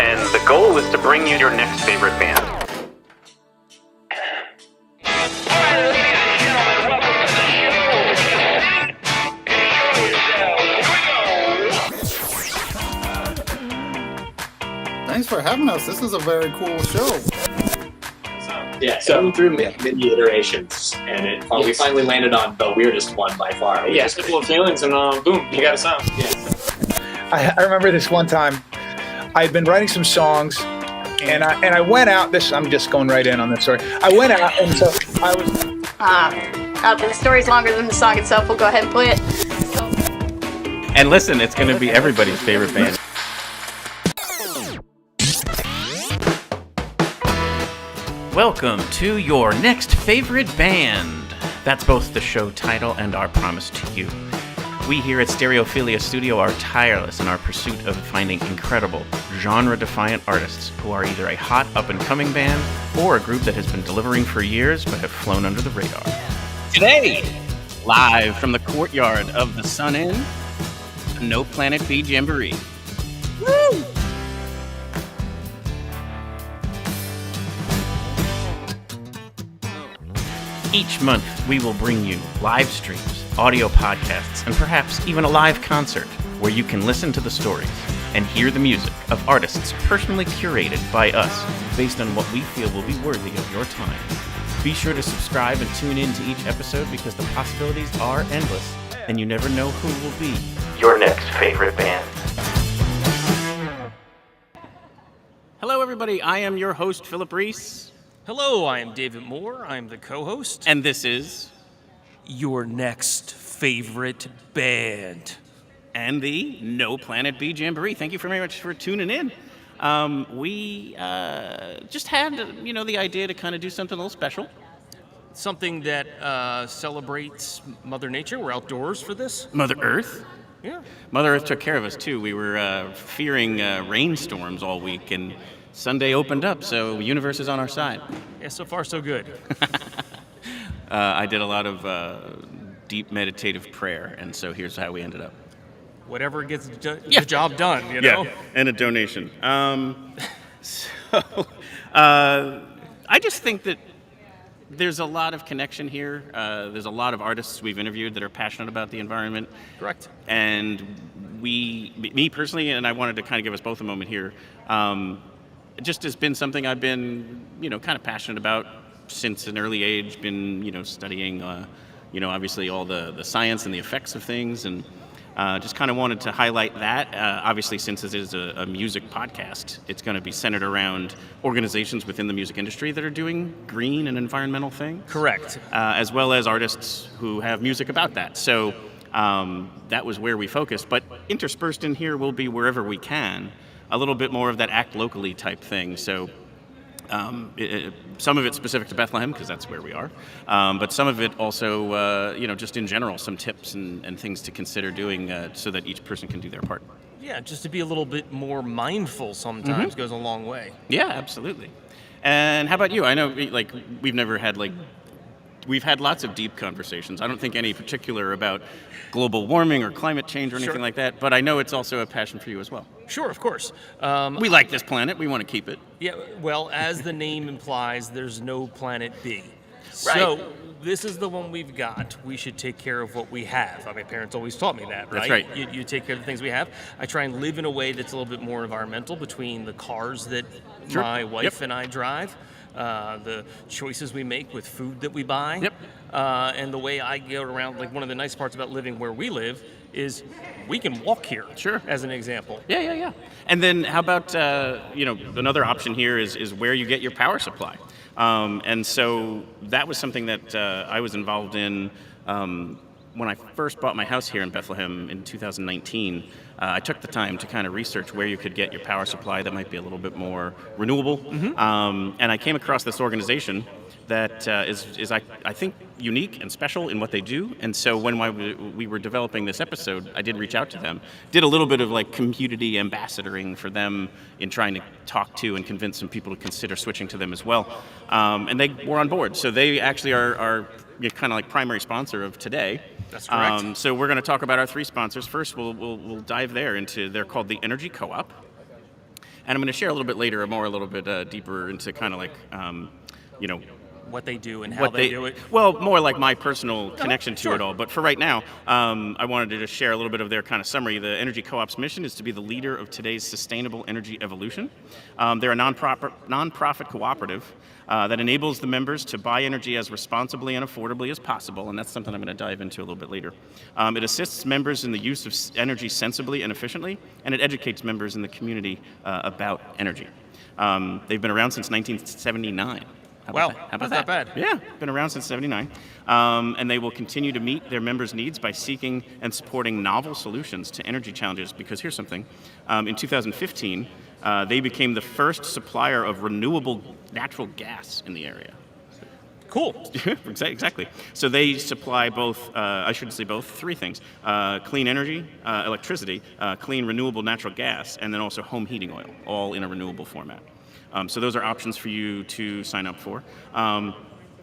and the goal is to bring you your next favorite band. Thanks for having us. This is a very cool show. Yeah, so through many iterations, and we finally landed on the weirdest one by far. Yeah, simple of feelings, and boom, you got a sound. I remember this one time. I had been writing some songs, and I went out. I'm just going right in on this story. I went out, and so I was. The story's longer than the song itself. We'll go ahead and play it. So. And listen, it's going to be everybody's favorite band. Welcome to your next favorite band. That's both the show title and our promise to you. We here at Stereophilia Studio are tireless in our pursuit of finding incredible, genre-defiant artists who are either a hot up-and-coming band or a group that has been delivering for years but have flown under the radar. Today, live from the courtyard of the Sun Inn, No Planet B Jamboree. Woo! Each month, we will bring you live streams, audio podcasts, and perhaps even a live concert where you can listen to the stories and hear the music of artists personally curated by us based on what we feel will be worthy of your time. Be sure to subscribe and tune in to each episode because the possibilities are endless and you never know who will be your next favorite band. Hello, everybody. I am your host, Philip Reese. Hello, I am David Moore. I'm the co-host. And this is your next favorite band. And the No Planet B Jamboree. Thank you very much for tuning in. We just had, the idea to kind of do something a little special. Something that celebrates Mother Nature. We're outdoors for this. Mother Earth? Yeah. Mother Earth took care of us, too. We were fearing rainstorms all week, and Sunday opened up, so the universe is on our side. Yeah, so far so good. I did a lot of deep meditative prayer, and so here's how we ended up. Whatever gets the job done, you know? Yeah, and a donation. I just think that there's a lot of connection here. There's a lot of artists we've interviewed that are passionate about the environment. Correct. And me personally, and I wanted to kind of give us both a moment here, it just has been something I've been, kind of passionate about since an early age, been, studying, obviously all the science and the effects of things, and just kind of wanted to highlight that. Obviously, since it is a music podcast, it's going to be centered around organizations within the music industry that are doing green and environmental things. Correct. As well as artists who have music about that. So that was where we focused. But interspersed in here will be wherever we can, a little bit more of that act locally type thing. So some of it specific to Bethlehem, because that's where we are, but some of it also, just in general, some tips and things to consider doing so that each person can do their part. Yeah, just to be a little bit more mindful sometimes goes a long way. Yeah, absolutely. And how about you? I know, we've had lots of deep conversations. I don't think any particular about global warming or climate change or anything like that, but I know it's also a passion for you as well. Sure, of course. We like this planet. We want to keep it. Yeah, well, as the name implies, there's no Planet B. Right. So this is the one we've got. We should take care of what we have. My parents always taught me that, right? That's right. You take care of the things we have. I try and live in a way that's a little bit more environmental between the cars that my wife and I drive. The choices we make with food that we buy, and the way I go around. Like, one of the nice parts about living where we live is we can walk here. Sure. As an example. Yeah. And then how about another option here is where you get your power supply, and so that was something that I was involved in when I first bought my house here in Bethlehem in 2019. I took the time to kind of research where you could get your power supply that might be a little bit more renewable. And I came across this organization that is I think, unique and special in what they do. And so when we were developing this episode, I did reach out to them, did a little bit of community ambassadoring for them in trying to talk to and convince some people to consider switching to them as well. And they were on board. So they actually are kind of primary sponsor of today. That's correct. So we're going to talk about our three sponsors. First, we'll dive there into, they're called the Energy Co-op. And I'm going to share a little bit later, a little bit deeper into kind of like, you know, what they do and how they do it. Well, more like my personal connection to it all. But for right now, I wanted to just share a little bit of their kind of summary. The Energy Co-op's mission is to be the leader of today's sustainable energy evolution. They're a nonprofit cooperative that enables the members to buy energy as responsibly and affordably as possible, and that's something I'm going to dive into a little bit later. It assists members in the use of energy sensibly and efficiently, and it educates members in the community about energy. They've been around since 1979. How about that? Bad. Yeah, been around since '79, and they will continue to meet their members' needs by seeking and supporting novel solutions to energy challenges. Because here's something: in 2015, they became the first supplier of renewable natural gas in the area. Cool. Exactly. So they supply both, three things: clean energy, electricity, clean renewable natural gas, and then also home heating oil, all in a renewable format. So those are options for you to sign up for.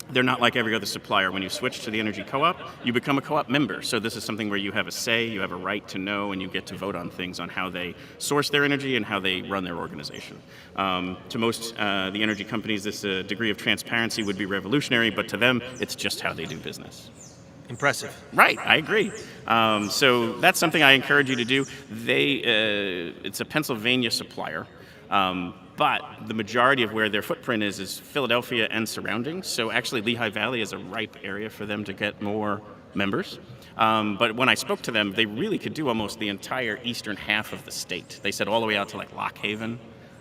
They're not like every other supplier. When you switch to the Energy Co-op, you become a co-op member. So this is something where you have a say, you have a right to know, and you get to vote on things, on how they source their energy and how they run their organization. To most the energy companies, this degree of transparency would be revolutionary, but to them, it's just how they do business. Impressive. Right, I agree. So that's something I encourage you to do. It's a Pennsylvania supplier. But the majority of where their footprint is Philadelphia and surroundings. So actually Lehigh Valley is a ripe area for them to get more members. But when I spoke to them, they really could do almost the entire eastern half of the state. They said all the way out to like Lock Haven,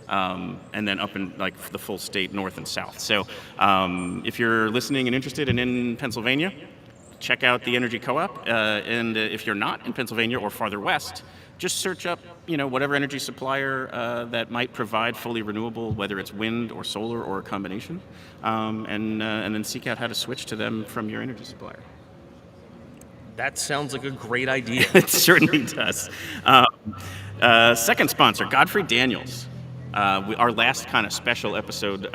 and then up in like the full state, north and south. So if you're listening and interested and in Pennsylvania, check out the Energy Co-op. And if you're not in Pennsylvania or farther west, just search up, whatever energy supplier that might provide fully renewable, whether it's wind or solar or a combination, and then seek out how to switch to them from your energy supplier. That sounds like a great idea. It certainly does. Second sponsor, Godfrey Daniels. Our last kind of special episode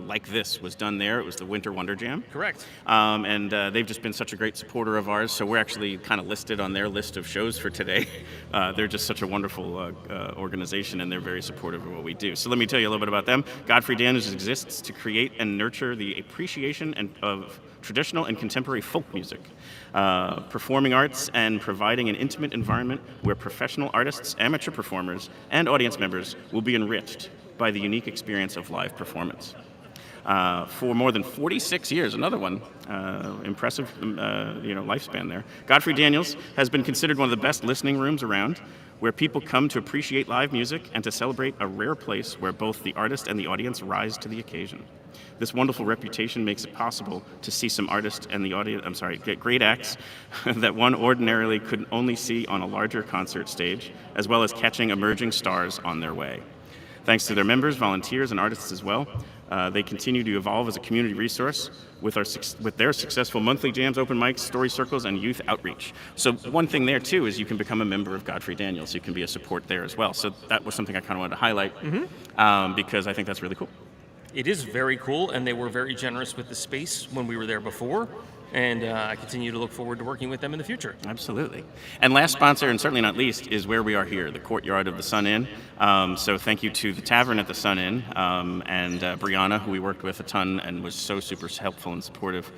like this was done there. It was the Winter Wonder Jam. Correct. And they've just been such a great supporter of ours, so we're actually kind of listed on their list of shows for today. They're just such a wonderful organization, and they're very supportive of what we do. So let me tell you a little bit about them. Godfrey Daniels exists to create and nurture the appreciation of traditional and contemporary folk music, performing arts, and providing an intimate environment where professional artists, amateur performers, and audience members will be enriched by the unique experience of live performance. For more than 46 years, another one, impressive lifespan there. Godfrey Daniels has been considered one of the best listening rooms around, where people come to appreciate live music and to celebrate a rare place where both the artist and the audience rise to the occasion. This wonderful reputation makes it possible to see some artists and the audience, get great acts that one ordinarily could only see on a larger concert stage, as well as catching emerging stars on their way. Thanks to their members, volunteers, and artists as well, they continue to evolve as a community resource with their successful monthly jams, open mics, story circles, and youth outreach. So one thing there, too, is you can become a member of Godfrey Daniels. You can be a support there as well. So that was something I kind of wanted to highlight because I think that's really cool. It is very cool, and they were very generous with the space when we were there before, and I continue to look forward to working with them in the future. Absolutely. And last sponsor, and certainly not least, is where we are here, the courtyard of the Sun Inn. So thank you to the Tavern at the Sun Inn and Brianna, who we worked with a ton and was so super helpful and supportive.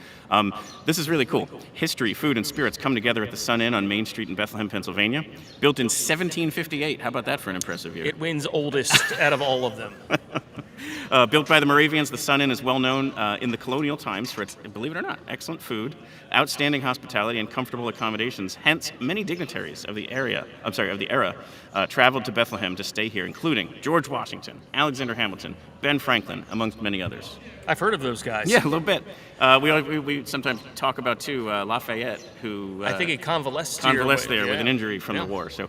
This is really cool. History, food, and spirits come together at the Sun Inn on Main Street in Bethlehem, Pennsylvania. Built in 1758. How about that for an impressive year? It wins oldest out of all of them. Built by the Moravians, the Sun Inn is well known in the colonial times for its, believe it or not, excellent food, outstanding hospitality, and comfortable accommodations. Hence, many dignitaries of the era traveled to Bethlehem to stay here, including George Washington, Alexander Hamilton, Ben Franklin, amongst many others. I've heard of those guys. Yeah, a little bit. We sometimes talk about, too, Lafayette, who... I think he convalesced there with an injury from the war. So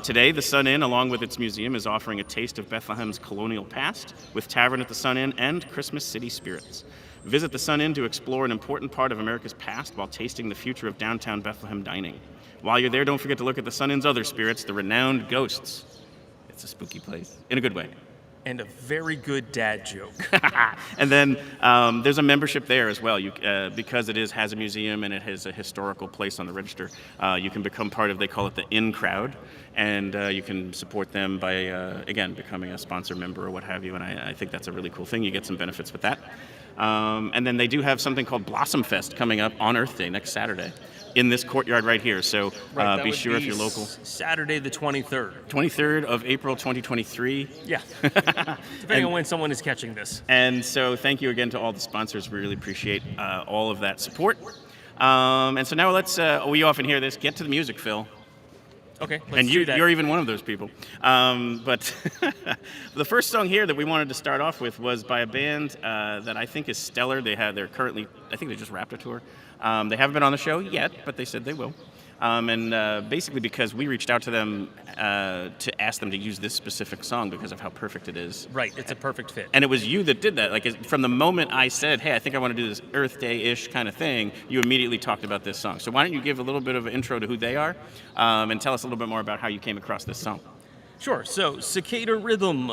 today, the Sun Inn, along with its museum, is offering a taste of Bethlehem's colonial past with Tavern at the Sun Inn and Christmas City spirits. Visit the Sun Inn to explore an important part of America's past while tasting the future of downtown Bethlehem dining. While you're there, don't forget to look at the Sun Inn's other spirits, the renowned ghosts. It's a spooky place, in a good way. and a very good dad joke. And then there's a membership there as well. Because it has a museum and it has a historical place on the register, you can become part of, they call it the in crowd, and you can support them by, again, becoming a sponsor member or what have you, and I think that's a really cool thing. You get some benefits with that. And then they do have something called Blossom Fest coming up on Earth Day next Saturday in this courtyard right here. So be sure if you're local. Saturday the 23rd. 23rd of April 2023. Yeah. Depending on when someone is catching this. And so thank you again to all the sponsors. We really appreciate all of that support. And so now let's, we often hear this, get to the music, Phil. Okay, let's and do that. You're even one of those people. But the first song here that we wanted to start off with was by a band that I think is stellar. They're currently, I think they just wrapped a tour. They haven't been on the show yet, but they said they will. And basically because we reached out to them to ask them to use this specific song because of how perfect it is. Right, it's a perfect fit. And it was you that did that. Like from the moment I said, hey, I think I want to do this Earth Day-ish kind of thing, you immediately talked about this song. So why don't you give a little bit of an intro to who they are and tell us a little bit more about how you came across this song. Sure. So, Cicada Rhythm,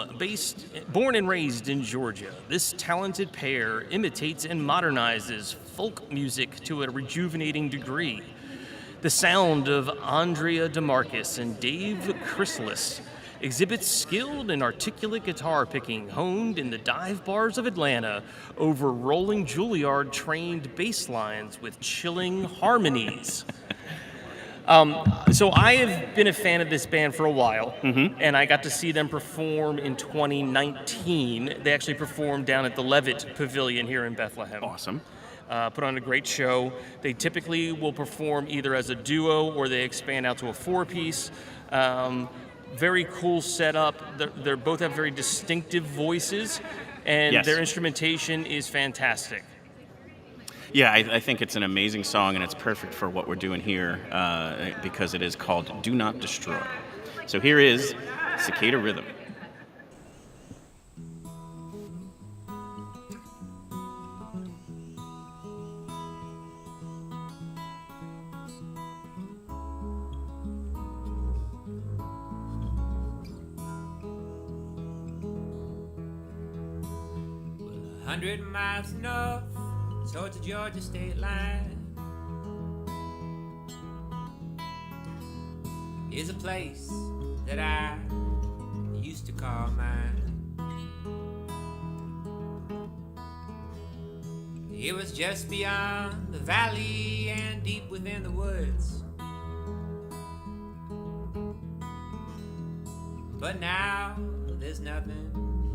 born and raised in Georgia, this talented pair imitates and modernizes folk music to a rejuvenating degree. The sound of Andrea DeMarcus and Dave Chrysalis exhibits skilled and articulate guitar picking honed in the dive bars of Atlanta over rolling Juilliard-trained bass lines with chilling harmonies. So I have been a fan of this band for a while, and I got to see them perform in 2019. They actually performed down at the Levitt Pavilion here in Bethlehem. Awesome. Put on a great show. They typically will perform either as a duo or they expand out to a four-piece. Very cool setup. They both have very distinctive voices, and their instrumentation is fantastic. Yeah, I think it's an amazing song, and it's perfect for what we're doing here because it is called Do Not Destroy. So here is Cicada Rhythm. Well, 100 miles north towards the Georgia state line is a place that I used to call mine. It was just beyond the valley and deep within the woods. But now there's nothing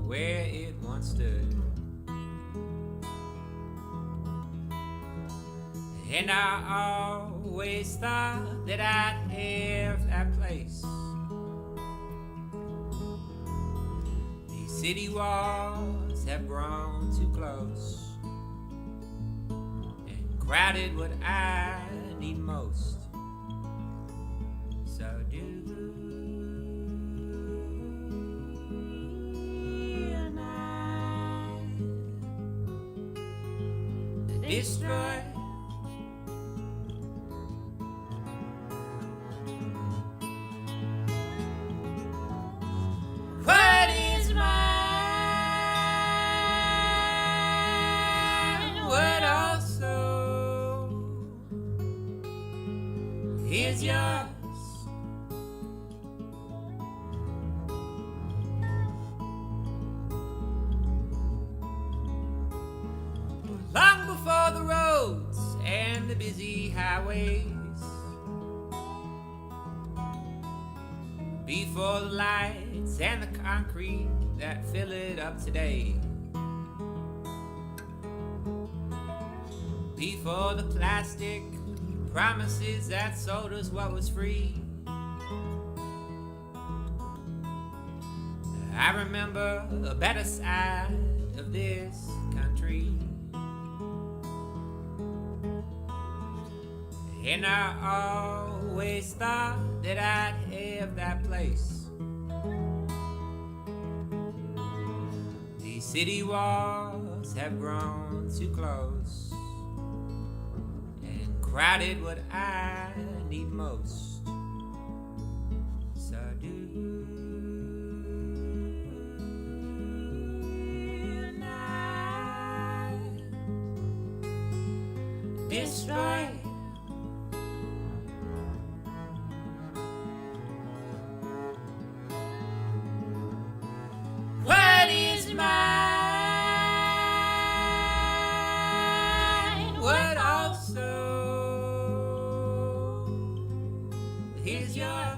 where it once stood. And I always thought that I'd have that place. These city walls have grown too close and crowded what I need most. So do not destroy. What is mine? What also is yours? Long before the roads and the busy highways, before the lights and the concrete that fill it up today, before the plastic promises that sold us what was free, I remember a better side of this country. And I always thought that I'd have that place. These city walls have grown too close and crowded what I need most. So do destroy. What is mine? What also is yours?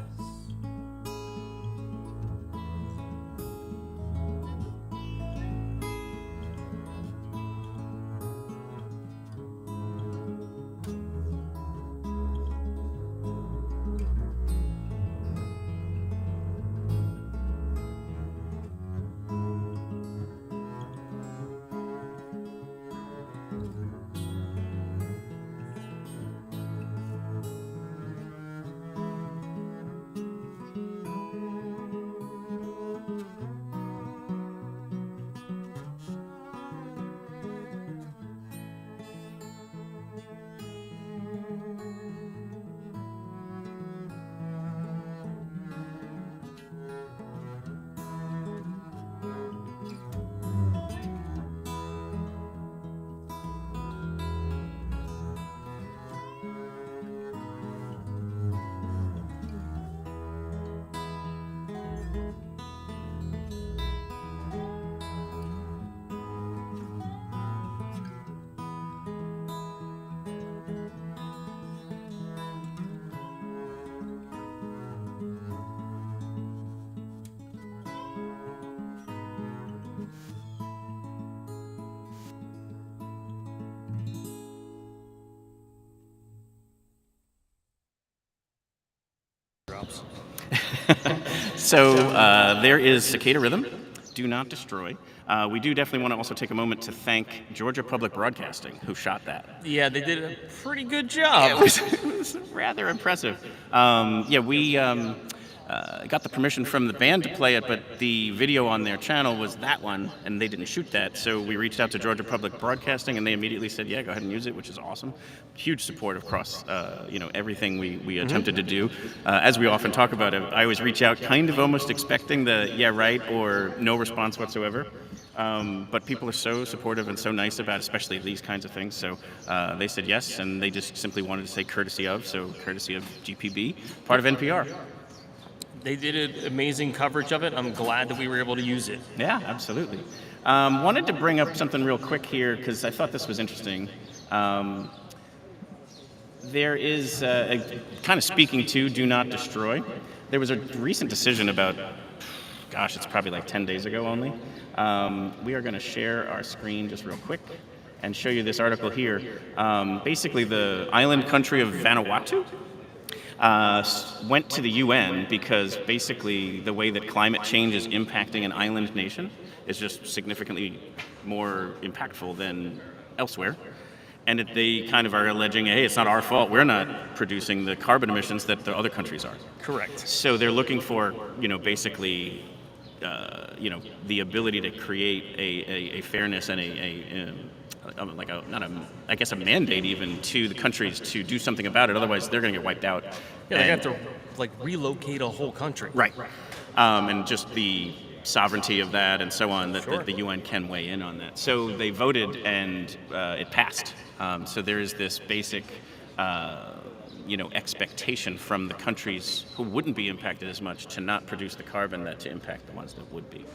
So there is Cicada Rhythm, Do Not Destroy. We do definitely want to also take a moment to thank Georgia Public Broadcasting, who shot that. Yeah, they did a pretty good job. It was rather impressive. We got the permission from the band to play it, but the video on their channel was that one, and they didn't shoot that. So we reached out to Georgia Public Broadcasting, and they immediately said, "Yeah, go ahead and use it," which is awesome. Huge support across, everything we attempted to do. As we often talk about it, I always reach out, kind of almost expecting the "yeah, right" or no response whatsoever. But people are so supportive and so nice about, especially these kinds of things. So they said yes, and they just simply wanted to say courtesy of GPB, part of NPR. They did an amazing coverage of it. I'm glad that we were able to use it. Yeah, absolutely. Wanted to bring up something real quick here because I thought this was interesting. There is, kind of speaking to Do Not Destroy, there was a recent decision about, it's probably like 10 days ago only. We are going to share our screen just real quick and show you this article here. Basically, the island country of Vanuatu went to the UN because basically the way that climate change is impacting an island nation is just significantly more impactful than elsewhere. And they kind of are alleging, hey, it's not our fault. We're not producing the carbon emissions that the other countries are. Correct. So they're looking for, basically, the ability to create a fairness and a mandate even to the countries to do something about it. Otherwise, they're going to get wiped out. Yeah, they have to relocate a whole country. Right. And just the sovereignty of that and so on, that Sure. the UN can weigh in on that. So they voted and it passed. So there is this basic, expectation from the countries who wouldn't be impacted as much to not produce the carbon to impact the ones that would be.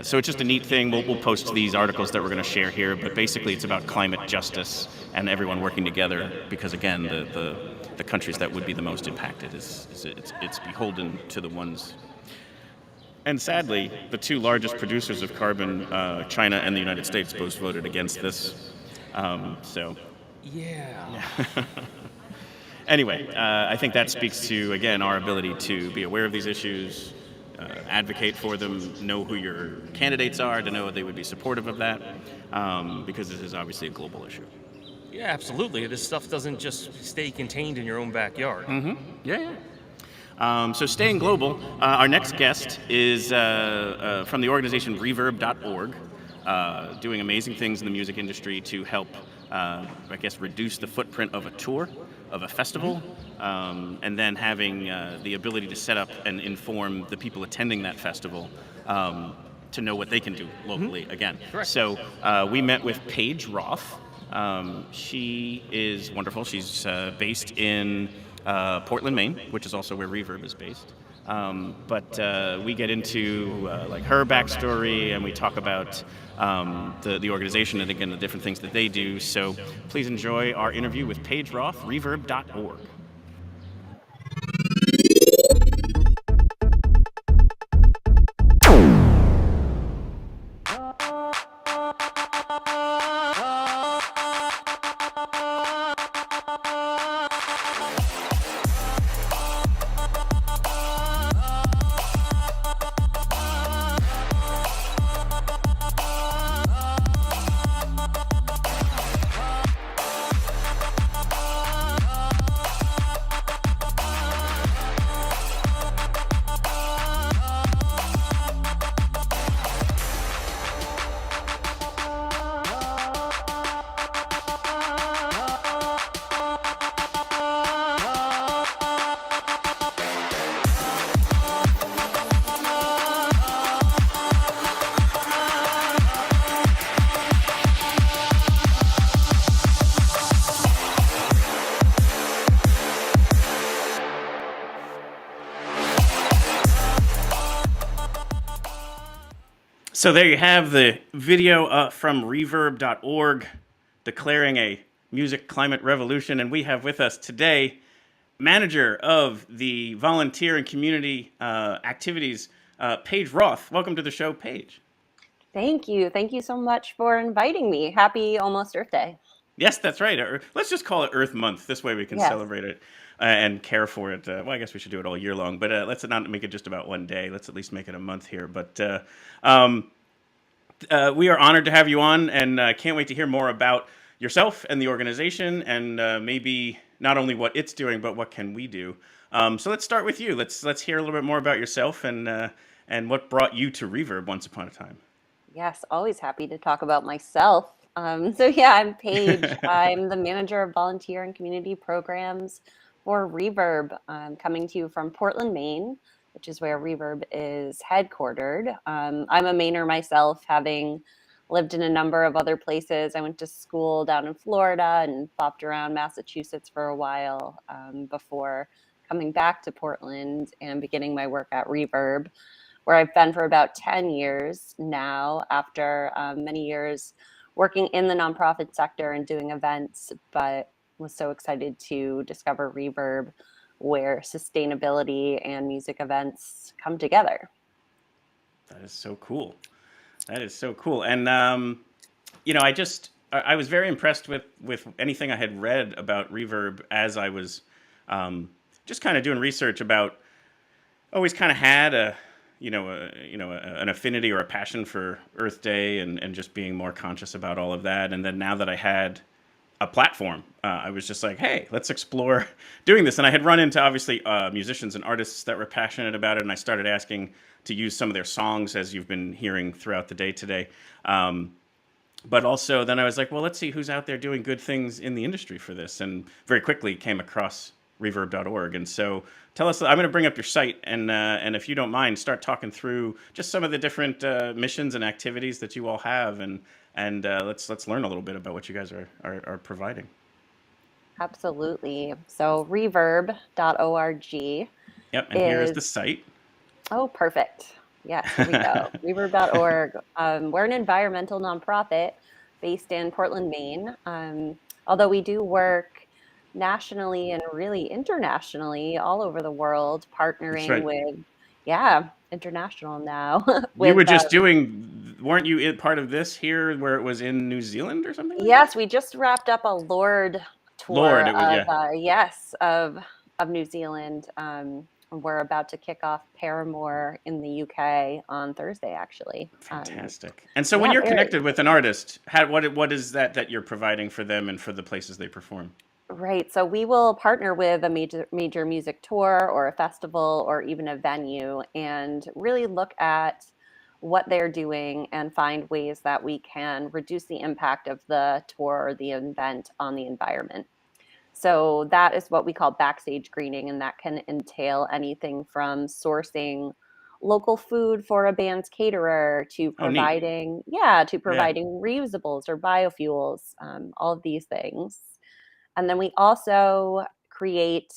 So it's just a neat thing. We'll post these articles that we're going to share here, but basically it's about climate justice and everyone working together because, again, the countries that would be the most impacted, it's beholden to the ones. And sadly, the two largest producers of carbon, China and the United States, both voted against this. Yeah. Anyway, I think that speaks to, again, our ability to be aware of these issues, advocate for them, know who your candidates are, to know they would be supportive of that, because this is obviously a global issue. Yeah, absolutely. This stuff doesn't just stay contained in your own backyard. Mm-hmm. Yeah. So staying global, our next guest is from the organization reverb.org, doing amazing things in the music industry to help, reduce the footprint of a tour, of a festival, and then having the ability to set up and inform the people attending that festival to know what they can do locally again. Correct. So we met with Paige Roth, She is wonderful. She's based in Portland, Maine, which is also where Reverb is based. But we get into like her backstory, and we talk about the organization and again the different things that they do. So please enjoy our interview with Paige Roth, Reverb.org. So there you have the video from Reverb.org declaring a music climate revolution. And we have with us today manager of the volunteer and community activities, Paige Roth. Welcome to the show, Paige. Thank you. Thank you so much for inviting me. Happy almost Earth Day. Yes, that's right. Let's just call it Earth Month. This way we can Yes. celebrate it and care for it. Well, I guess we should do it all year long, but let's not make it just about one day. Let's at least make it a month here. But we are honored to have you on, and can't wait to hear more about yourself and the organization, and maybe not only what it's doing, but what can we do. So let's start with you. Let's hear a little bit more about yourself and what brought you to Reverb once upon a time. Yes, always happy to talk about myself. So yeah, I'm Paige. I'm the manager of volunteer and community programs for Reverb. Coming to you from Portland, Maine, which is where Reverb is headquartered. I'm a Mainer myself, having lived in a number of other places. I went to school down in Florida and bopped around Massachusetts for a while before coming back to Portland and beginning my work at Reverb, where I've been for about 10 years now, after many years working in the nonprofit sector and doing events, but was so excited to discover Reverb, where sustainability and music events come together. That is so cool. That is so cool. And, I was very impressed with anything I had read about Reverb as I was just kind of doing research about, always kind of had an affinity or a passion for Earth Day and just being more conscious about all of that. And then now that I had a platform, I was just like, hey, let's explore doing this. And I had run into, obviously, musicians and artists that were passionate about it, and I started asking to use some of their songs, as you've been hearing throughout the day today. But also then I was like, well, let's see who's out there doing good things in the industry for this. And very quickly came across Reverb.org. And so tell us, I'm going to bring up your site, and if you don't mind, start talking through just some of the different missions and activities that you all have, and let's learn a little bit about what you guys are providing. Absolutely. So reverb.org. Yep, and here is the site. Oh, perfect. Yes, here we go. Reverb.org. We're an environmental nonprofit based in Portland, Maine. Although we do work nationally and really internationally all over the world, partnering with, international now. You were just weren't you part of this here where it was in New Zealand or something? Yes, we just wrapped up a Lord tour of New Zealand. We're about to kick off Paramore in the UK on Thursday, actually. Fantastic. And so when you're connected with an artist, what is that you're providing for them and for the places they perform? Right. So we will partner with a major music tour or a festival or even a venue and really look at what they're doing and find ways that we can reduce the impact of the tour or the event on the environment. So that is what we call backstage greening, and that can entail anything from sourcing local food for a band's caterer to Oh, neat. providing, reusables or biofuels, all of these things. And then we also create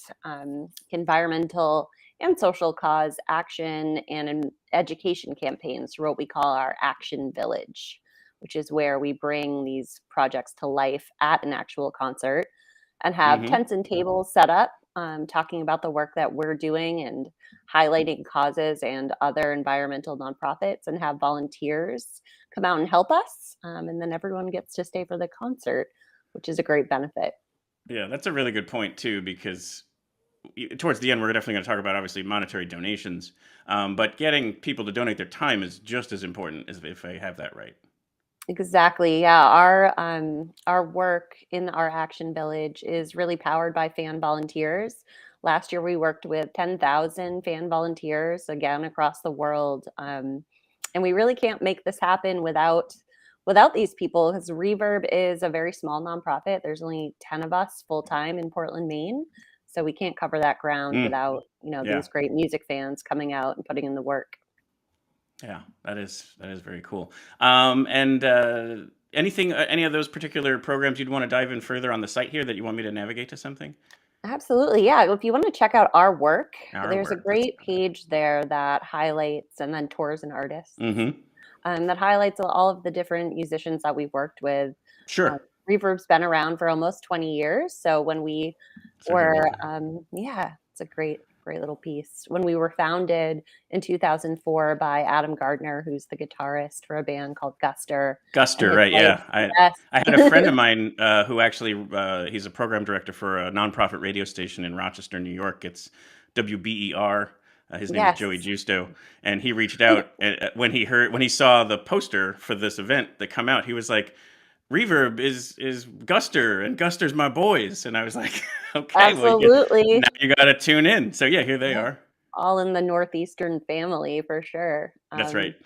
environmental and social cause action and education campaigns for what we call our Action Village, which is where we bring these projects to life at an actual concert and have tents and tables set up, talking about the work that we're doing and highlighting causes and other environmental nonprofits, and have volunteers come out and help us. And then everyone gets to stay for the concert, which is a great benefit. Yeah, that's a really good point too, because towards the end, we're definitely going to talk about obviously monetary donations, but getting people to donate their time is just as important as if I have that right. Exactly. Yeah. Our work in our Action Village is really powered by fan volunteers. Last year, we worked with 10,000 fan volunteers, again, across the world. And we really can't make this happen without these people, because Reverb is a very small nonprofit. There's only 10 of us full time in Portland, Maine. So we can't cover that ground without, these great music fans coming out and putting in the work. Yeah, that is very cool. And any of those particular programs you'd want to dive in further on the site here that you want me to navigate to something? Absolutely. Yeah. If you want to check out our work, Our there's a work, great page there that highlights, and then tours and artists, Mm-hmm. that highlights all of the different musicians that we've worked with. Sure. Reverb's been around for almost 20 years. So when we were, it's a great little piece. When we were founded in 2004 by Adam Gardner, who's the guitarist for a band called Guster. Guster, right? Yeah, I had a friend of mine who actually he's a program director for a nonprofit radio station in Rochester, New York. It's WBER. His name is Joey Giusto, and he reached out when he saw the poster for this event that come out. He was like, "Reverb is Guster, and Guster's my boys." And I was like, "Okay, absolutely. Well, now you got to tune in." So yeah, here they are. All in the Northeastern family for sure. That's right.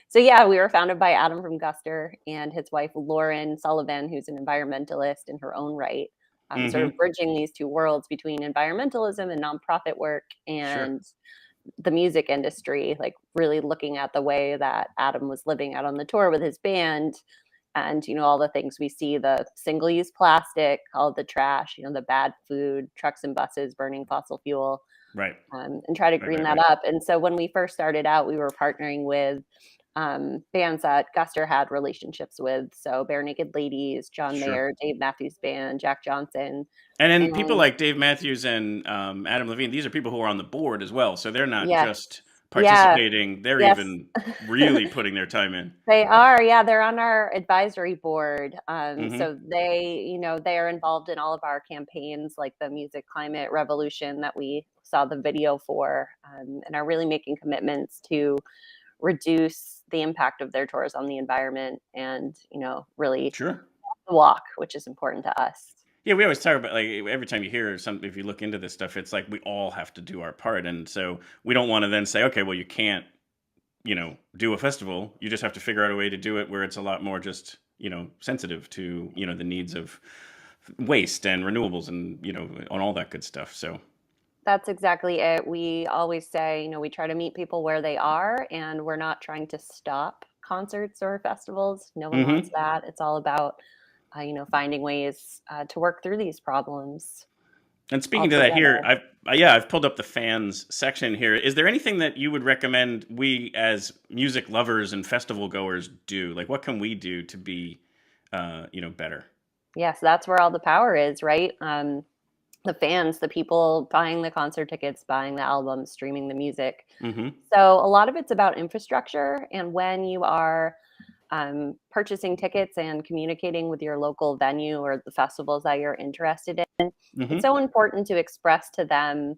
So yeah, we were founded by Adam from Guster and his wife Lauren Sullivan, who's an environmentalist in her own right. Sort of bridging these two worlds between environmentalism and nonprofit work and the music industry, like really looking at the way that Adam was living out on the tour with his band. And, all the things we see, the single-use plastic, all the trash, the bad food, trucks and buses burning fossil fuel. Right. And try to green that up. And so when we first started out, we were partnering with bands that Guster had relationships with. So Bare Naked Ladies, John Mayer, Dave Matthews Band, Jack Johnson. And then people like Dave Matthews and Adam Levine, these are people who are on the board as well. So they're not just participating, they're even really putting their time in. They are, they're on our advisory board. So they, they are involved in all of our campaigns, like the Music Climate Revolution that we saw the video for, and are really making commitments to reduce the impact of their tours on the environment and, really walk, which is important to us. Yeah, we always talk about, like, every time you hear something, if you look into this stuff, it's like we all have to do our part. And so we don't want to then say, okay, well, you can't, do a festival. You just have to figure out a way to do it where it's a lot more just, sensitive to, the needs of waste and renewables and, on all that good stuff. So that's exactly it. We always say, we try to meet people where they are, and we're not trying to stop concerts or festivals. No one wants that. It's all about finding ways to work through these problems. And speaking to that here, I've pulled up the fans section here. Is there anything that you would recommend we as music lovers and festival goers do? Like, what can we do to be, better? Yes, that's where all the power is, right? The fans, the people buying the concert tickets, buying the albums, streaming the music. So a lot of it's about infrastructure. And when you are purchasing tickets and communicating with your local venue or the festivals that you're interested in, it's so important to express to them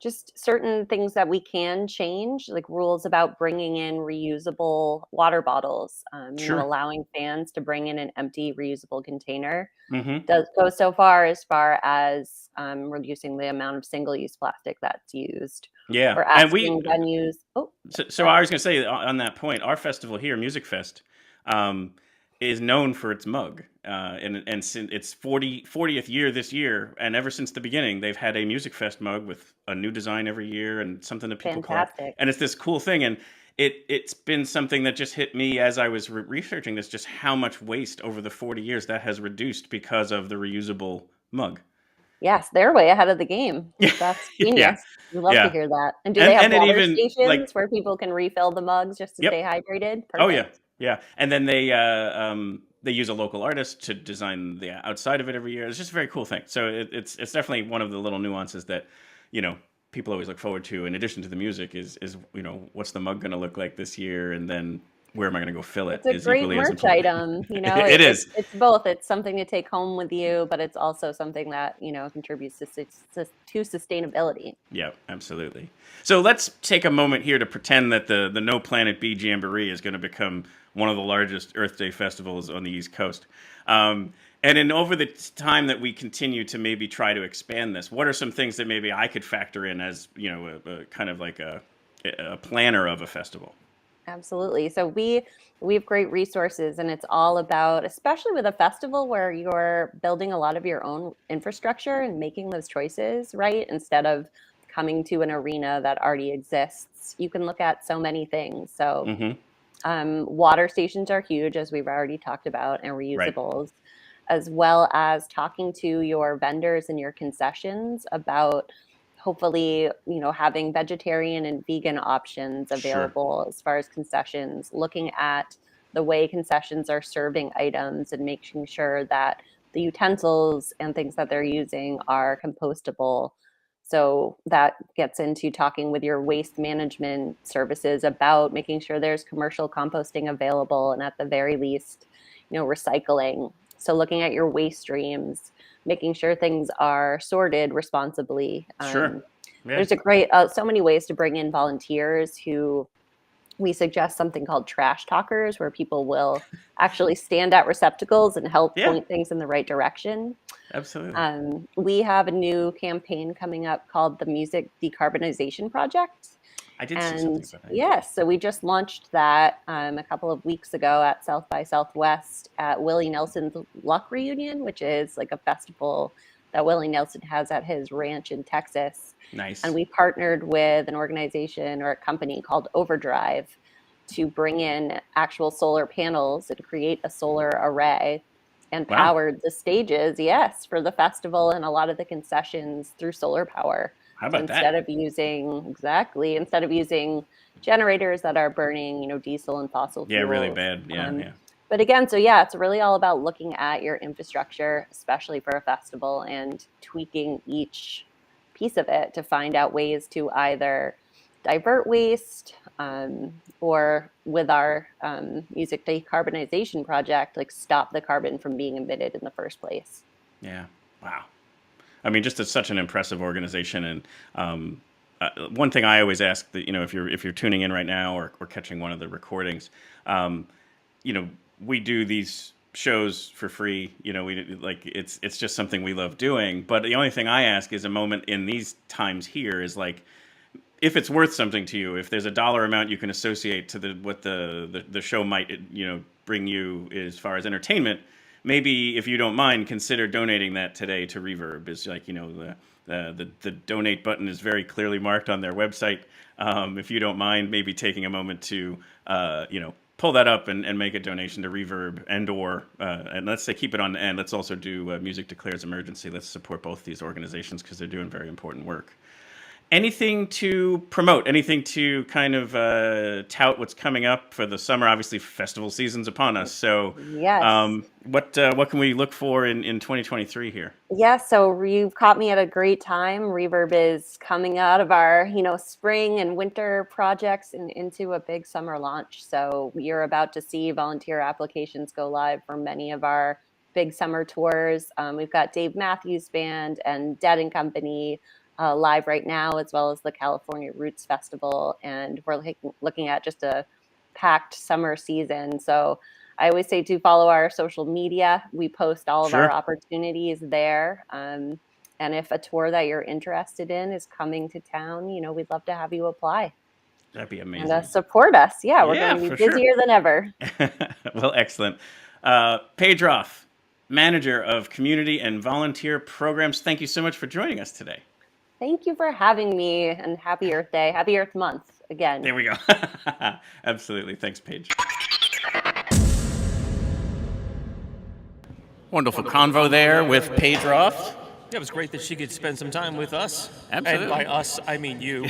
just certain things that we can change, like rules about bringing in reusable water bottles, allowing fans to bring in an empty reusable container. Does go so far as reducing the amount of single-use plastic that's used. Yeah, or asking venues. So I was going to say on that point, our festival here, Music Fest, is known for its mug. and since it's 40th year this year, and ever since the beginning, they've had a Music Fest mug with a new design every year and something that people collect. Fantastic. And it's this cool thing, and it's been something that just hit me as I was researching this, just how much waste over the 40 years that has reduced because of the reusable mug. Yes, they're way ahead of the game. That's genius. Yeah. We love Yeah. to hear that. And do they have And it water even, stations like, where people can refill the mugs just to Yep. stay hydrated? oh yeah, Perfect. yeah. And then they use a local artist to design the outside of it every year. It's just a very cool thing. So it's definitely one of the little nuances that, people always look forward to, in addition to the music, is what's the mug going to look like this year, and then where am I going to go fill it? It's a great equally as merch important. item. It is. It's both. It's something to take home with you, but it's also something that, contributes to sustainability. Yeah, absolutely. So let's take a moment here to pretend that the No Planet B Jamboree is going to become one of the largest Earth Day festivals on the East Coast. And then over the time that we continue to maybe try to expand this, what are some things that maybe I could factor in as, a kind of like a planner of a festival? Absolutely. So we have great resources, and it's all about, especially with a festival where you're building a lot of your own infrastructure and making those choices, right? Instead of coming to an arena that already exists, you can look at so many things. So water stations are huge, as we've already talked about, and reusables, as well as talking to your vendors and your concessions about hopefully, having vegetarian and vegan options available as far as concessions, looking at the way concessions are serving items and making sure that the utensils and things that they're using are compostable. So that gets into talking with your waste management services about making sure there's commercial composting available, and at the very least, recycling. So looking at your waste streams, making sure things are sorted responsibly. Sure. Yeah. There's a great, so many ways to bring in volunteers who we suggest something called trash talkers, where people will actually stand at receptacles and help point things in the right direction. Absolutely. We have a new campaign coming up called the Music Decarbonization Project. I did see something about that. Yes, so we just launched that a couple of weeks ago at South by Southwest at Willie Nelson's Luck Reunion, which is like a festival that Willie Nelson has at his ranch in Texas. Nice. And we partnered with an organization or a company called Overdrive to bring in actual solar panels and create a solar array, and powered the stages, for the festival and a lot of the concessions through solar power. How about instead of using generators that are burning, diesel and fossil fuels. Yeah, really bad. Yeah. But again, it's really all about looking at your infrastructure, especially for a festival, and tweaking each piece of it to find out ways to either divert waste, or with our music decarbonization project, like stop the carbon from being emitted in the first place. Yeah. Wow. I mean, just it's such an impressive organization. And one thing I always ask that, if you're tuning in right now or catching one of the recordings, we do these shows for free. It's just something we love doing. But the only thing I ask is a moment in these times here is like, if it's worth something to you, if there's a dollar amount you can associate to what the show might, bring you as far as entertainment, maybe if you don't mind, consider donating that today to Reverb. Is like, the donate button is very clearly marked on their website. If you don't mind, maybe taking a moment to, pull that up and make a donation to Reverb, and let's say keep it on the end. Let's also do Music Declares Emergency. Let's support both these organizations because they're doing very important work. Anything to promote? Anything to kind of tout what's coming up for the summer? Obviously, festival season's upon us. So, what can we look for in 2023 here? So you've caught me at a great time. Reverb is coming out of our, spring and winter projects and into a big summer launch. So you're about to see volunteer applications go live for many of our big summer tours. We've got Dave Matthews Band and Dead and Company live right now, as well as the California Roots Festival, and we're looking at just a packed summer season. So I always say to follow our social media. We post all of our opportunities there, and if a tour that you're interested in is coming to town, we'd love to have you apply. That'd be amazing. And support us. We're going to be busier than ever. Well, excellent. Paige Roth, Manager of Community and Volunteer Programs. Thank you so much for joining us today. Thank you for having me, and happy Earth Day, happy Earth Month again. There we go. Absolutely. Thanks, Paige. Wonderful convo there with Paige Roth. Yeah, it was great that she could spend some time with us. Absolutely. And by us, I mean you.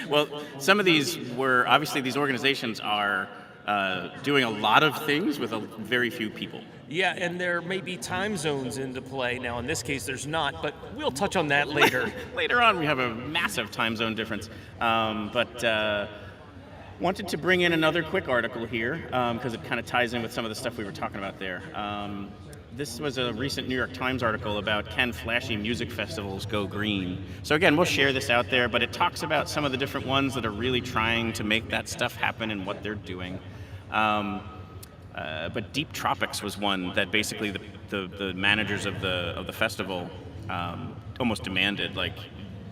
Well, some of these were, obviously these organizations are doing a lot of things with very few people. Yeah, and there may be time zones into play. Now, in this case, there's not, but we'll touch on that later. Later on, we have a massive time zone difference. But wanted to bring in another quick article here because it kind of ties in with some of the stuff we were talking about there. This was a recent New York Times article about can flashy music festivals go green? So again, we'll share this out there, but it talks about some of the different ones that are really trying to make that stuff happen and what they're doing. But Deep Tropics was one that basically the managers of the festival almost demanded, like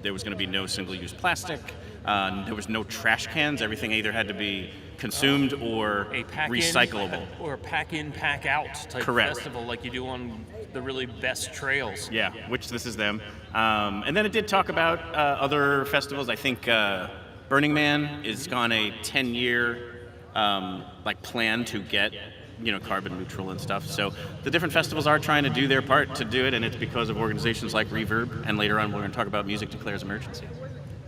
there was going to be no single-use plastic, there was no trash cans, everything either had to be consumed or recyclable. Or a pack-in, pack-out type festival like you do on the really best trails. Yeah, which this is them. And then it did talk about other festivals. I think Burning Man is on a 10-year plan to get carbon neutral and stuff. So the different festivals are trying to do their part to do it, and it's because of organizations like Reverb, and later on we're going to talk about Music Declares Emergency.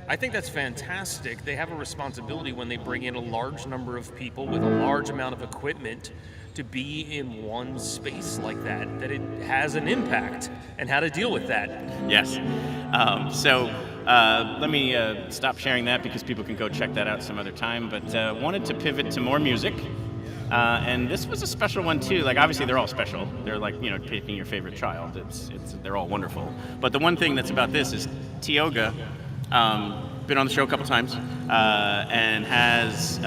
I think that's fantastic. They have a responsibility when they bring in a large number of people with a large amount of equipment to be in one space like that it has an impact, and how to deal with that. Yes. Let me stop sharing that because people can go check that out some other time, but wanted to pivot to more music. And this was a special one too. Like obviously they're all special. They're like, picking your favorite child. They're all wonderful. But the one thing that's about this is Tioga, been on the show a couple times, and has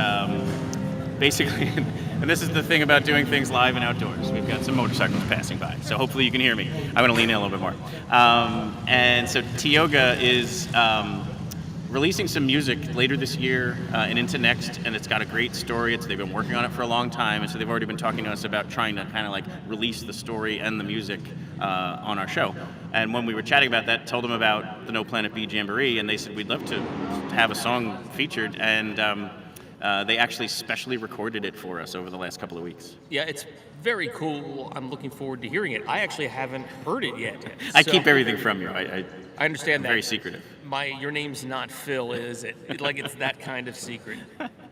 basically, and this is the thing about doing things live and outdoors. We've got some motorcycles passing by, so hopefully you can hear me. I'm going to lean in a little bit more. And so Tioga is releasing some music later this year and into next, and it's got a great story. They've been working on it for a long time, and so they've already been talking to us about trying to kind of like release the story and the music on our show. And when we were chatting about that, told them about the No Planet B Jamboree, and they said we'd love to have a song featured, and they actually specially recorded it for us over the last couple of weeks. Yeah, it's very cool. I'm looking forward to hearing it. I actually haven't heard it yet. I keep everything from you. I understand that. Very secretive. Your name's not Phil, is it? Like it's that kind of secret.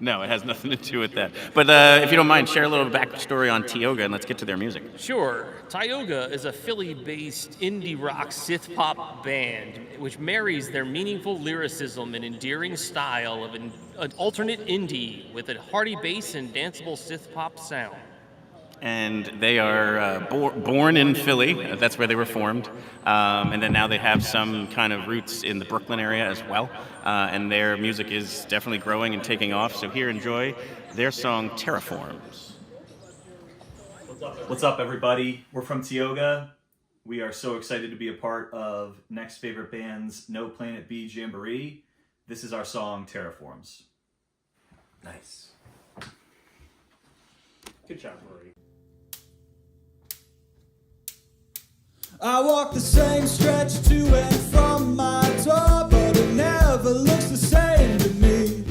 No, it has nothing to do with that. But if you don't mind, share a little backstory on Tioga, and let's get to their music. Sure. Tioga is a Philly-based indie rock synth-pop band which marries their meaningful lyricism and endearing style of an alternate indie with a hearty bass and danceable synth-pop sound. And they are born in Philly. That's where they were formed. And then now they have some kind of roots in the Brooklyn area as well. And their music is definitely growing and taking off. So here, enjoy their song, Terraforms. What's up, everybody? We're from Tioga. We are so excited to be a part of Next Favorite Band's No Planet B Jamboree. This is our song, Terraforms. Nice. Good job, Rory. I walk the same stretch to and from my door, but it never looks the same to me.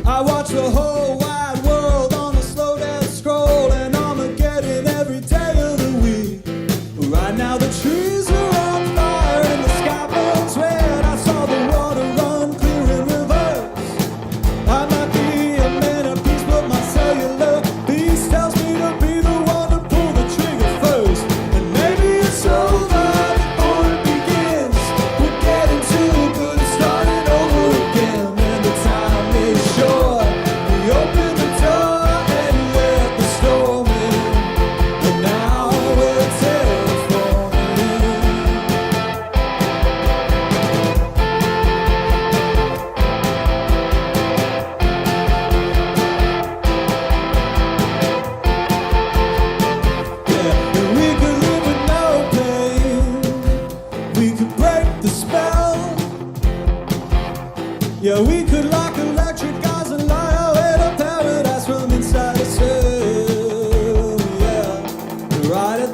I watch the whole wide world on a slow death scroll, and Armageddon every day of the week. Right now the trees are on fire and the sky burns red. I saw the water run clear in reverse. I might be a man of peace, but my cellular beast tells me to be the one to pull the trigger first. And maybe it's over before it begins. We're getting too good at starting over again. And the time is short. We open the door and let the storm in. And now we're terraforming. Yeah, and we could live with no pain. We could break the spell. Yeah, we could lock electric eyes and lie our way to paradise from inside a cell. Yeah, right at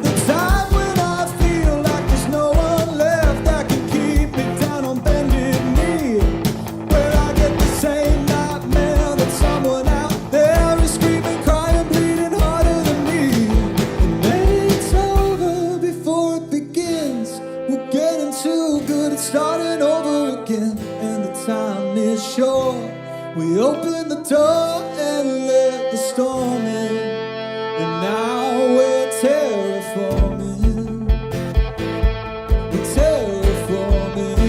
time is short. We opened the door and let the storm in, and now we're terraforming. We're terraforming.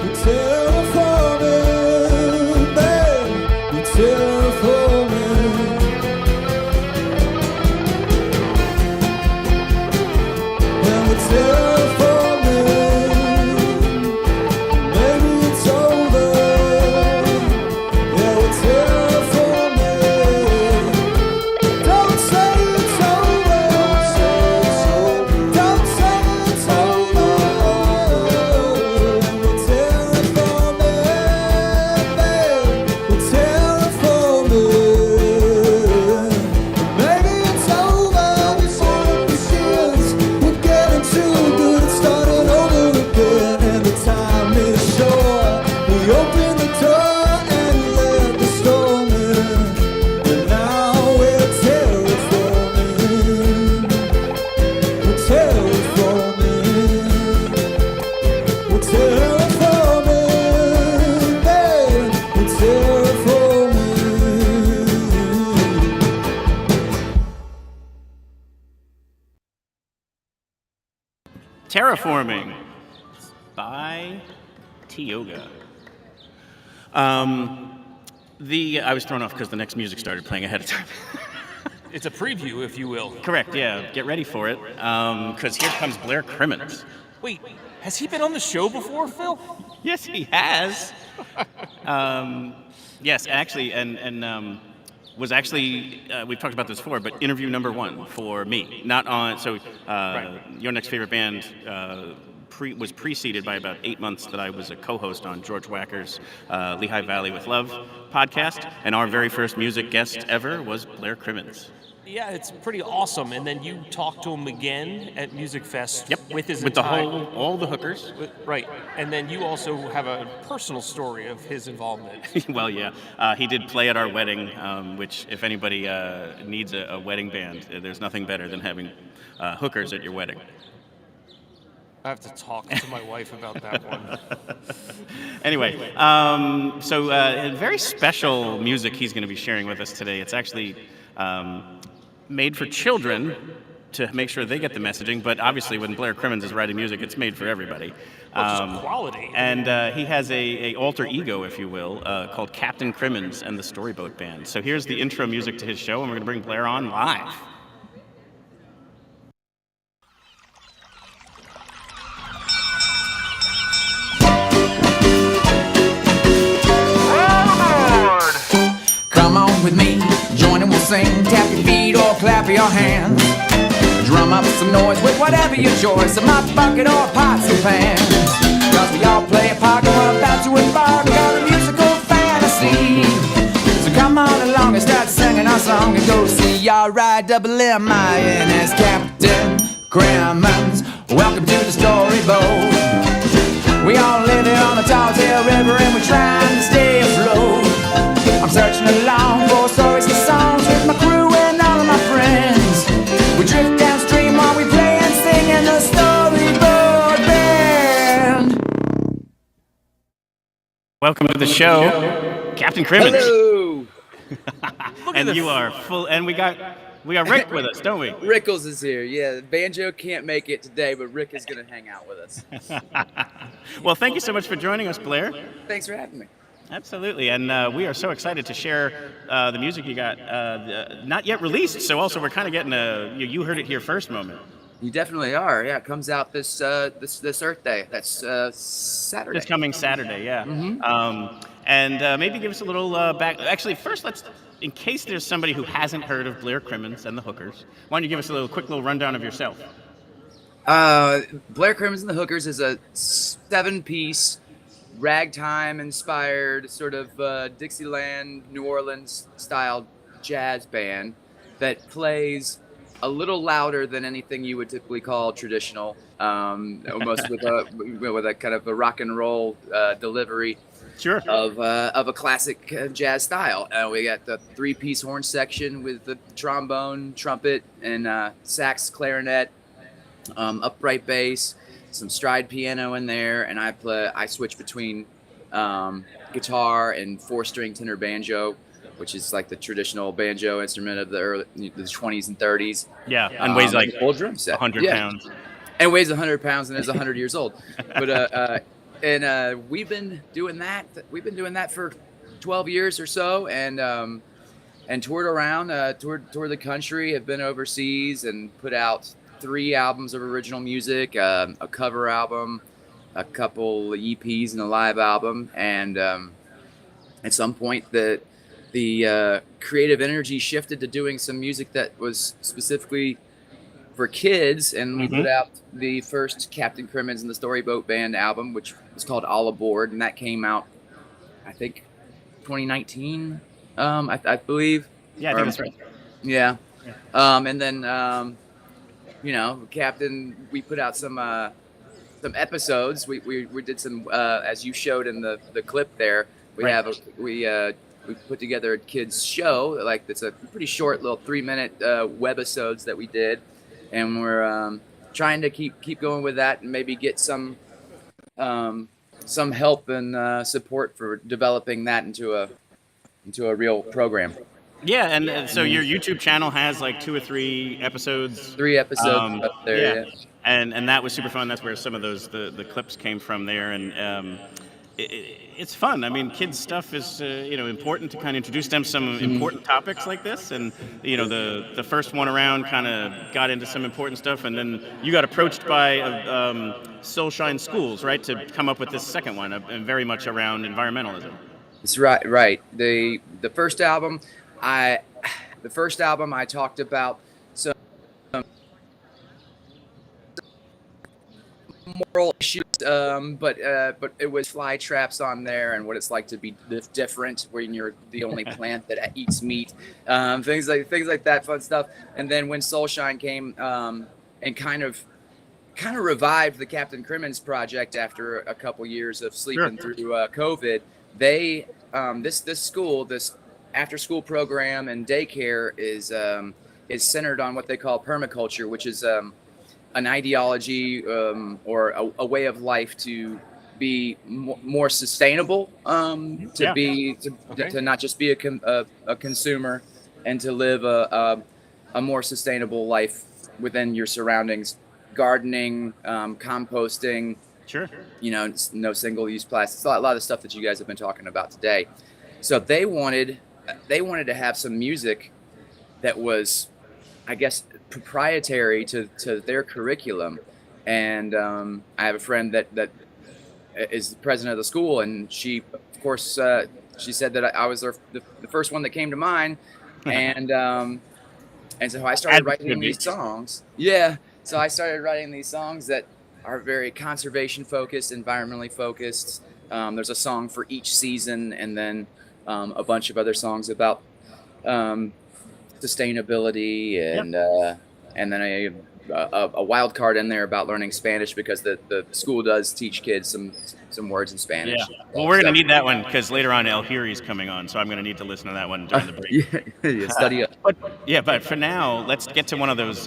We're terraforming, babe. We're terraforming. And we're terraforming. Maybe it's over. Yeah, we're terraforming. Don't say it's over. Don't say it's over. We're terraforming, babe. We're terraforming. Maybe it's over before it begins. We're getting too good at starting over again, and the time is short. We open the door and let the storm in, and now we're terraforming. We're terraforming. We're terraforming, babe. We're terraforming. Terraforming by Tioga. I was thrown off because the next music started playing ahead of time. It's a preview, if you will. Correct, yeah. Get ready for it, because here comes Blair Crimmins. Wait, has he been on the show before, Phil? Yes, he has. Yes, actually, and was actually, we've talked about this before, but interview number 1 for me. Not on, so Your Next Favorite Band was preceded by about 8 months that I was a co-host on George Wacker's Lehigh Valley with Love podcast, and our very first music guest ever was Blair Crimmins. Yeah, it's pretty awesome. And then you talk to him again at Music Fest with his with all the hookers. Right. And then you also have a personal story of his involvement. Well, yeah. He did play at our wedding, which if anybody needs a wedding band, there's nothing better than having hookers at your wedding. I have to talk to my wife about that one. Anyway, so very special music he's going to be sharing with us today. It's actually made for children to make sure they get the messaging, but obviously when Blair Crimmins is writing music, it's made for everybody. Just quality. And he has a alter ego, if you will, called Captain Crimmins and the Storyboat Band. So here's the intro music to his show, and we're going to bring Blair on live. Come on with me, join and we'll sing. Tap your feet or clap your hands. Drum up some noise with whatever your choice, a mop bucket or pots and pans. Cause we all play a part and we're about to embark on a musical fantasy. So come on along and start singing our song and go see R-I-M-M-I-N-S Captain Crimmins. Welcome to the storyboat. We all live here on the Tall Tale River and we're trying to stay afloat. I'm searching along for stories and songs with my crew and all of my friends. We drift downstream while we play and sing in the storyboard band. Welcome to the show, Captain Crimmins. Hello. And you are full, and we got Rick with us, don't we? Rickles is here. Yeah, Banjo can't make it today, but Rick is going to hang out with us. Well, thank you so much for joining us, Blair. Thanks for having me. Absolutely, and we are so excited to share the music you got, not yet released, so also we're kind of getting a you heard it here first moment. You definitely are. Yeah, it comes out this Earth Day. That's Saturday. This coming Saturday, yeah. Mm-hmm. And maybe give us a little back. Actually, first, in case there's somebody who hasn't heard of Blair Crimmins and the Hookers, why don't you give us a quick little rundown of yourself? Blair Crimmins and the Hookers is a 7-piece ragtime-inspired sort of Dixieland, New Orleans-style jazz band that plays a little louder than anything you would typically call traditional, almost with a kind of a rock and roll delivery. Sure. Of a classic jazz style. We got the 3-piece horn section with the trombone, trumpet, and sax, clarinet, upright bass, some stride piano in there, and I switch between guitar and 4-string tenor banjo, which is like the traditional banjo instrument of the 20s and 30s. Yeah, and weighs like full drum set. 100 pounds. And weighs 100 pounds and is 100 years old. But we've been doing that. We've been doing that for 12 years or so, and toured around, toured the country, have been overseas, and put out 3 albums of original music, a cover album, a couple EPs, and a live album. And at some point, the creative energy shifted to doing some music that was specifically for kids, and we put out the first Captain Crimmins and the Storyboat Band album, which was called All Aboard, and that came out, I think, 2019, I believe. Yeah, I think that's right. Yeah. And then, Captain, we put out some episodes. We did some, as you showed in the clip there. We put together a kids show, like it's a pretty short little 3-minute webisodes that we did, and we're trying to keep going with that, and maybe get some help and support for developing that into a real program. Yeah, and so your YouTube channel has like 2 or 3 episodes. 3 episodes up there. Yeah. And that was super fun. That's where some of those the clips came from there, and it's fun. I mean, kids stuff is important to kind of introduce them some important topics like this, and the first one around kind of got into some important stuff, and then you got approached by Soulshine Schools, right, to come up with this second one, and very much around environmentalism. It's right. The first album, I talked about some moral issues, but it was fly traps on there, and what it's like to be different when you're the only plant that eats meat, things like that fun stuff. And then when Soulshine came and kind of revived the Captain Crimmins project after a couple years of sleeping through COVID, they this after school program and daycare is centered on what they call permaculture, which is an ideology or a way of life to be more sustainable, to not just be a consumer, and to live a more sustainable life within your surroundings. Gardening, composting, no single-use plastics, a lot of stuff that you guys have been talking about today. So they wanted to have some music that was, I guess, proprietary to their curriculum. And I have a friend that is the president of the school, and she, of course, she said that I was the first one that came to mind, and so I started writing these songs. Yeah, so I started writing these songs that are very conservation focused, environmentally focused. There's a song for each season, and then a bunch of other songs about sustainability, and then a wild card in there about learning Spanish, because the school does teach kids some words in Spanish. Yeah. Well, we're going to need that one, because later on El Hiri's coming on, so I'm going to need to listen to that one during the break. Study up. But for now, let's get to one of those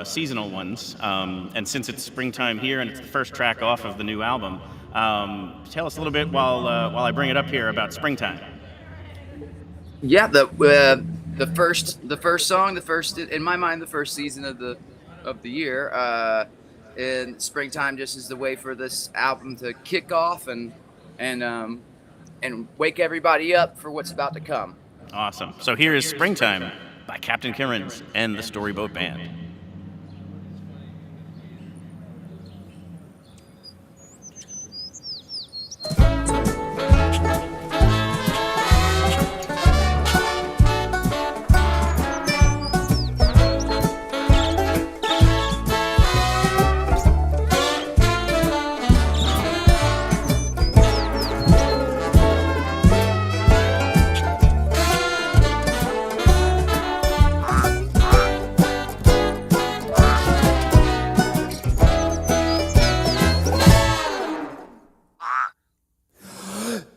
seasonal ones. And since it's springtime here and it's the first track off of the new album, tell us a little bit while I bring it up here about springtime. Yeah, the first song, in my mind, the first season of the year, in springtime, just is the way for this album to kick off and wake everybody up for what's about to come. Awesome. So here is Springtime by Captain Crimmins and the Storyboat Band.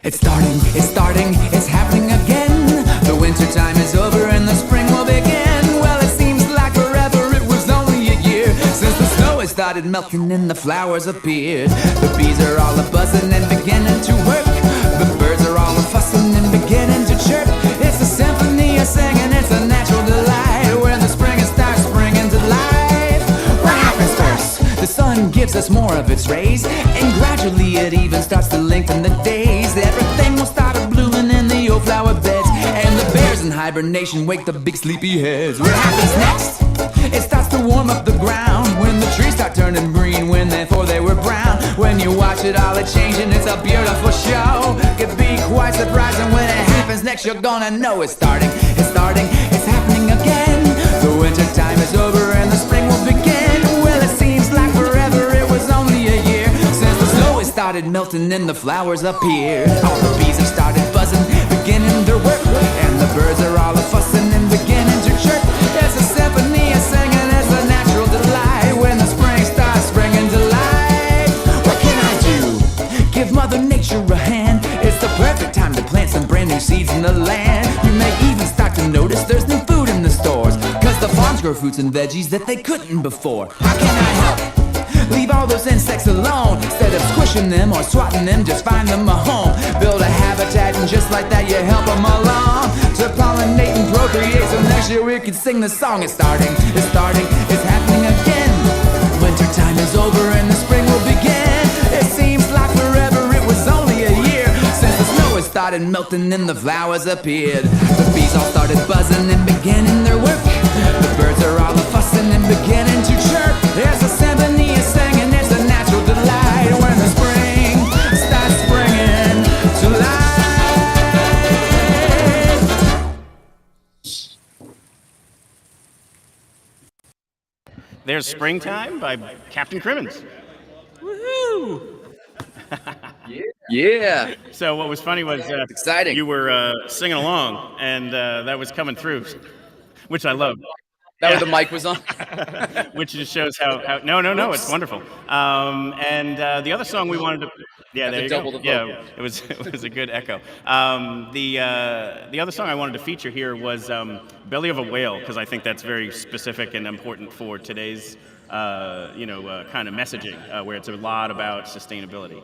It's starting, it's happening again. The winter time is over and the spring will begin. Well, it seems like forever, it was only a year since the snow has started melting and the flowers appeared. The bees are all a-buzzing and beginning to work. as more of its rays, and gradually it even starts to lengthen the days. Everything will start blooming in the old flower beds, and the bears in hibernation wake the big sleepy heads. What happens next? It starts to warm up the ground when the trees start turning green, when before they were brown. When you watch it all, it's changing, it's a beautiful show. Could be quite surprising when it happens next. You're gonna know it's starting, it's happening again. The winter time is over and the spring will begin. Well, it seems like forever, it was only a year since the snow has started melting and the flowers appeared. All the bees have started buzzing, beginning their work, and the birds are all a-fussing and beginning to chirp. There's a symphony of singing, it's a natural delight when the spring starts springing to life. What can I do? Give Mother Nature a hand. It's the perfect time to plant some brand new seeds in the land. You may even start to notice there's new food in the stores, cause the farms grow fruits and veggies that they couldn't before. How can I help? Leave all those insects alone. Instead of squishing them or swatting them, just find them a home. Build a habitat and just like that you help them along to pollinate and procreate, so next year we can sing the song. It's starting, it's happening again. Winter time is over and the spring will begin. It seems like forever, it was only a year since the snow has started melting and the flowers appeared. The bees all started buzzing and beginning their work. The birds are all a-fussing and beginning to chirp. There's a symphony of singing, it's a natural delight when the spring starts springing to life. There's Springtime by Captain Crimmins. Woohoo! Yeah. So what was funny was exciting. You were singing along, and that was coming through, which I love. That was the mic was on. Which just shows how no, it's wonderful. And the other song we wanted to, yeah, there you go. Yeah, it was a good echo. The other song I wanted to feature here was "Belly of a Whale" because I think that's very specific and important for today's kind of messaging, where it's a lot about sustainability.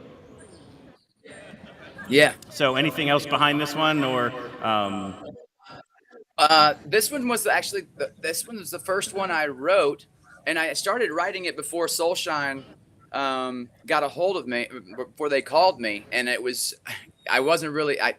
Yeah. So anything else behind this one, or? This one was actually the first one I wrote, and I started writing it before Soulshine got a hold of me, before they called me, and I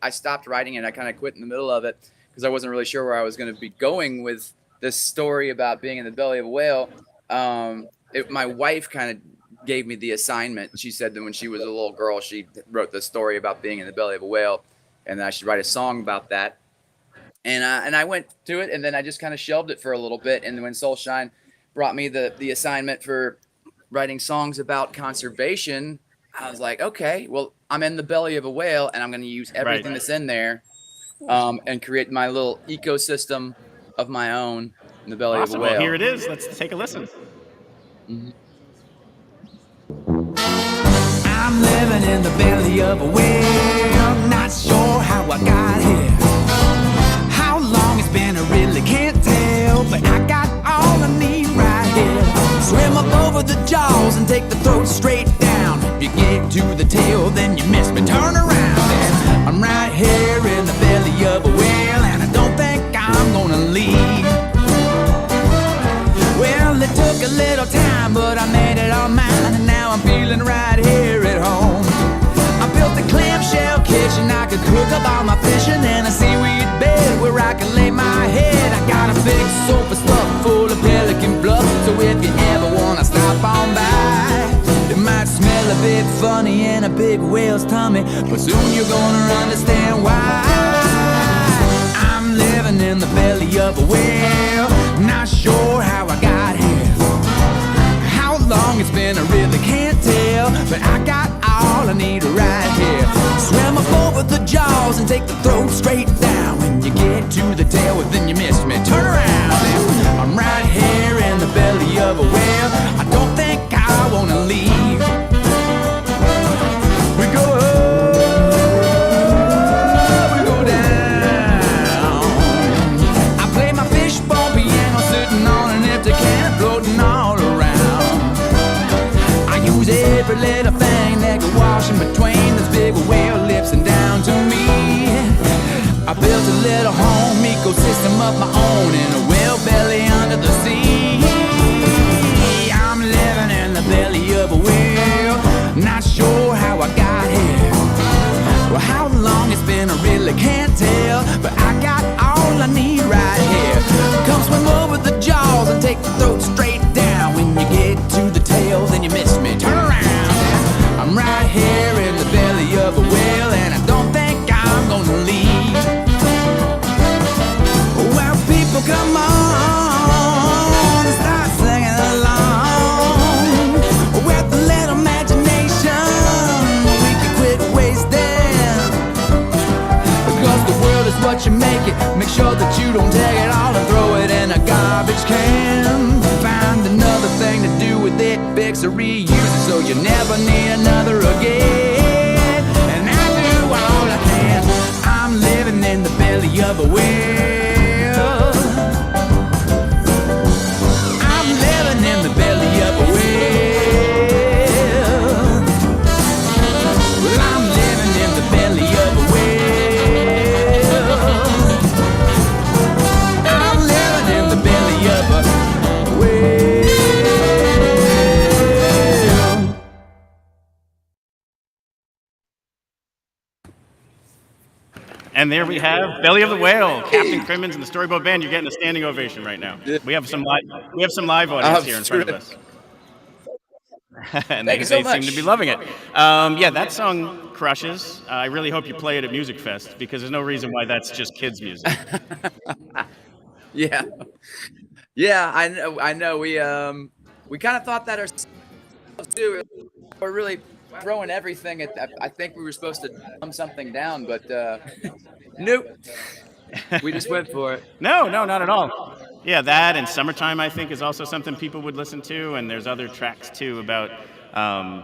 stopped writing it. I kind of quit in the middle of it because I wasn't really sure where I was going to be going with this story about being in the belly of a whale. My wife kind of gave me the assignment. She said that when she was a little girl, she wrote the story about being in the belly of a whale, and that I should write a song about that. And I went to it, and then I just kind of shelved it for a little bit. And when Soulshine brought me the assignment for writing songs about conservation, I was like, okay, well, I'm in the belly of a whale, and I'm going to use everything that's in there and create my little ecosystem of my own in the belly of a whale. Well, here it is. Let's take a listen. Mm-hmm. I'm living in the belly of a whale, not sure how I got here. How long it's been, I really can't tell, but I got all I need right here. Swim up over the jaws and take the throat straight down. If you get to the tail, then you miss me, turn around. And I'm right here in the belly of a whale, and I don't think I'm gonna leave. Well, it took a little time, but I made it all mine, and now I'm feeling right here at home. I built a clamshell kitchen, I could cook up all my fishing, and a seaweed bed where I can lay my head. I got a big sofa stuffed full of pelican bluff, so if you ever wanna stop on by, it might smell a bit funny in a big whale's tummy, but soon you're gonna understand why. I'm living in the belly of a whale, not sure how I got here. How long it's been, I really can't tell, but I got all I need right here. Swim up over the jaws and take the throat straight down. When you get to the tail, well, then you missed me, turn around. And I'm right here in the belly of a whale, I don't think I wanna leave. We go up, we go down. I play my fishbone piano sitting on an empty can floating all around. I use every little thing that can wash in between those big whale lips and down to me. I built a little home ecosystem of my own in a whale belly under the sea. I'm living in the belly of a whale. Well, how long it's been, I really can't tell, but I got all I need right here. Come swim over the jaws and take the throat straight down. When you get to the tail, then you miss me. Turn around. I'm right here in the belly of a whale, and I don't think I'm gonna leave. Well, people, come on, start singing along. With a little imagination, we can quit wasting. Because the world is what you make it. Make sure that you don't take it all and throw it in a garbage can. Find another thing to do with it, fix or reuse it, so you never need another again. And I do all I can. I'm living in the belly of a whale. I'm living in the belly of a whale. Well, I'm living in the belly of a whale. I'm living in the belly of a whale. And there we have Belly of the Whale, Captain Crimmins and the Storyboat Band. You're getting a standing ovation right now. We have some live audience here in front of us. And they seem to be loving it. Yeah, that song crushes. I really hope you play it at Music Fest, because there's no reason why that's just kids' music. Yeah, I know. We kind of thought that ourselves too. We're really throwing everything at. I think we were supposed to dumb something down, but nope. We just went for it. No, not at all. Yeah, that and Summertime, I think, is also something people would listen to, and there's other tracks too about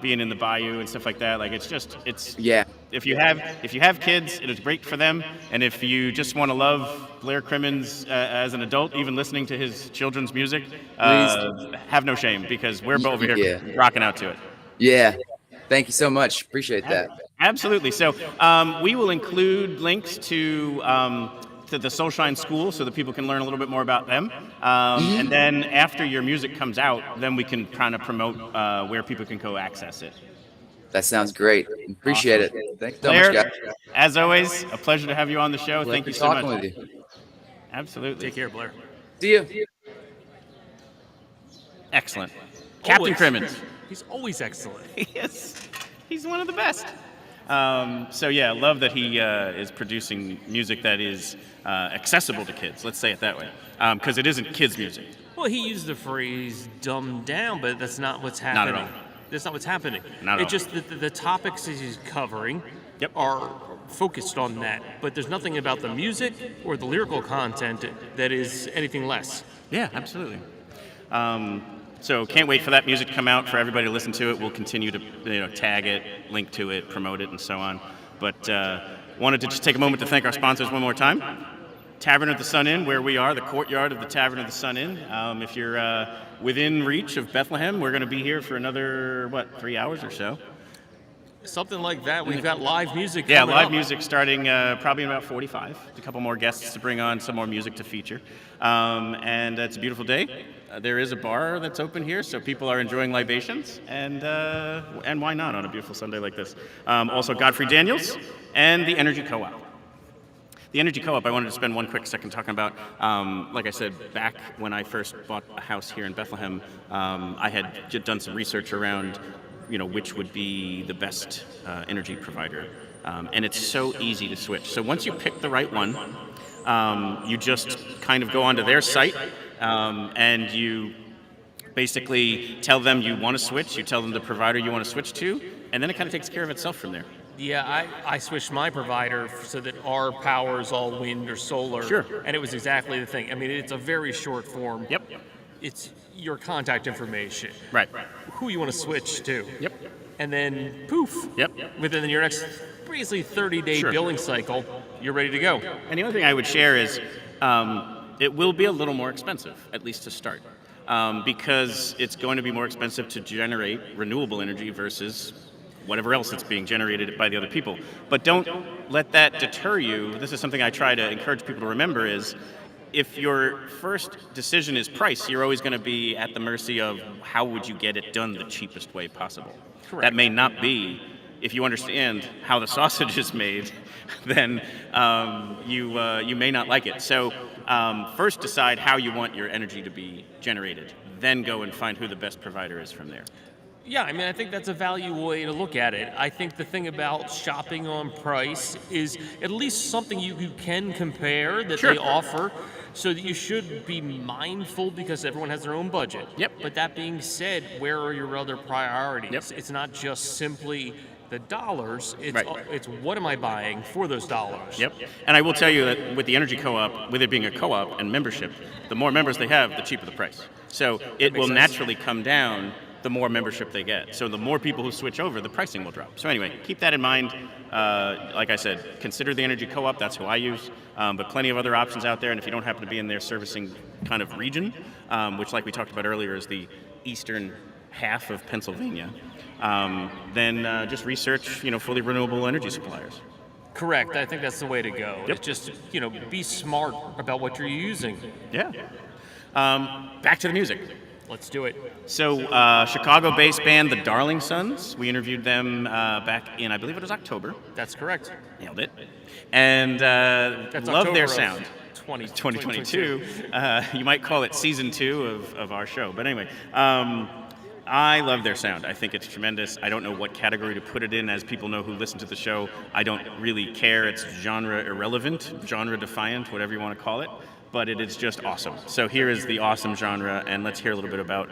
being in the bayou and stuff like that. Like it's yeah. If you have kids, it is great for them, and if you just want to love Blair Crimmins as an adult, even listening to his children's music, have no shame, because we're both here rocking out to it. Yeah. Thank you so much. Appreciate that. Absolutely. So we will include links to the Soulshine School so that people can learn a little bit more about them. And then after your music comes out, then we can kind of promote where people can go access it. That sounds great. Appreciate it. Thanks so Blair, much, guys. as always, a pleasure to have you on the show. Thank you so much. With you. Absolutely. Take care, Blair. See you. Excellent. Captain Crimmins. He's always excellent. He's one of the best. So yeah, I love that he is producing music that is accessible to kids. Let's say it that way, because it isn't kids' music. Well, he used the phrase "dumbed down," but that's not what's happening. Not at all. That's not what's happening. Not at all. Just the topics that he's covering are focused on that, but there's nothing about the music or the lyrical content that is anything less. Yeah, absolutely. So can't wait for that music to come out, for everybody to listen to it. We'll continue to tag it, link to it, promote it, and so on. But wanted to just take a moment to thank our sponsors one more time. Tavern of the Sun Inn, where we are, the courtyard of the Tavern of the Sun Inn. If you're within reach of Bethlehem, we're going to be here for another, 3 hours or so. Something like that. We've got live music. Yeah, coming live up. music starting probably in about 45. A couple more guests to bring on, some more music to feature. And it's a beautiful day. There is a bar that's open here, so people are enjoying libations, and why not on a beautiful Sunday like this? Also, Godfrey Daniels and the Energy Co-op. The Energy Co-op, I wanted to spend one quick second talking about. Like I said, back when I first bought a house here in Bethlehem, I had done some research around, which would be the best energy provider. And it's so easy to switch. So once you pick the right one, you just kind of go onto their site, and you basically tell them you want to switch, you tell them the provider you want to switch to, and then it kind of takes care of itself from there. Yeah, I switched my provider so that our power is all wind or solar. Sure. And it was exactly the thing. I mean, it's a very short form. Yep. It's your contact information. Right. Who you want to switch to. Yep. And then poof. Yep. Within your next basically 30-day billing cycle, you're ready to go. And the other thing I would share is it will be a little more expensive, at least to start, because it's going to be more expensive to generate renewable energy versus whatever else that's being generated by the other people. But don't let that deter you. This is something I try to encourage people to remember is, if your first decision is price, you're always going to be at the mercy of how would you get it done the cheapest way possible. Correct. That may not be if you understand how the sausage is made, then you may not like it. So first decide how you want your energy to be generated. Then go and find who the best provider is from there. Yeah, I mean, I think that's a value way to look at it. I think the thing about shopping on price is at least something you can compare that Sure. they offer, so that you should be mindful because everyone has their own budget. Yep. But that being said, where are your other priorities? Yep. It's not just simply the dollars, it's, Right. it's what am I buying for those dollars? Yep. And I will tell you that with the Energy Co-op, with it being a co-op and membership, the more members they have, the cheaper the price. So it will naturally come down the more membership they get. So the more people who switch over, the pricing will drop. So anyway, keep that in mind. Like I said, consider the Energy Co-op. That's who I use. But plenty of other options out there. And if you don't happen to be in their servicing kind of region, which like we talked about earlier is the eastern half of Pennsylvania, then just research, fully renewable energy suppliers. Correct. I think that's the way to go. Yep. It's just, be smart about what you're using. Yeah. Back to the music. Let's do it. So, Chicago-based band, the Darling Sons. We interviewed them back in, I believe it was October. That's correct. Nailed it. And That's love October their of sound. 2022. You might call it season 2 of our show. But anyway, I love their sound. I think it's tremendous. I don't know what category to put it in. As people know who listen to the show, I don't really care. It's genre irrelevant, genre defiant, whatever you want to call it. But it is just awesome. So here is the awesome genre, and let's hear a little bit about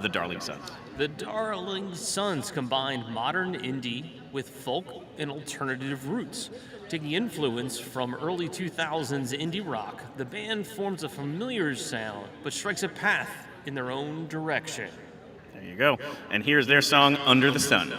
the Darling Sons. The Darling Sons combined modern indie with folk and alternative roots. Taking influence from early 2000s indie rock, the band forms a familiar sound, but strikes a path in their own direction. There you go. And here's their song, Under the Sun.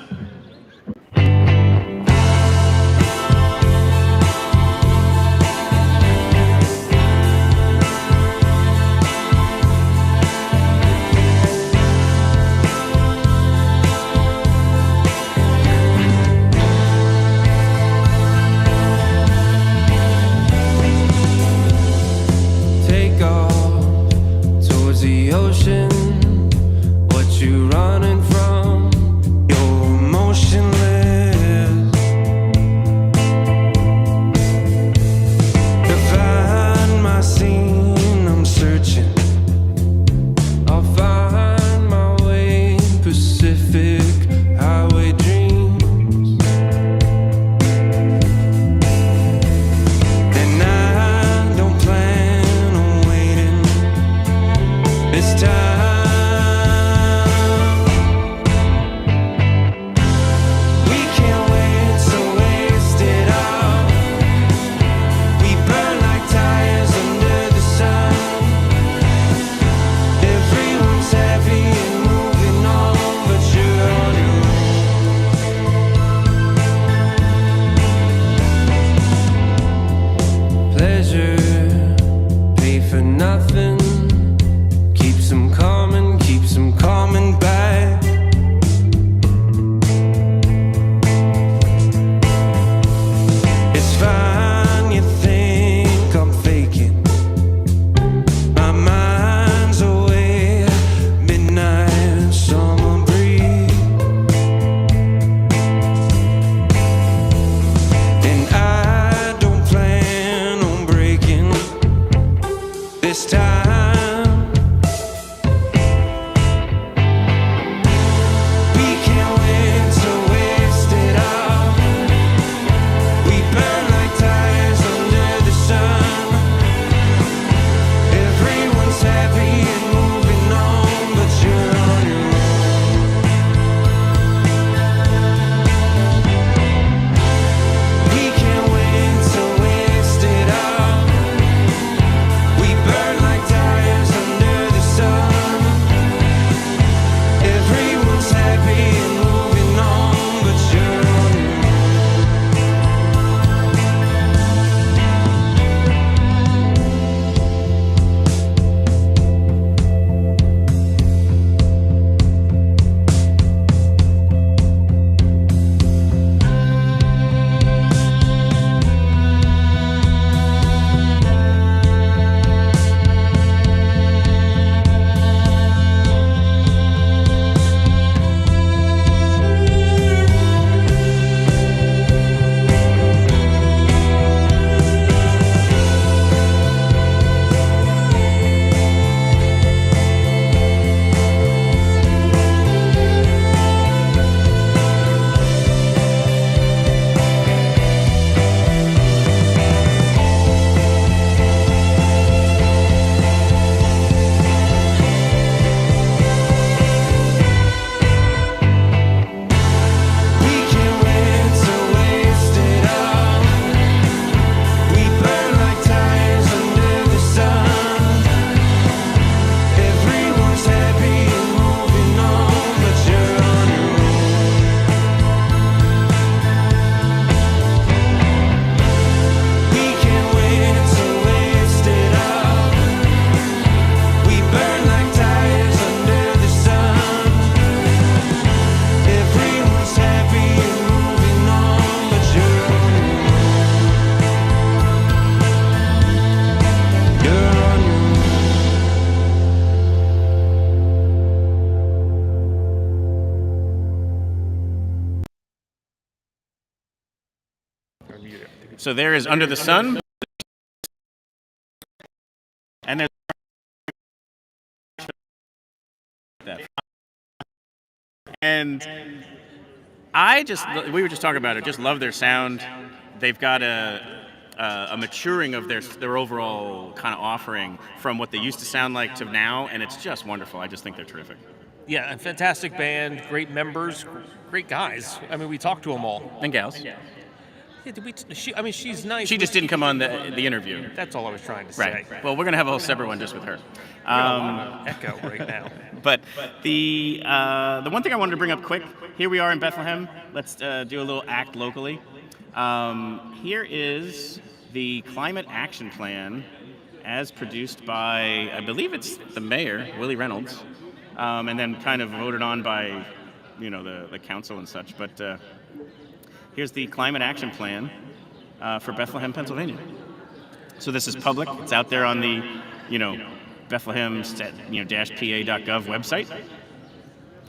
Take off towards the ocean. What you running from? Your So there is Under the Sun, and there's that. And we were just talking about it. Just love their sound. They've got a maturing of their overall kind of offering from what they used to sound like to now, and it's just wonderful. I just think they're terrific. Yeah, a fantastic band, great members, great guys. I mean, we talked to them all. And gals. Yeah, she's nice. She just didn't come on the interview. That's all I was trying to say. Right. Well, we're going to have a whole separate one just with her. Echo right now. But the one thing I wanted to bring up quick, here we are in Bethlehem. Let's do a little act locally. Here is the climate action plan as produced by, I believe it's the mayor, Willie Reynolds, and then kind of voted on by, the council and such. But here's the climate action plan for Bethlehem, Pennsylvania. So this is public. It's out there on the, Bethlehem-pa.gov website.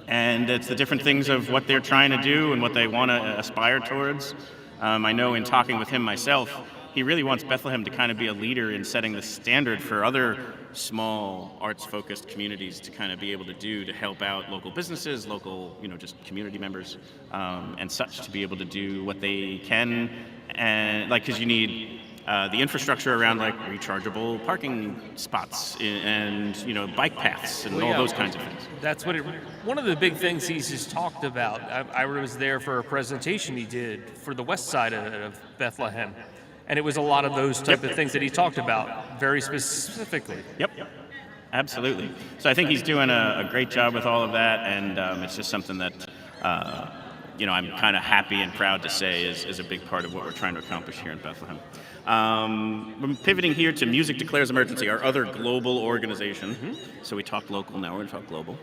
And it's the different things of what they're trying to do and what they want to aspire towards. I know in talking with him myself, he really wants Bethlehem to kind of be a leader in setting the standard for other small arts-focused communities to kind of be able to help out local businesses, local, just community members, and such, to be able to do what they can. And because you need the infrastructure around rechargeable parking spots and bike paths and all those kinds of things. That's one of the big things he's just talked about. I was there for a presentation he did for the west side of Bethlehem, and it was a lot of those type of things that he talked about very specifically. Yep. Absolutely. So I think he's doing a great job with all of that, and it's just something that I'm kind of happy and proud to say is a big part of what we're trying to accomplish here in Bethlehem. We're pivoting here to Music Declares Emergency, our other global organization. Mm-hmm. So we talked local, now we're going to talk global.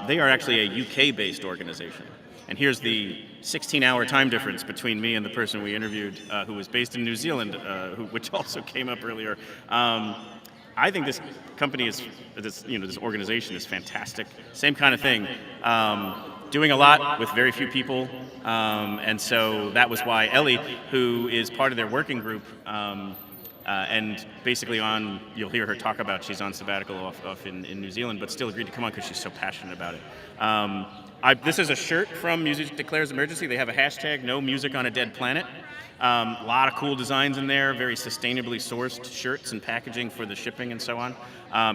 They are actually a UK-based organization. And here's the 16-hour time difference between me and the person we interviewed, who was based in New Zealand, which also came up earlier. I think this company this organization is fantastic. Same kind of thing. Doing a lot with very few people, and so that was why Ellie, who is part of their working group, and basically you'll hear her talk about, she's on sabbatical off in New Zealand, but still agreed to come on because she's so passionate about it. This is a shirt from Music Declares Emergency. They have a hashtag, No Music on a Dead Planet. A lot of cool designs in there, very sustainably sourced shirts and packaging for the shipping and so on.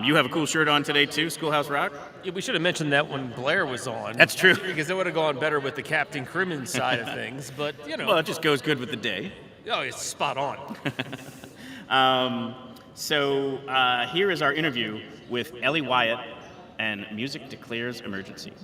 You have a cool shirt on today too, Schoolhouse Rock. Yeah, we should have mentioned that when Blair was on. That's true. Because it would have gone better with the Captain Crimmins side of things, but Well, it just goes good with the day. Oh, it's spot on. So here is our interview with Ellie Wyatt and Music Declares Emergency.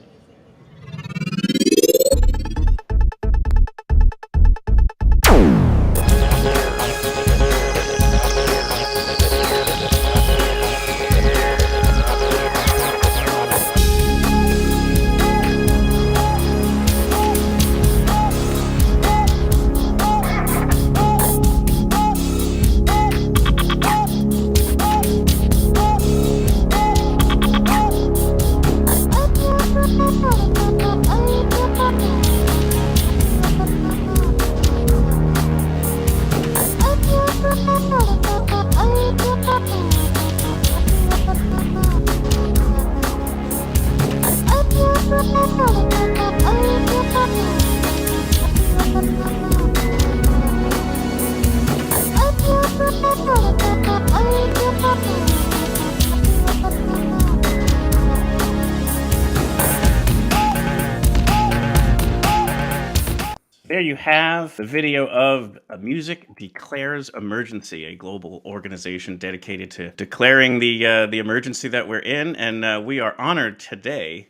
There you have the video of Music Declares Emergency, a global organization dedicated to declaring the emergency that we're in. And we are honored today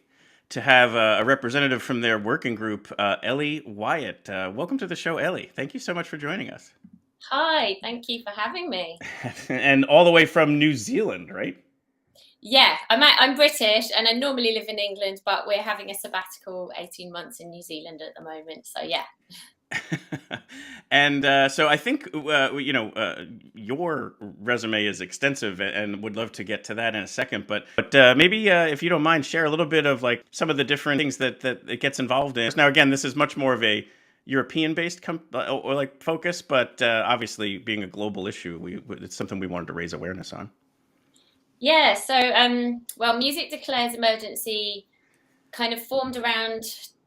to have a representative from their working group, Ellie Wyatt. Welcome to the show, Ellie. Thank you so much for joining us. Hi, thank you for having me. And all the way from New Zealand, right? Yeah, I'm British and I normally live in England, but we're having a sabbatical 18 months in New Zealand at the moment. So yeah. And so I think, your resume is extensive and would love to get to that in a second. But maybe if you don't mind, share a little bit of some of the different things that it gets involved in. Now, again, this is much more of a, European-based or like focus, but obviously being a global issue, it's something we wanted to raise awareness on. Yeah, so well, Music Declares Emergency kind of formed around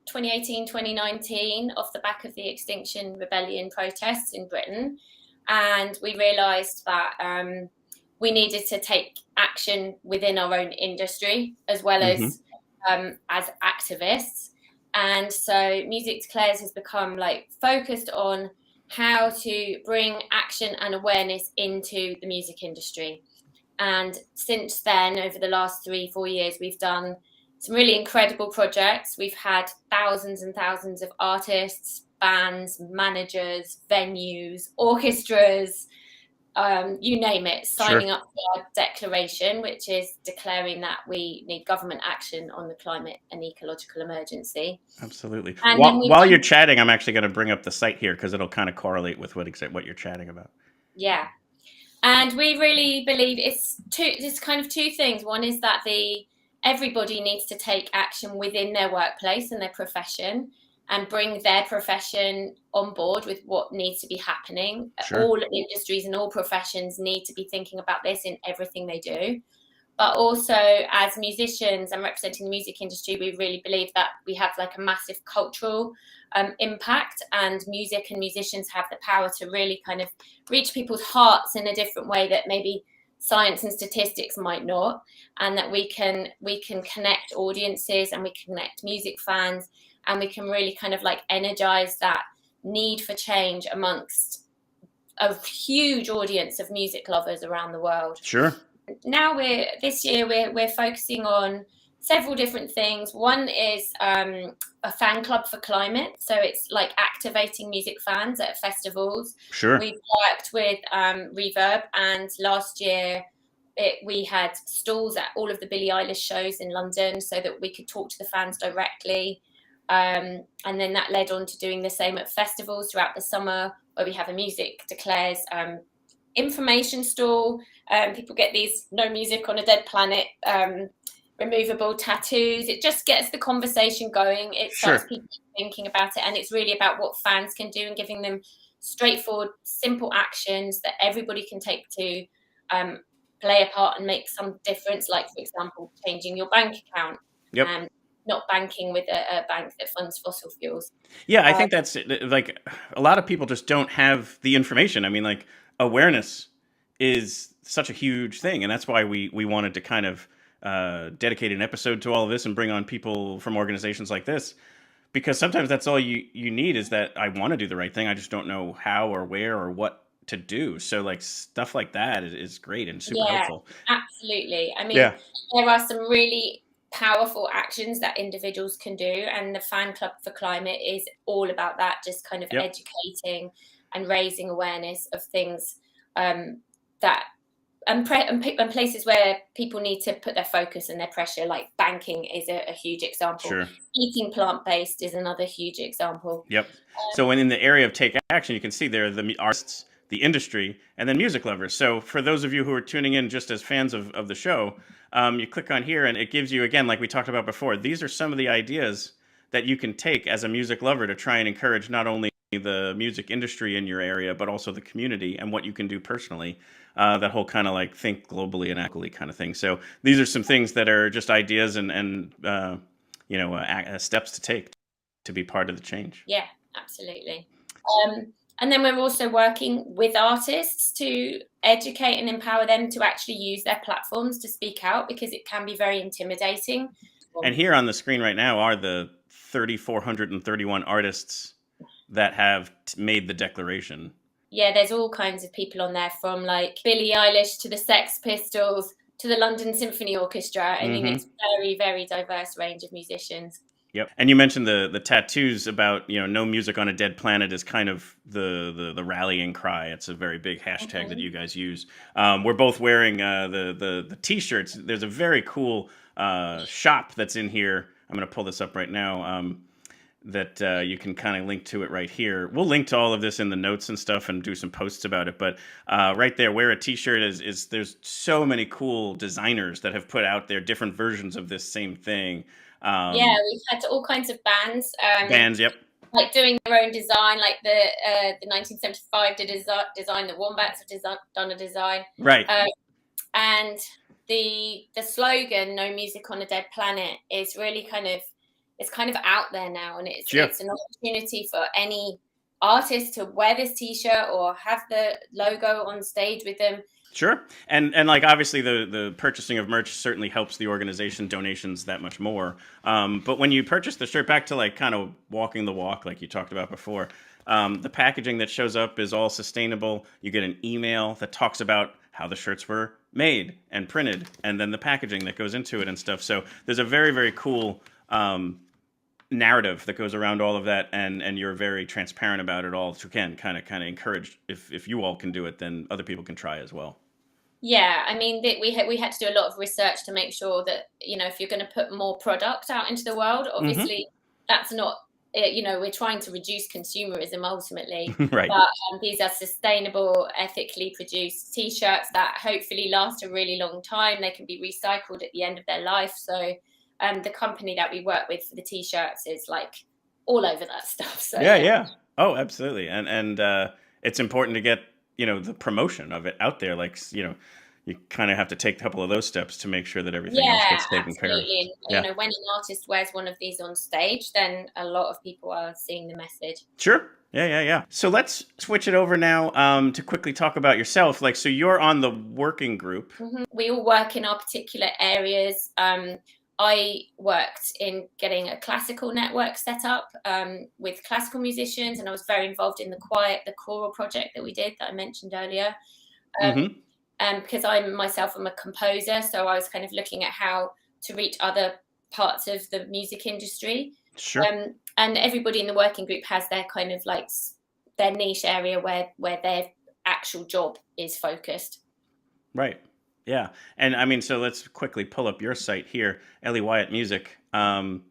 2018, 2019 off the back of the Extinction Rebellion protests in Britain. And we realised that we needed to take action within our own industry as well as activists. And so Music Declares has become like focused on how to bring action and awareness into the music industry. And since then, over the last 3-4 years, we've done some really incredible projects. We've had thousands and thousands of artists, bands, managers, venues, orchestras, you name it, signing up for our declaration, which is declaring that we need government action on the climate and ecological emergency. Absolutely. And while you're chatting, I'm actually going to bring up the site here because it'll kind of correlate with what you're chatting about. Yeah. And we really believe it's kind of two things. One is that everybody needs to take action within their workplace and their profession and bring their profession on board with what needs to be happening. All industries and all professions need to be thinking about this in everything they do. But also, as musicians and representing the music industry, we really believe that we have like a massive cultural impact, and music and musicians have the power to really kind of reach people's hearts in a different way that maybe science and statistics might not, and that we can connect audiences and we can connect music fans, and we can really kind of like energize that need for change amongst a huge audience of music lovers around the world. Sure. Now this year we're focusing on several different things. One is a fan club for climate, so it's like activating music fans at festivals. Sure. We've worked with Reverb, and last year we had stalls at all of the Billie Eilish shows in London so that we could talk to the fans directly. And then that led on to doing the same at festivals throughout the summer, where we have a Music Declares information stall. People get these "No Music on a Dead Planet" removable tattoos. It just gets the conversation going. It starts people thinking about it, and it's really about what fans can do and giving them straightforward, simple actions that everybody can take to play a part and make some difference. Like, for example, changing your bank account. Yep. Not banking with a bank that funds fossil fuels. Yeah, I think that's like a lot of people just don't have the information. I mean, like, awareness is such a huge thing, and that's why we wanted to kind of dedicate an episode to all of this and bring on people from organizations like this, because sometimes that's all you need is that I want to do the right thing. I just don't know how or where or what to do. So like stuff like that is great and super helpful. Absolutely. I mean, there are some really powerful actions that individuals can do, and the Fan Club for Climate is all about that, just kind of educating and raising awareness of things that and places where people need to put their focus and their pressure, like banking is a huge example. Sure. Eating plant-based is another huge example. Yep. So when in the area of take action, you can see there are the artists, the industry, and then music lovers. So for those of you who are tuning in just as fans of the show, you click on here and it gives you, again, like we talked about before, these are some of the ideas that you can take as a music lover to try and encourage not only the music industry in your area, but also the community and what you can do personally. That whole kind of like think globally and equally kind of thing. So these are some things that are just ideas and steps to take to be part of the change. Yeah, absolutely. And then we're also working with artists to educate and empower them to actually use their platforms to speak out, because it can be very intimidating. And here on the screen right now are the 3,431 artists that have made the declaration. Yeah, there's all kinds of people on there, from like Billie Eilish to the Sex Pistols to the London Symphony Orchestra. I mean, it's a very, very diverse range of musicians. Yep. And you mentioned the tattoos about, no music on a dead planet is kind of the rallying cry. It's a very big hashtag that you guys use. We're both wearing the T-shirts. There's a very cool shop that's in here. I'm going to pull this up right now. That you can kind of link to it right here. We'll link to all of this in the notes and stuff and do some posts about it. But right there, wear a T-shirt is there's so many cool designers that have put out their different versions of this same thing. We've had all kinds of bands. Bands, yep. like doing their own design, like the 1975 design, the Wombats have done a design. Right. And the slogan "No Music on a Dead Planet" is really kind of out there now, and it's an opportunity for any artist to wear this T-shirt or have the logo on stage with them. Sure. And like obviously the purchasing of merch certainly helps the organization, donations that much more. But when you purchase the shirt, back to like kind of walking the walk like you talked about before, the packaging that shows up is all sustainable. You get an email that talks about how the shirts were made and printed, and then the packaging that goes into it and stuff. So there's a very, very cool narrative that goes around all of that, and you're very transparent about it all. So can kind of encourage, if you all can do it, then other people can try as well. Yeah, I mean, we had to do a lot of research to make sure that, if you're going to put more product out into the world, obviously that's not, we're trying to reduce consumerism ultimately. Right. But these are sustainable, ethically produced T-shirts that hopefully last a really long time. They can be recycled at the end of their life. So the company that we work with for the T-shirts is like all over that stuff. So Yeah. Oh, absolutely. And it's important to get, the promotion of it out there. Like, you kind of have to take a couple of those steps to make sure that everything else gets taken care of. And, when an artist wears one of these on stage, then a lot of people are seeing the message. Sure. Yeah. So let's switch it over now to quickly talk about yourself. Like, so you're on the working group. We all work in our particular areas. I worked in getting a classical network set up with classical musicians, and I was very involved in the choral project that we did that I mentioned earlier. Because I myself am a composer, so I was kind of looking at how to reach other parts of the music industry. Sure. And everybody in the working group has their kind of like their niche area where their actual job is focused. Right. Yeah. And I mean, so let's quickly pull up your site here, Ellie Wyatt Music. And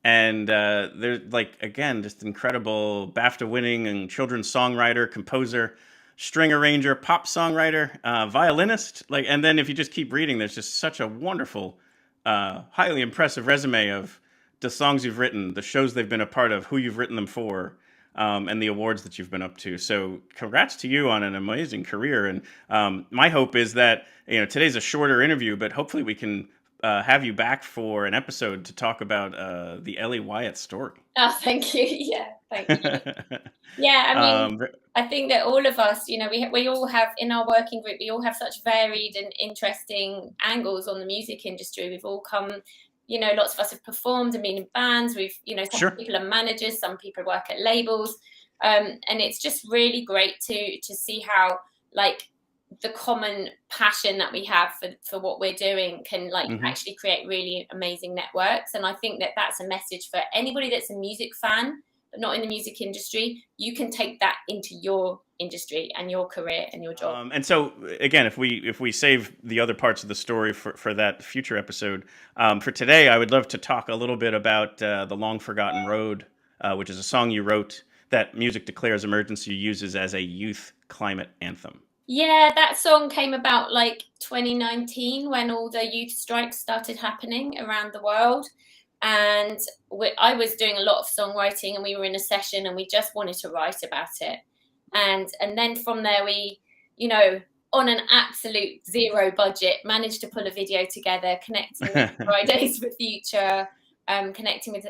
there's like, again, just incredible BAFTA winning and children's songwriter, composer, string arranger, pop songwriter, violinist. Like, and then if you just keep reading, there's just such a wonderful, highly impressive resume of the songs you've written, the shows they've been a part of, who you've written them for, and the awards that you've been up to. So congrats to you on an amazing career. And my hope is that, today's a shorter interview, but hopefully we can have you back for an episode to talk about the Ellie Wyatt story. Oh, thank you. Yeah, thank you. Yeah, I mean, I think that all of us, we all have, in our working group, we all have such varied and interesting angles on the music industry. We've all come, lots of us have performed and been in bands. We've, some people are managers, some people work at labels. And it's just really great to see how, like, the common passion that we have for what we're doing can actually create really amazing networks. And I think that that's a message for anybody that's a music fan but not in the music industry. You can take that into your industry and your career and your job. And so again, if we save the other parts of the story for that future episode, for today I would love to talk a little bit about The Long Forgotten Road, which is a song you wrote that Music Declares Emergency uses as a youth climate anthem. Yeah, that song came about like 2019 when all the youth strikes started happening around the world. And I was doing a lot of songwriting, and we were in a session and we just wanted to write about it. And then from there, we, on an absolute zero budget, managed to pull a video together, connecting with Fridays for Future, connecting with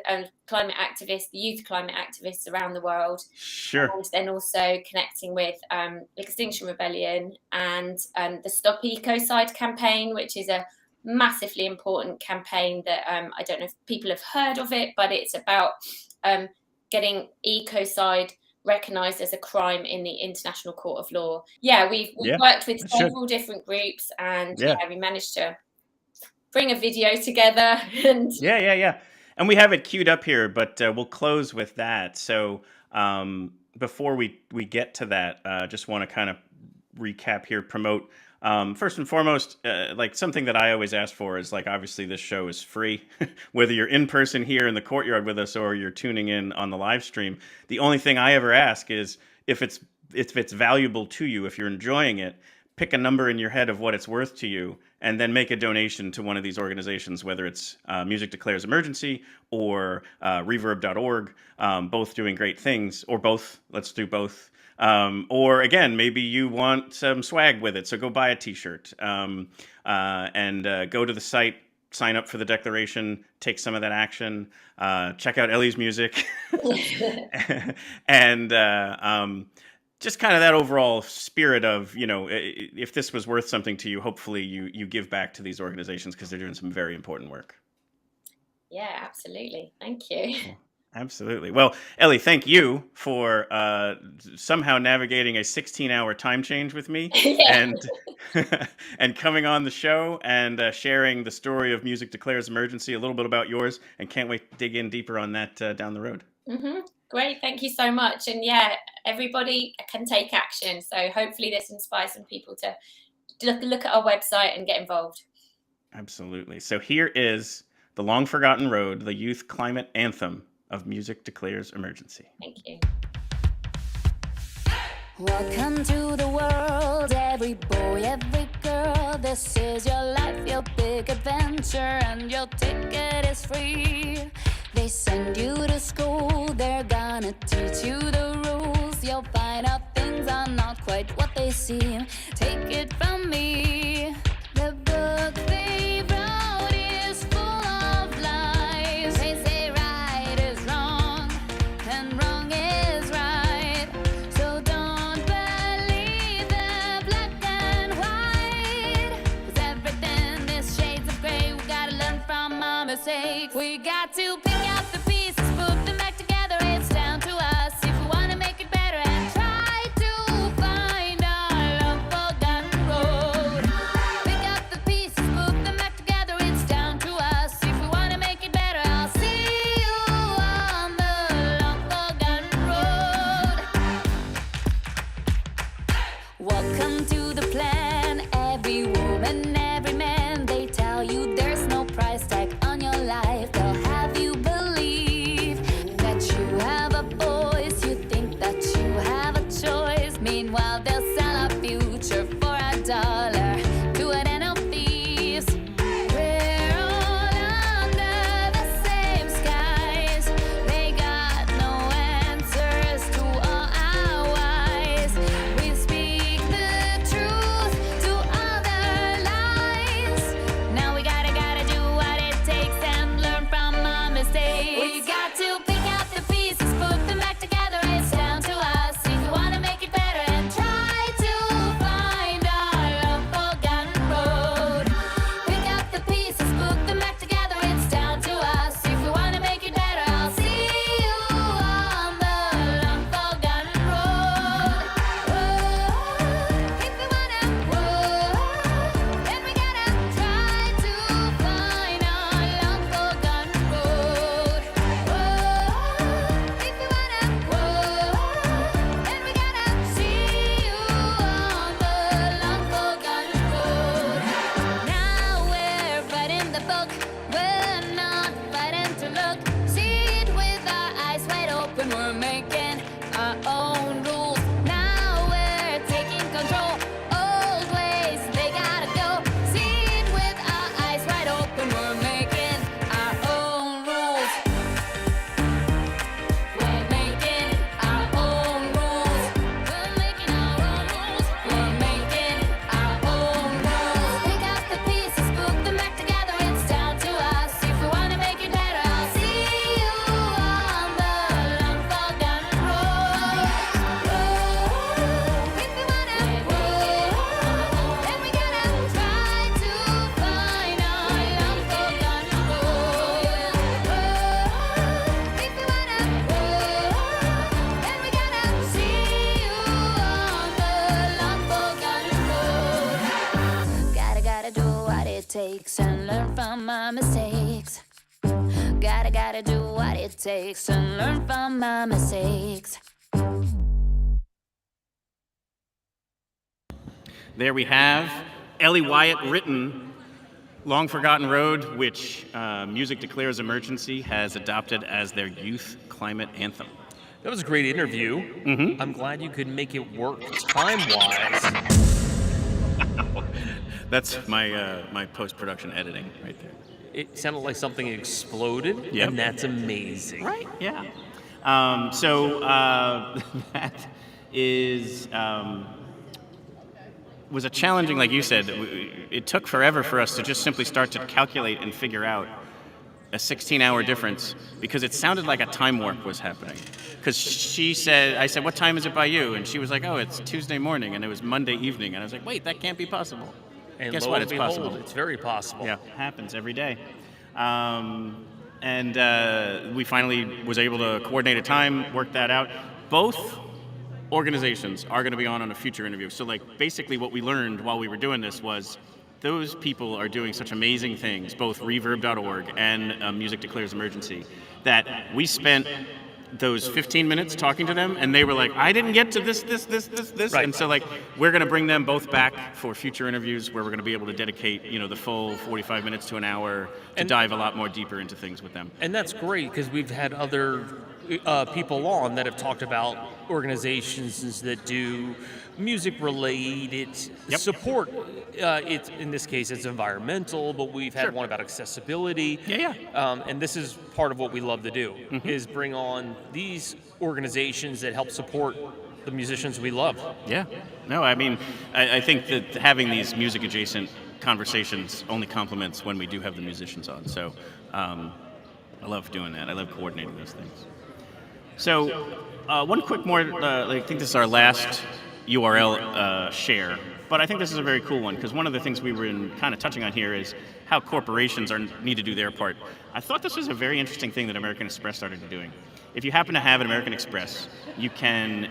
climate activists, the youth climate activists around the world. Sure. And then also connecting with Extinction Rebellion and the Stop Ecocide campaign, which is a massively important campaign that I don't know if people have heard of it, but it's about getting ecocide recognised as a crime in the International Court of Law. Yeah, we've worked with several different groups, and we managed to bring a video together. And Yeah. And we have it queued up here, but we'll close with that. So before we get to that, just want to kind of recap here, promote. First and foremost, like something that I always ask for is, like, obviously this show is free, whether you're in person here in the courtyard with us or you're tuning in on the live stream. The only thing I ever ask is if it's valuable to you, if you're enjoying it, pick a number in your head of what it's worth to you, and then make a donation to one of these organizations, whether it's Music Declares Emergency or Reverb.org, both doing great things, or both. Let's do both. Or again, maybe you want some swag with it, so go buy a T-shirt and go to the site, sign up for the declaration, take some of that action, check out Ellie's music, and just kind of that overall spirit of, if this was worth something to you, hopefully you give back to these organizations because they're doing some very important work. Yeah, absolutely. Thank you. Absolutely. Well, Ellie, thank you for somehow navigating a 16-hour time change with me and coming on the show and sharing the story of Music Declares Emergency, a little bit about yours, and can't wait to dig in deeper on that down the road. Mm-hmm. Great. Thank you so much. And yeah, everybody can take action. So hopefully this inspires some people to look at our website and get involved. Absolutely. So here is The Long Forgotten Road, the youth climate anthem of Music Declares Emergency. Thank you. Welcome to the world, every boy, every girl. This is your life, your big adventure, and your ticket is free. They send you to school, they're gonna teach you the rules. You'll find out things are not quite what they seem. Take it from me, the book they wrote is full of lies. They say right is wrong and wrong is right. So don't believe the black and white, 'cause everything is shades of gray. We gotta learn from our mistakes. We got to pick out the pieces, put them back together. It's down to us if we wanna make it better and try to find our long forgotten road. Pick out the pieces, put them back together. It's down to us if we wanna make it better. I'll see you on the long forgotten road. Welcome to the plan. Every woman, every man, they tell you there's no price tag on your life. They'll have you believe that you have a voice. You think that you have a choice. Meanwhile, they'll sell our future for $1 to an end of thieves. We're all under the same skies. They got no answers to all our whys. We speak the truth to other lies. Now we gotta do what it takes and learn from our mistakes. We got to pick out the pieces, put them back together. It's down to us if we wanna make it better and try to find our long forgotten road. Pick out the pieces, put them back together. It's down to us if we wanna make it better. I'll see you on the long forgotten road. If we wanna, then we gotta try to find our long forgotten road. If we wanna, then we gotta see you on the long forgotten road. Now we're writing the book, we're not fighting to look. See it with our eyes wide open, we're making our own rules. Now we're taking control, old ways, they gotta go. See it with our eyes wide open, we're making our own rules. We're making our own rules. We're making our own rules. We're making our own rules. Pick out the pieces, put them back together. It's down to us if we wanna make it better. I'll see you on the long forgotten road. If we wanna, then we gotta try to find our long forgotten road. If we wanna, then we gotta see you on the long forgotten road. Gotta do what it takes and learn from our mistakes. Gotta do what it takes and learn from our mistakes. There we have Ellie Wyatt written Long Forgotten Road, which Music Declares Emergency has adopted as their youth climate anthem. That was a great interview. I'm glad you could make it work time-wise. That's my my post-production editing right there. It sounded like something exploded, Yep. and that's amazing. Right, yeah. So that is was a challenging, like you said. It took forever for us to just simply start to calculate and figure out a 16-hour difference because it sounded like a time warp was happening. Because I said, what time is it by you? And she was like, oh, it's Tuesday morning, and it was Monday evening. And I was like, wait, that can't be possible. And guess lo what? and It's behold, possible. it's very possible. Yeah, it happens every day. And we finally was able to coordinate a time, work that out. Both organizations are going to be on a future interview. So, like, basically what we learned while we were doing this was those people are doing such amazing things, both Reverb.org and Music Declares Emergency, that we spent those 15 minutes talking to them, and they were like, I didn't get to this. Right. And so, like, we're going to bring them both back for future interviews where we're going to be able to dedicate, the full 45 minutes to an hour to dive a lot more deeper into things with them. And that's great because we've had other people on that have talked about organizations that do music-related support. It's in this case, it's environmental, but we've had one about accessibility. Yeah. And this is part of what we love to do, is bring on these organizations that help support the musicians we love. Yeah. No, I mean, I think that having these music-adjacent conversations only complements when we do have the musicians on. So I love doing that. I love coordinating those things. So one quick more, I think this is our last URL share, but I think this is a very cool one because one of the things we were kind of touching on here is how corporations need to do their part. I thought this was a very interesting thing that American Express started doing. If you happen to have an American Express, you can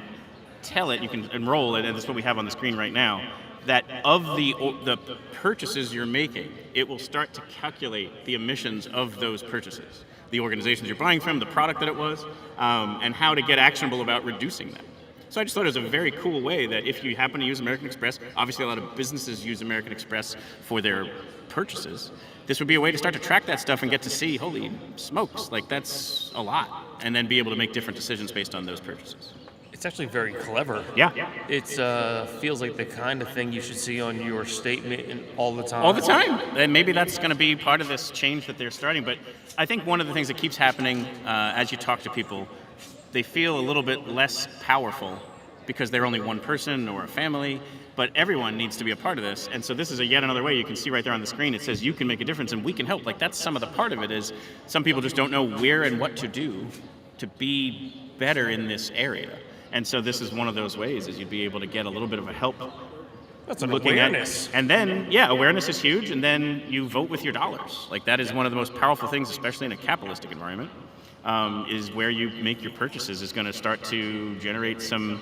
enroll it, and that's what we have on the screen right now, that of the purchases you're making, it will start to calculate the emissions of those purchases, the organizations you're buying from, the product that it was, and how to get actionable about reducing them. So I just thought it was a very cool way that if you happen to use American Express, obviously a lot of businesses use American Express for their purchases, this would be a way to start to track that stuff and get to see, holy smokes, like that's a lot, and then be able to make different decisions based on those purchases. It's actually very clever. Yeah. It feels like the kind of thing you should see on your statement all the time. All the time. And maybe that's going to be part of this change that they're starting. But I think one of the things that keeps happening as you talk to people, they feel a little bit less powerful because they're only one person or a family. But everyone needs to be a part of this. And so this is yet another way. You can see right there on the screen, it says you can make a difference and we can help. Like that's some of the part of it is some people just don't know where and what to do to be better in this area. And so this is one of those ways is you'd be able to get a little bit of a help. That's an awareness. And then, awareness is huge. And then you vote with your dollars. Like that is one of the most powerful things, especially in a capitalistic environment, is where you make your purchases is going to start to generate some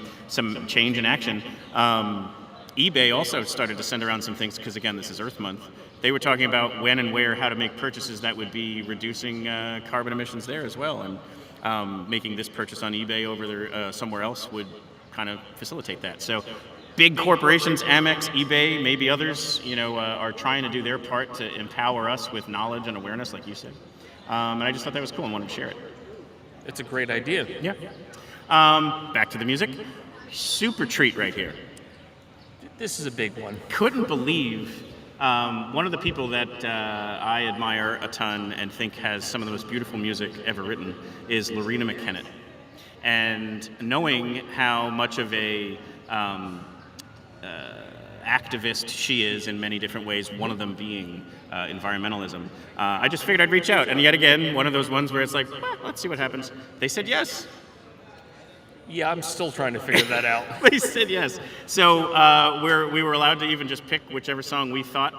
change in action. eBay also started to send around some things because, again, this is Earth Month. They were talking about when and where, how to make purchases that would be reducing carbon emissions there as well. And making this purchase on eBay over there somewhere else would kind of facilitate that. So big corporations, Amex, eBay, maybe others, are trying to do their part to empower us with knowledge and awareness, like you said. And I just thought that was cool and wanted to share it. It's a great idea. Yeah. Back to the music. Super treat right here. This is a big one. Couldn't believe one of the people that I admire a ton and think has some of the most beautiful music ever written is Lorena McKennett. And knowing how much of a activist she is in many different ways, one of them being environmentalism, I just figured I'd reach out. And yet again, one of those ones where it's like, let's see what happens. They said yes. Yeah, I'm still trying to figure that out. They said yes. So we were allowed to even just pick whichever song we thought.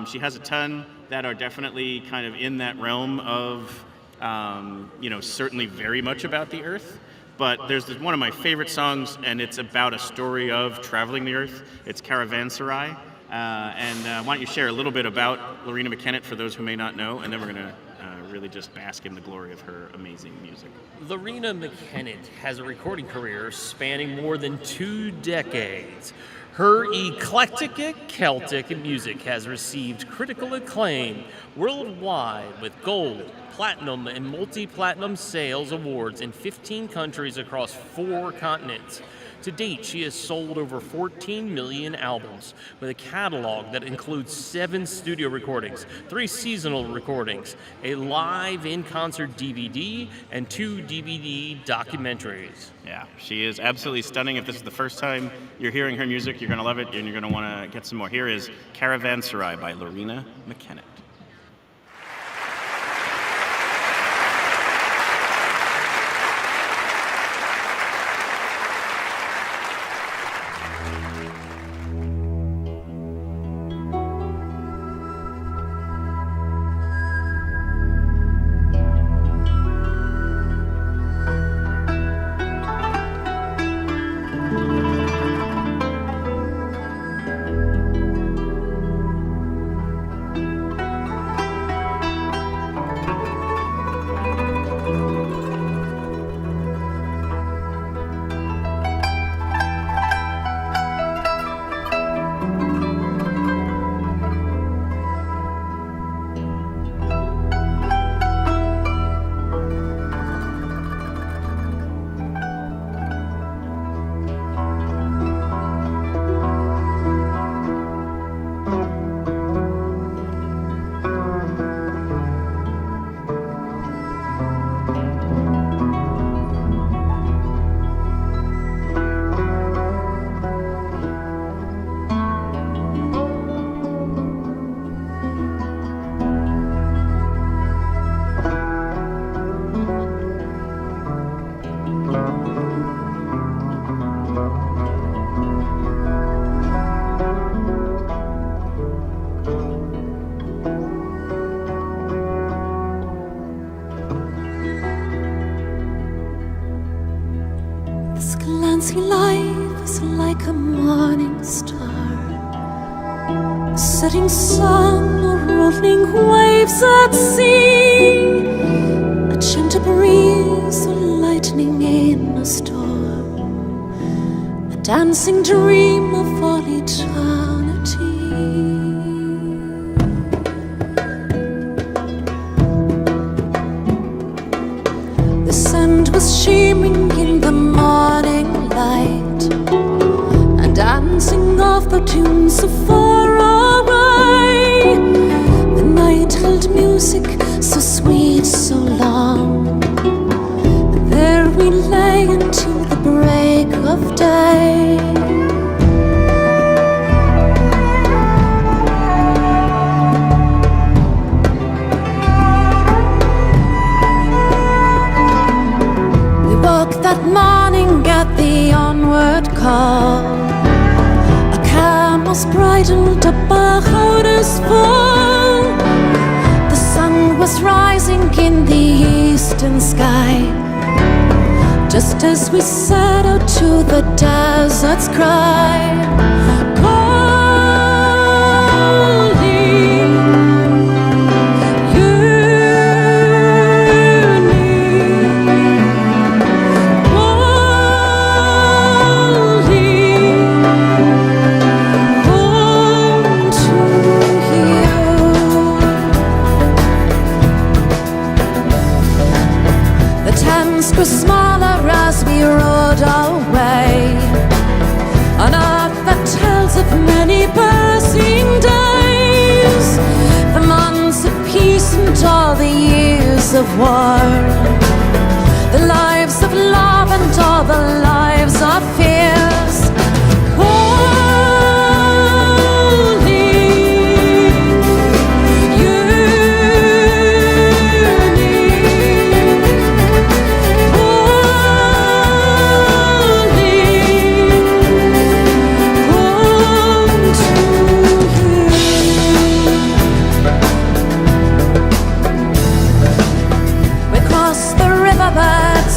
She has a ton that are definitely kind of in that realm of, certainly very much about the Earth. But there's one of my favorite songs, and it's about a story of traveling the Earth. It's Caravanserai. And why don't you share a little bit about Lorena McKennett for those who may not know, and then we're going to really just bask in the glory of her amazing music. Lorena McKennett has a recording career spanning more than 2 decades. Her eclectic Celtic music has received critical acclaim worldwide with gold, platinum, and multi-platinum sales awards in 15 countries across 4 continents. To date, she has sold over 14 million albums with a catalog that includes 7 studio recordings, 3 seasonal recordings, a live in-concert DVD, and 2 DVD documentaries. Yeah, she is absolutely stunning. If this is the first time you're hearing her music, you're going to love it, and you're going to want to get some more. Here is Caravanserai by Lorena McKennitt. Fancy life is like a morning star, a setting sun or rolling waves at sea, a gentle breeze or lightning in a storm, a dancing dream of all eternity. The sun was shimmering in the morning light and dancing off the tunes so far away. The night held music so sweet, so long, and there we lay until the break of day. That morning at the onward call, a camel's bridled up our howdah's fall. The sun was rising in the eastern sky, just as we set out to the desert's cry. Grew smaller as we rode away on earth that tells of many passing days, the months of peace and all the years of war, the lives of love and all the lives of fears.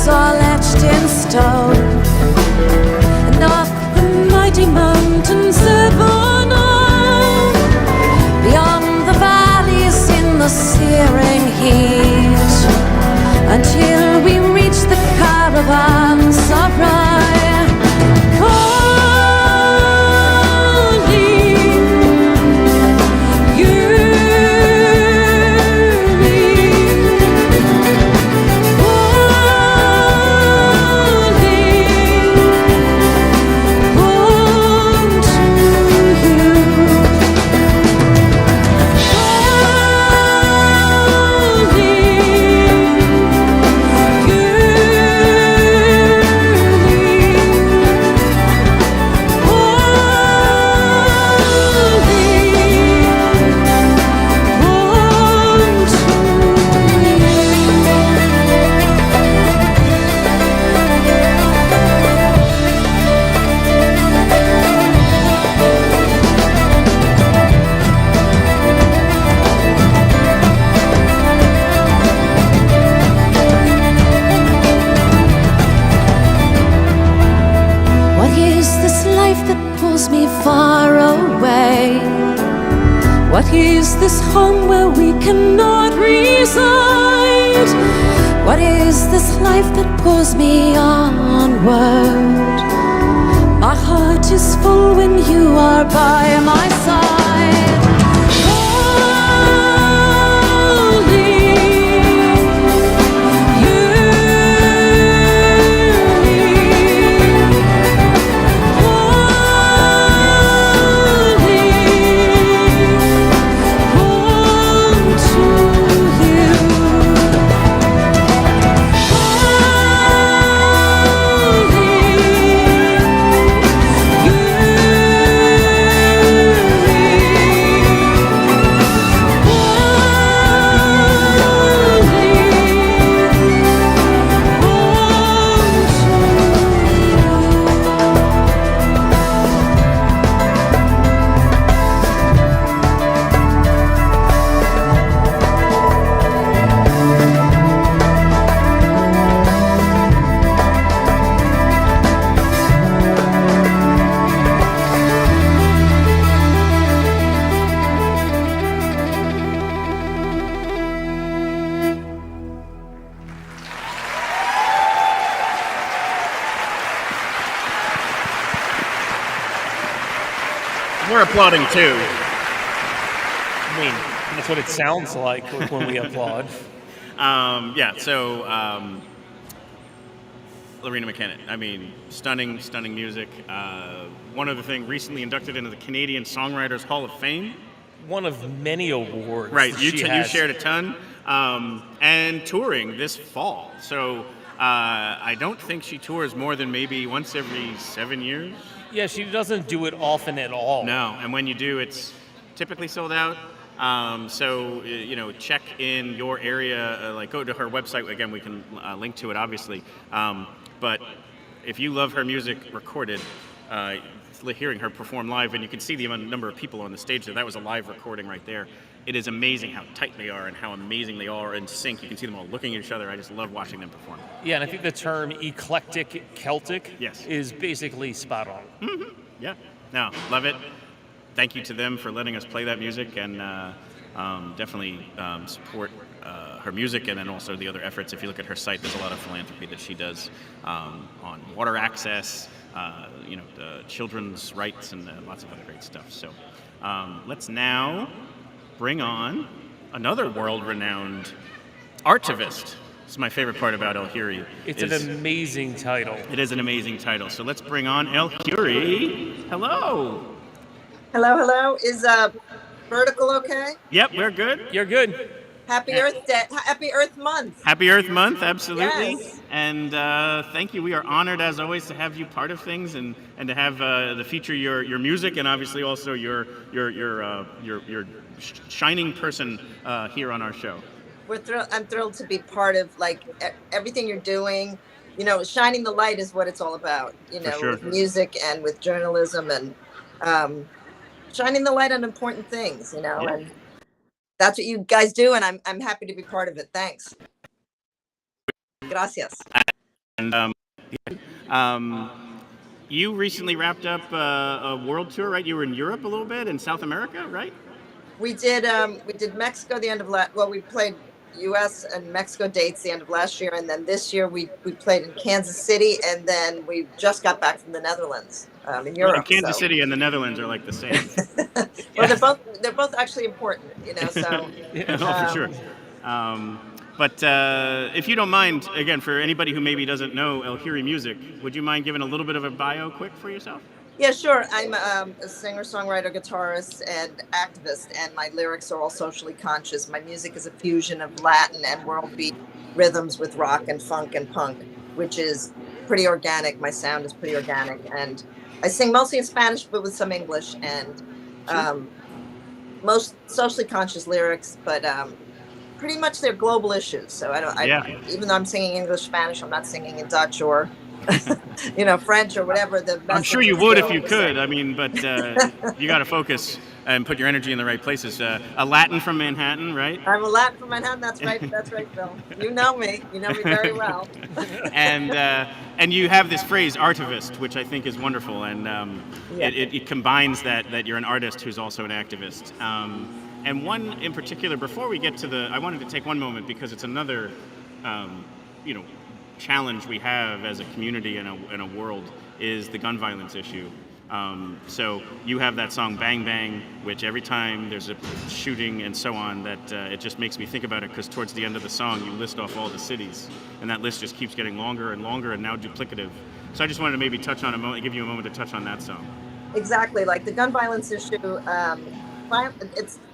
All etched in stone, far away. What is this home where we cannot reside? What is this life that pulls me onward? My heart is full when you are by my side. We're applauding too. I mean, that's what it sounds like when we applaud. Lorena McKenna. I mean, stunning music. One other thing, recently inducted into the Canadian Songwriters Hall of Fame. One of many awards. Right, you shared a ton. And touring this fall. So I don't think she tours more than maybe once every 7 years. Yeah, she doesn't do it often at all. No, and when you do, it's typically sold out. Check in your area, go to her website. Again, we can link to it, obviously. But if you love her music recorded, hearing her perform live, and you can see the number of people on the stage there, that was a live recording right there. It is amazing how tight they are and how amazing they are in sync. You can see them all looking at each other. I just love watching them perform. Yeah, and I think the term eclectic Celtic is basically spot on. Mm-hmm. Yeah, no, love it. Thank you to them for letting us play that music, and definitely support her music, and then also the other efforts. If you look at her site, there's a lot of philanthropy that she does on water access, children's rights, and lots of other great stuff. So let's now bring on another world-renowned archivist. This is my favorite part about El Huri. It's an amazing title. It is an amazing title. So let's bring on El Huri. Hello. Hello. Is vertical okay? Yep, we're good. You're good. Happy Earth Day. Happy Earth Month. Happy Earth Month, absolutely. Yes. And thank you. We are honored, as always, to have you part of things and to have the feature your music, and obviously also your shining person here on our show. I'm thrilled to be part of everything you're doing. Shining the light is what it's all about. Sure. With music and with journalism and shining the light on important things. Yeah. And that's what you guys do, and I'm happy to be part of it. Thanks. Gracias. And you recently wrapped up a world tour, right? You were in Europe a little bit, and South America, right? We did Mexico the end of we played U.S. and Mexico dates the end of last year, and then this year we played in Kansas City, and then we just got back from the Netherlands in Europe. Well, Kansas City and the Netherlands are like the same. Well, they're both actually important, So for sure. But if you don't mind, again, for anybody who maybe doesn't know El Huri music, would you mind giving a little bit of a bio quick for yourself? Yeah, sure. I'm a singer, songwriter, guitarist, and activist, and my lyrics are all socially conscious. My music is a fusion of Latin and world beat rhythms with rock and funk and punk, which is pretty organic. My sound is pretty organic, and I sing mostly in Spanish, but with some English, and most socially conscious lyrics, but pretty much they're global issues. So even though I'm singing English, Spanish, I'm not singing in Dutch or French or whatever. I'm sure you would if you could. I mean, but you got to focus and put your energy in the right places. A Latin from Manhattan, right? I'm a Latin from Manhattan. That's right. That's right, Phil. You know me. You know me very well. And you have this phrase artivist, which I think is wonderful, and it combines that you're an artist who's also an activist. And one in particular, before we get to I wanted to take one moment because it's another, challenge we have as a community and a world is the gun violence issue. So you have that song Bang Bang, which every time there's a shooting and so on, that it just makes me think about it, because towards the end of the song you list off all the cities, and that list just keeps getting longer and longer and now duplicative. So I just wanted to maybe give you a moment to touch on that song. Exactly, like the gun violence issue,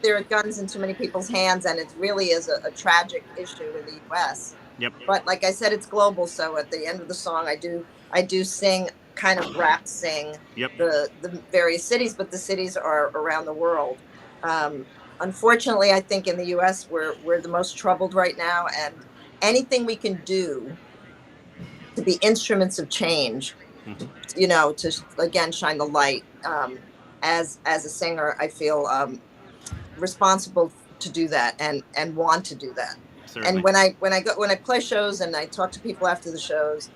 there are guns in too many people's hands, and it really is a tragic issue in the U.S. Yep. But like I said, it's global. So at the end of the song, I do sing, kind of rap sing the various cities, but the cities are around the world. Unfortunately, I think in the U.S. we're the most troubled right now, and anything we can do to be instruments of change, to again shine the light. As a singer, I feel responsible to do that and want to do that. Certainly. And when I play shows and I talk to people after the shows,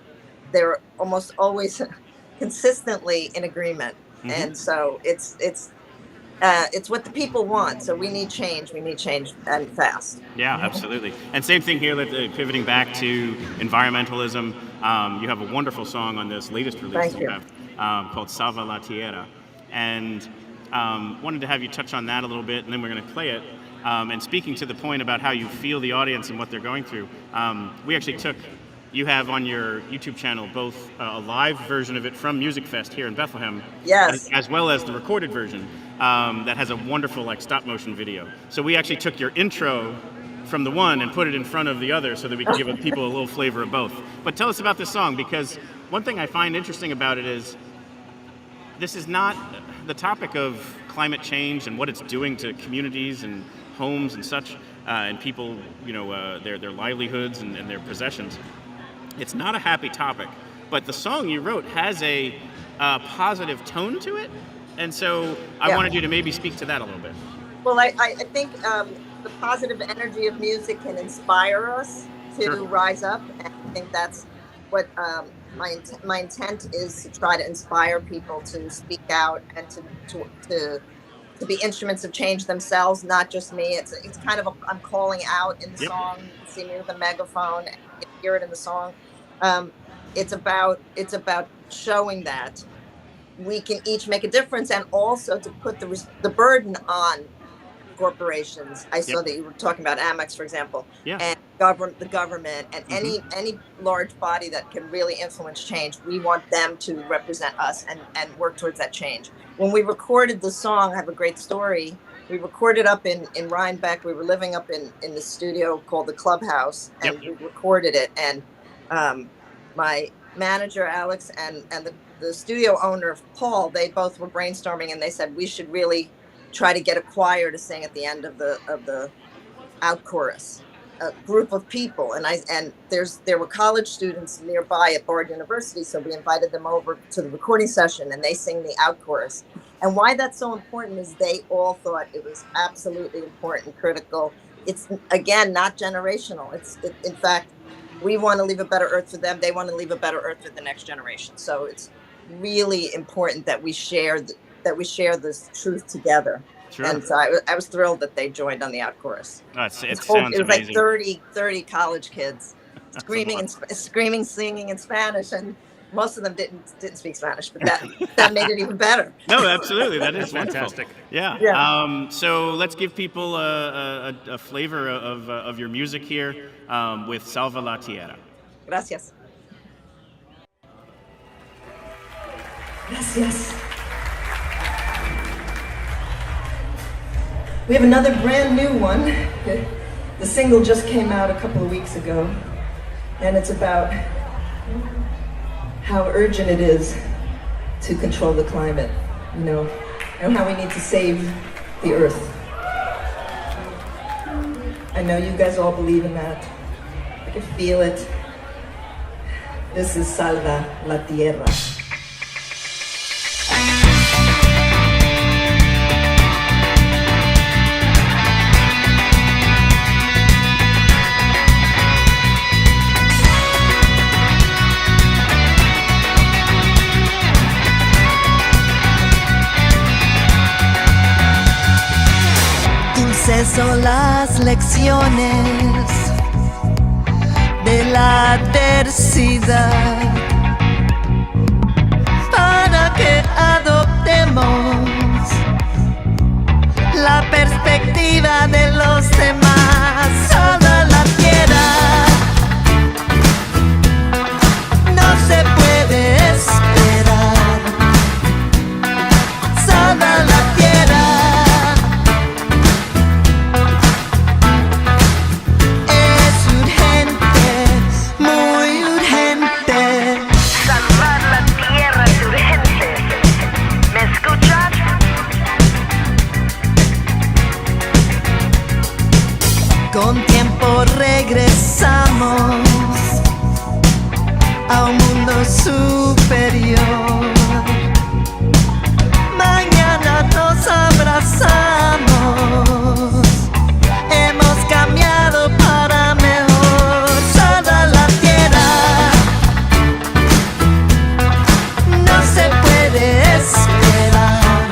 they're almost always consistently in agreement. Mm-hmm. And so it's what the people want. So we need change. We need change, and fast. Yeah, absolutely. And same thing here. Pivoting back to environmentalism, you have a wonderful song on this latest release you have called Salva la Tierra, and wanted to have you touch on that a little bit, and then we're going to play it. And speaking to the point about how you feel the audience and what they're going through, we actually you have on your YouTube channel both a live version of it from Music Fest here in Bethlehem, yes, as well as the recorded version that has a wonderful stop motion video. So we actually took your intro from the one and put it in front of the other so that we can give people a little flavor of both. But tell us about this song, because one thing I find interesting about it is this is not the topic of climate change and what it's doing to communities and homes and such, and people, their livelihoods and their possessions. It's not a happy topic, but the song you wrote has a positive tone to it, and so I wanted you to maybe speak to that a little bit. Well, I think the positive energy of music can inspire us to rise up, and I think that's what my intent is, to try to inspire people to speak out and to be instruments of change themselves, not just me. It's kind of I'm calling out in the song. You can see me with a megaphone, and you can hear it in the song. It's about showing that we can each make a difference, and also to put the burden on corporations. I saw that you were talking about Amex, for example, and the government, and any large body that can really influence change. We want them to represent us and work towards that change. When we recorded the song, I have a great story. We recorded up in Rhinebeck. We were living up in the studio called the Clubhouse, and we recorded it. And my manager, Alex, and the studio owner, Paul, they both were brainstorming, and they said we should really try to get a choir to sing at the end of the out chorus. A group of people, and there were college students nearby at Bard University, so we invited them over to the recording session, and they sing the out chorus. And why that's so important is they all thought it was absolutely important, critical. It's again not generational. In fact, we want to leave a better earth for them. They want to leave a better earth for the next generation. So it's really important that we share this truth together. Sure. And so I was thrilled that they joined on the out chorus. It sounds amazing. Like 30 college kids screaming, singing in Spanish, and most of them didn't speak Spanish, but that made it even better. No, absolutely, that is fantastic. Yeah. So let's give people a flavor of your music here with Salva la Tierra. Gracias. Gracias. We have another brand new one. The single just came out a couple of weeks ago, and it's about how urgent it is to control the climate, and how we need to save the earth. I know you guys all believe in that. I can feel it. This is Salva la Tierra. Esas son las lecciones de la adversidad para que adoptemos la perspectiva de los demás. Toda la tierra no se puede esperar. Toda la tierra es urgente, muy urgente. Salvar la tierra es urgente. ¿Me escuchas? Con tiempo regresamos a un mundo superior. Mañana nos abrazamos. Hemos cambiado para mejor. Toda la tierra no se puede esperar.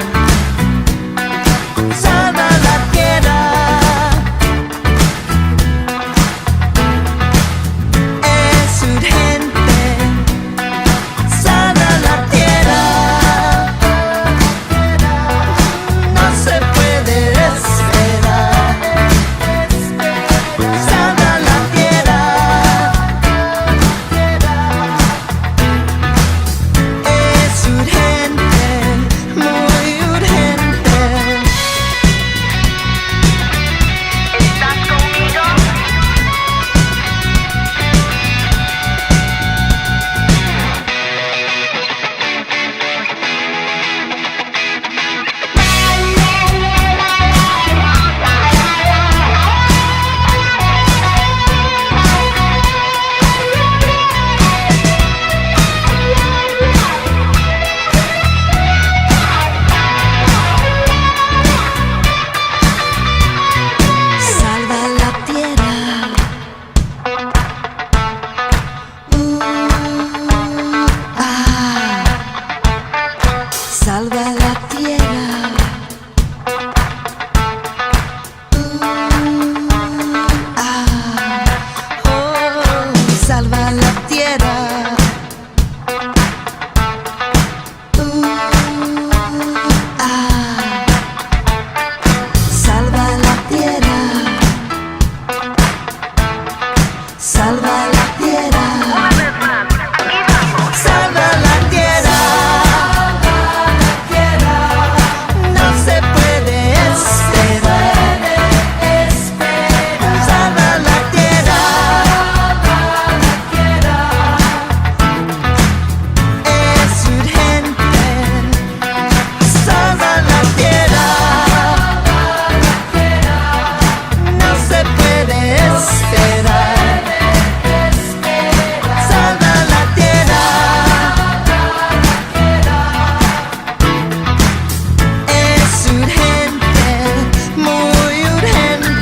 Toda la tierra es urgente. Toda la tierra no se puede esperar. Toda la tierra es urgente, muy urgente. ¿Estás conmigo? Salva la tierra. Salva la tierra. Salva la tierra. Salva la tierra. Salva la tierra. Una vez más, aquí vamos. Salva la tierra. No se puede esperar. Salva la tierra. Es urgente. Salva la tierra. No se puede esperar. Salva la tierra. Es urgente, muy urgente.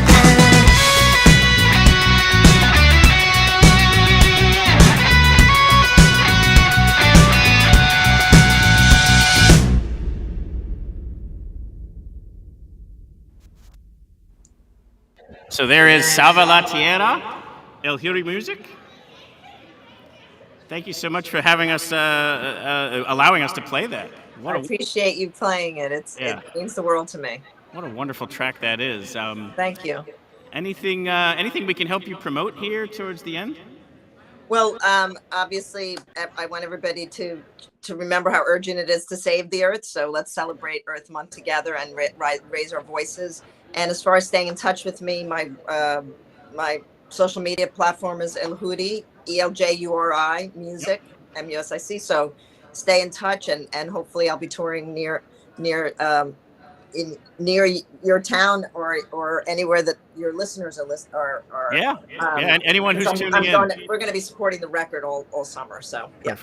So there is Salva la Tierra, El Hiri Music. Thank you so much for having us, allowing us to play that. I appreciate you playing it. Yeah. It means the world to me. What a wonderful track that is. Thank you. Anything we can help you promote here towards the end? Well, obviously, I want everybody to remember how urgent it is to save the Earth. So let's celebrate Earth Month together and raise our voices. And as far as staying in touch with me, my social media platform is Eljuri, ELJURI Music, MUSIC. So stay in touch, and hopefully I'll be touring near your town or anywhere that your listeners are. And anyone who's tuning in. We're going to be supporting the record all summer. So yeah.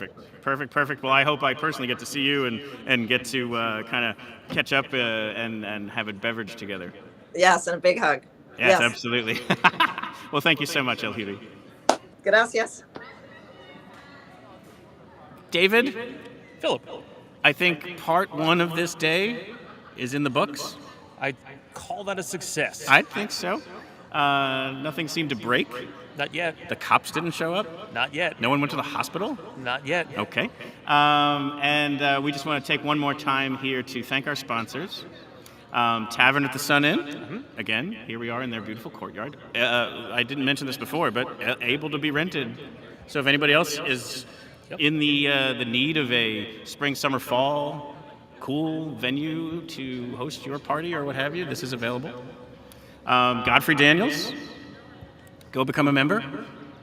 Perfect. Well, I hope I personally get to see you and get to kind of catch up and have a beverage together. Yes, and a big hug. Yes. Absolutely. Well, thank you so much, Elhiri. Gracias. David? Philip. I think part one of this day is in the books. I'd call that a success. I think so. Nothing seemed to break. Not yet. The cops didn't show up? Not yet. No one went to the hospital? Not yet. Okay. And we just want to take one more time here to thank our sponsors. Tavern at the Sun Inn. Again, here we are in their beautiful courtyard. I didn't mention this before, but able to be rented. So if anybody else is in the need of a spring, summer, fall cool venue to host your party or what have you, this is available. Godfrey Daniels. Go become a member.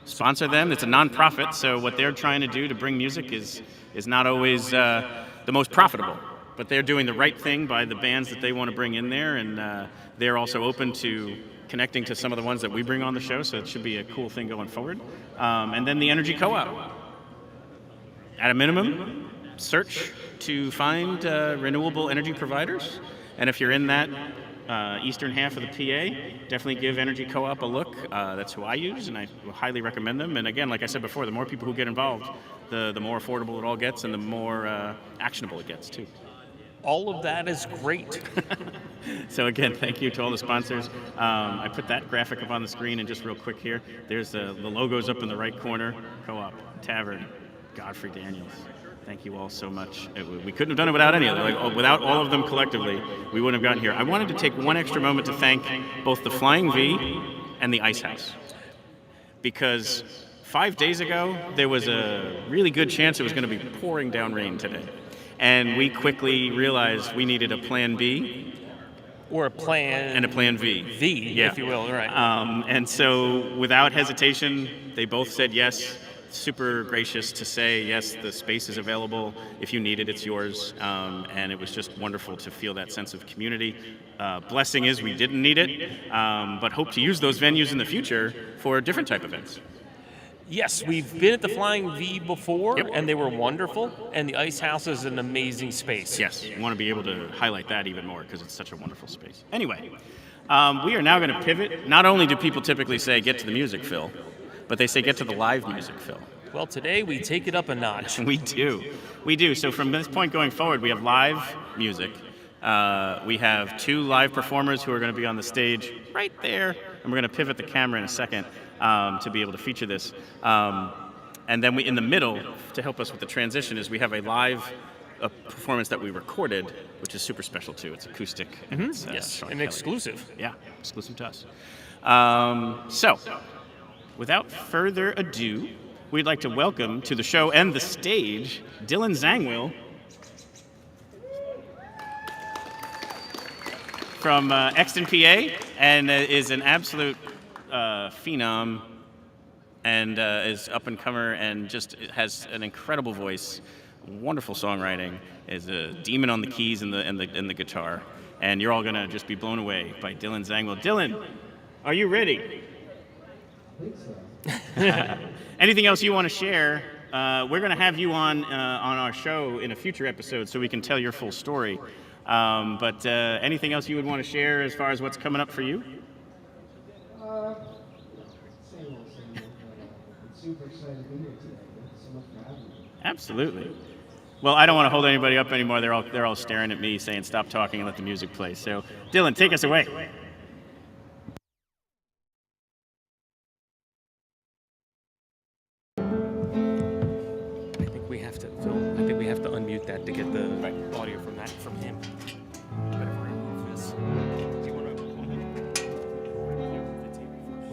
Sponsor them. It's a non-profit, so what they're trying to do to bring music is not always the most profitable. But they're doing the right thing by the bands that they want to bring in there, and they're also open to connecting to some of the ones that we bring on the show, so it should be a cool thing going forward. And then the Energy Co-op. At a minimum, search to find renewable energy providers, and if you're in that eastern half of the PA, definitely give Energy Co-op a look. That's who I use, and I highly recommend them. And again, like I said before, the more people who get involved, the more affordable it all gets, and the more actionable it gets, too. All of that is great. So again, thank you to all the sponsors. I put that graphic up on the screen, and just real quick here, there's the logos up in the right corner. Co-op, Tavern, Godfrey Daniels. Thank you all so much. We couldn't have done it without any of them. Like, without all of them collectively, we wouldn't have gotten here. I wanted to take one extra moment to thank both the Flying V and the Ice House. Because 5 days ago, there was a really good chance it was going to be pouring down rain today. And we quickly realized we needed a plan B. Or a plan... And a plan V. If you will, right. And so, without hesitation, they both said yes. Super gracious to say, yes, the space is available. If you need it, it's yours. And it was just wonderful to feel that sense of community. Blessing is we didn't need it, but hope to use those venues in the future for different type events. Yes, we've been at the Flying V before, and they were wonderful, and the Ice House is an amazing space. Yes, we want to be able to highlight that even more because it's such a wonderful space. Anyway, we are now going to pivot. Not only do people typically say, get to the music, Phil, but they say, get to the live music, Phil. Well, today we take it up a notch. We do. So from this point going forward, we have live music. We have 2 live performers who are going to be on the stage right there, and we're going to pivot the camera in a second to be able to feature this. And then in the middle, to help us with the transition, is we have a live performance that we recorded, which is super special too. It's acoustic. And it's, yes, Sean and Kelly. exclusive. Yeah, exclusive to us. So, without further ado, we'd like to welcome to the show and the stage Dylan Zangwill from Exton, PA, and is an absolute phenom, and is up and comer, and just has an incredible voice, wonderful songwriting, is a demon on the keys and the guitar, and you're all gonna just be blown away by Dylan Zangwill. Dylan, are you ready? Anything else you want to share? We're going to have you on our show in a future episode so we can tell your full story. But anything else you would want to share as far as what's coming up for you? Same old. Super excited to be here today. Thanks so much for having me. Absolutely. Well, I don't want to hold anybody up anymore. They're all staring at me saying, stop talking and let the music play. So, Dylan, take us away. I think we have to unmute that to get the audio from him. Better remove this. Do you want to hold it? The TV first.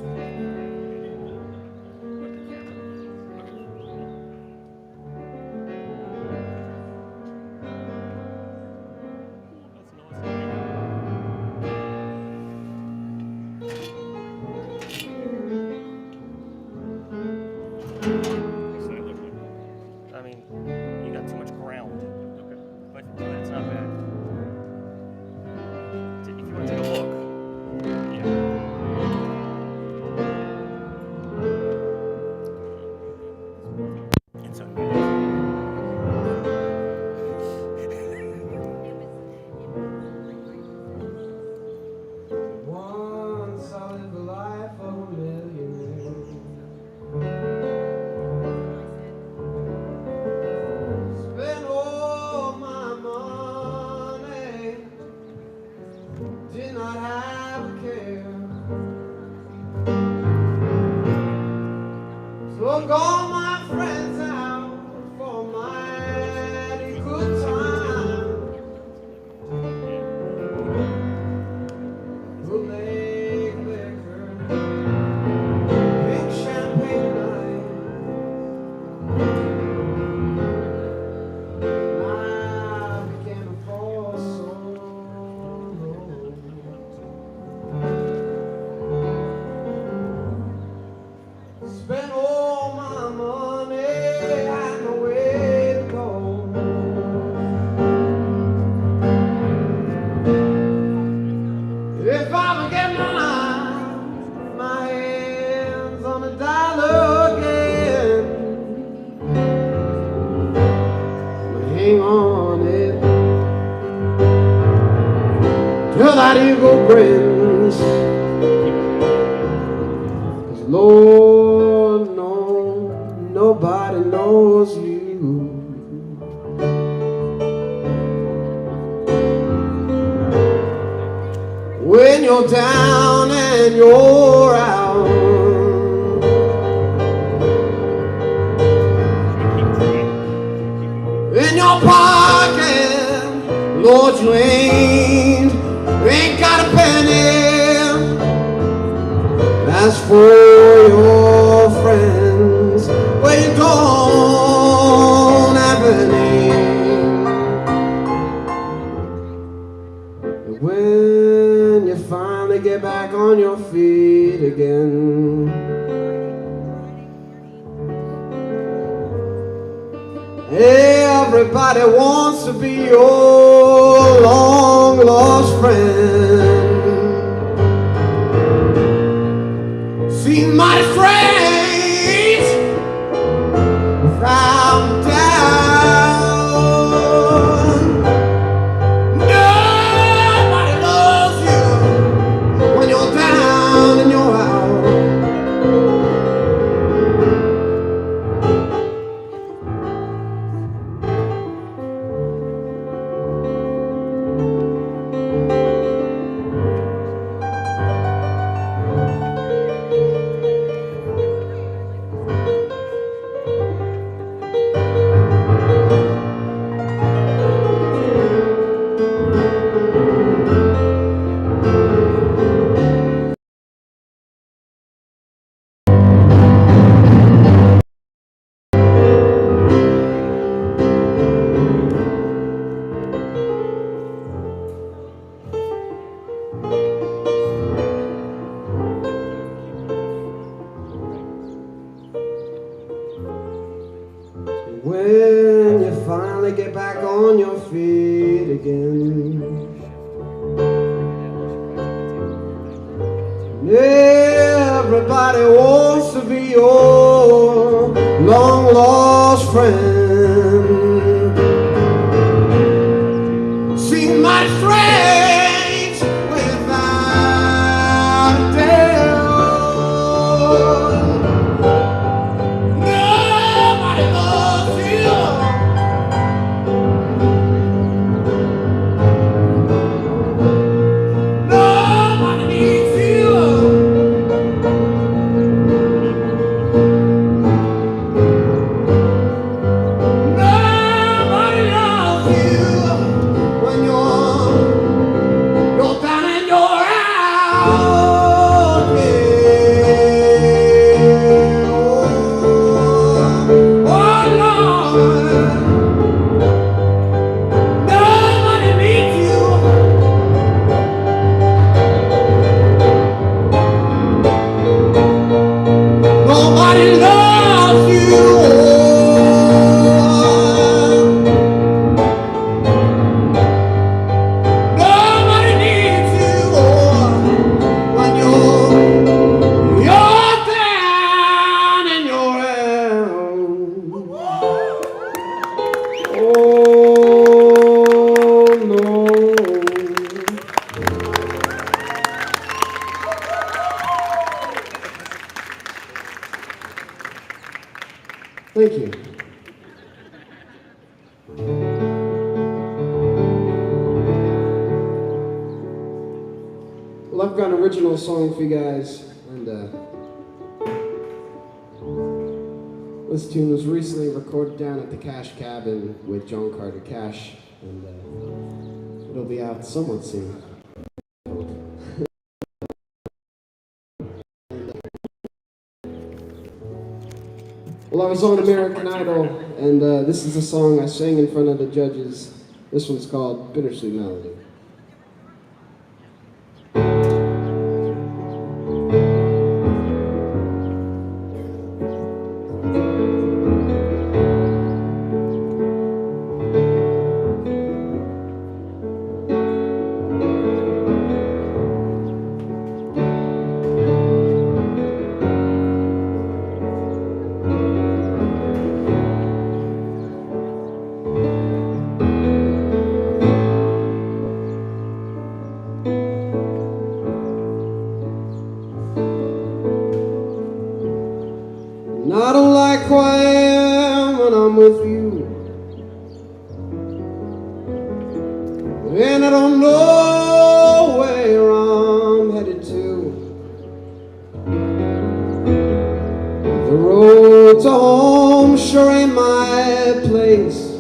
did not have a care. So I've got my friends out for a mighty good time. Bootleg liquor, pink champagne night. I began to fall so low. Spent all my money, had nowhere to go. If I would get my hands on a dollar again, hang on it till that eagle grins. 'Cause Lord, no, nobody knows you. When you're down and you're out, in your pocket, Lord, you ain't got a penny. As for your friends, well, you don't have any. And when you finally get back on your feet again, everybody wants to be your long lost friend. Seems mighty strange without doubt. Nobody loves you when you're down and you're out. When you finally get back on your feet again, everybody wants to be your long lost friend. Seems mighty strange without doubt. Nobody loves you. Nobody needs you. Nobody loves you when you're down and you're out. Yeah. Oh Lord, nobody needs you. Nobody loves you. Nobody needs you when you're down and you're out. Oh no. Thank you. Well, I've got an original song for you guys, and this tune was recently recorded down at the Cash Cabin with John Carter Cash, and it'll be out somewhat soon. Well, I was on American Idol, and this is a song I sang in front of the judges. This one's called Bittersweet Melody. And I don't like who I am when I'm with you, and I don't know where I'm headed to. The road to home sure ain't my place.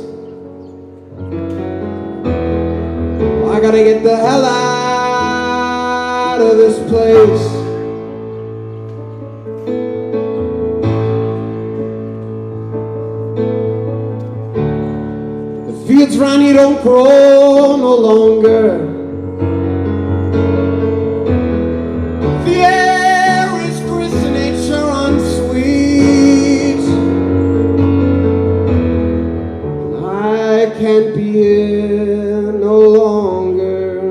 I gotta get the hell out of this place. Fields round here don't grow no longer. The air is crisp and nature unsweet. And I can't be here no longer.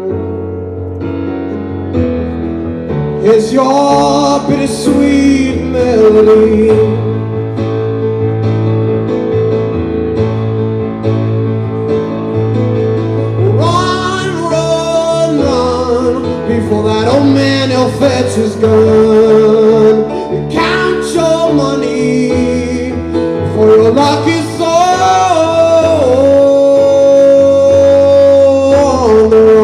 Here's your bittersweet melody. Before that old man he'll fetch his gun. Count your money for your lucky soul on the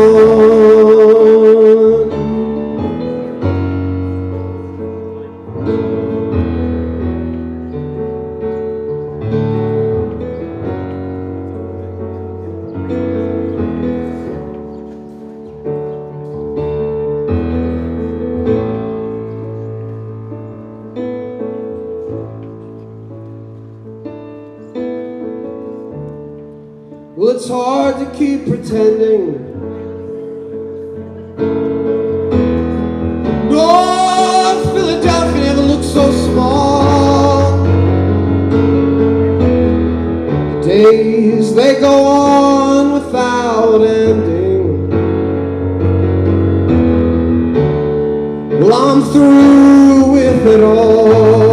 Well, it's hard to keep pretending. North Philadelphia never looked so small. The days they go on without ending. Well, I'm through with it all.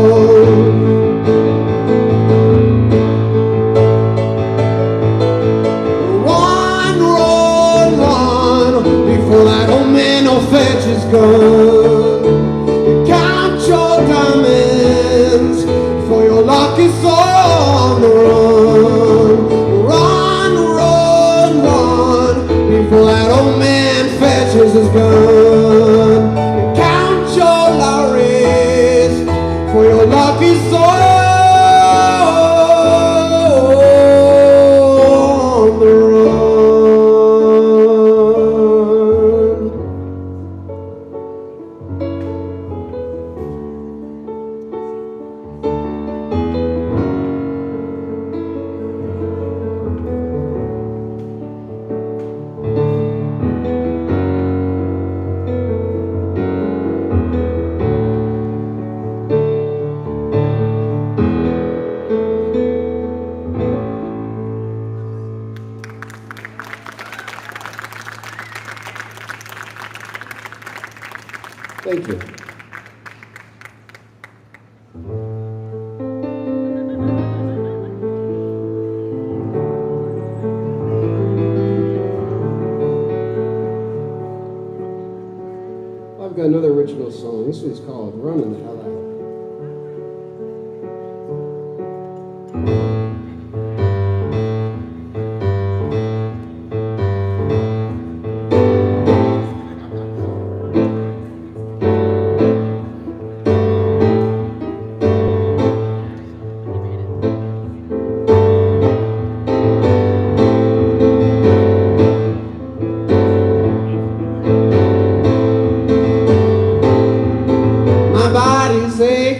Before that old man will fetch his gun. Count your diamonds, for your luck is on the run. Run, run, run, before that old man fetches his gun. Count your lorries, for your luck is on the run. Thank you. I've got another original song. This one's called Running the Hell Out.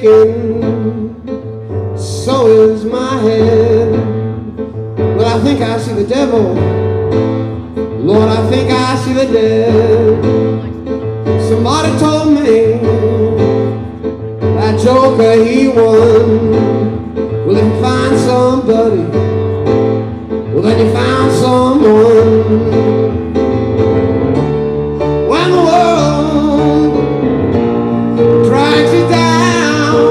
shaking, so is my head. But I think I see the devil, Lord, I think I see the dead. Somebody told me that Joker, he won. Well, if you find somebody, well, then you found someone. When the world drags you down,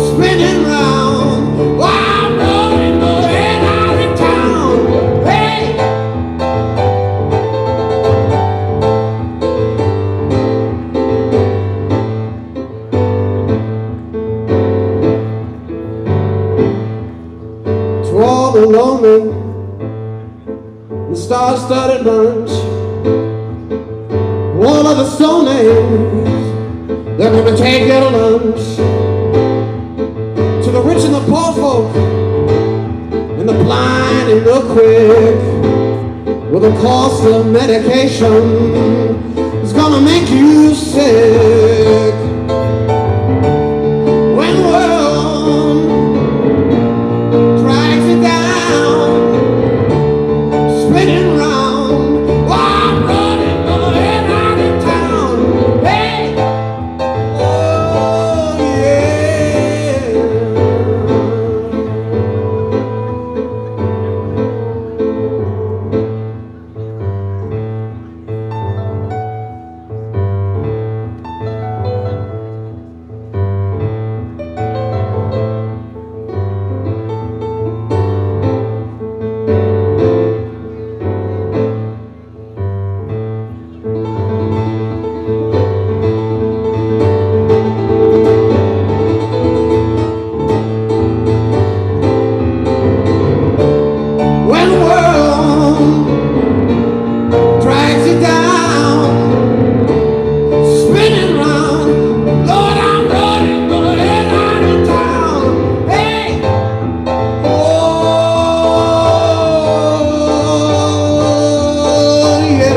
spinning round, while I'm rolling my head out of town. Hey! 'To all the lonely, the star-studded bunch, all of the soul names, they're gonna take their lunch. To the rich and the poor folk, and the blind and the quick, well, the cost of medication is gonna make you sick. When the world drags you down, spinning round, while I'm running my head out of town. Hey! Oh, yeah. When the world drags you down, spinning round, Lord, I'm running my head out of town. Hey! Oh, yeah.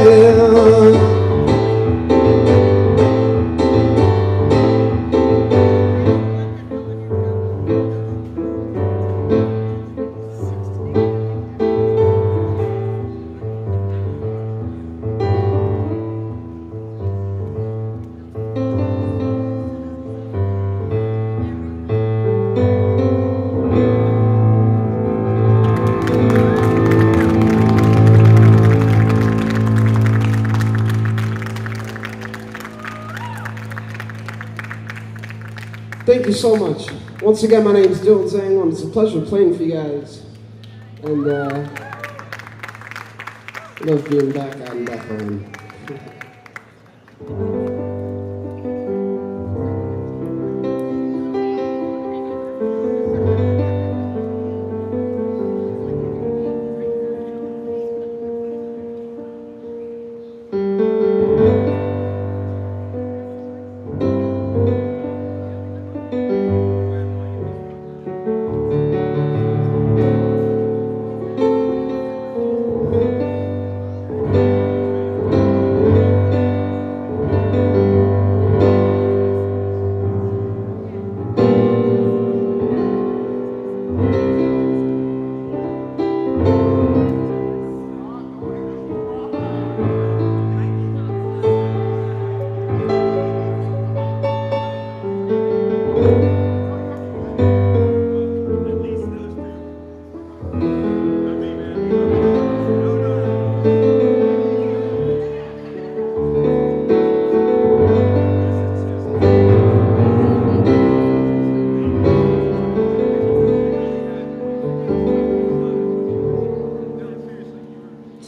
Thank you so much. Once again, my name is Dylan Zang, and it's a pleasure playing for you guys. And I love being back out in Bethlehem.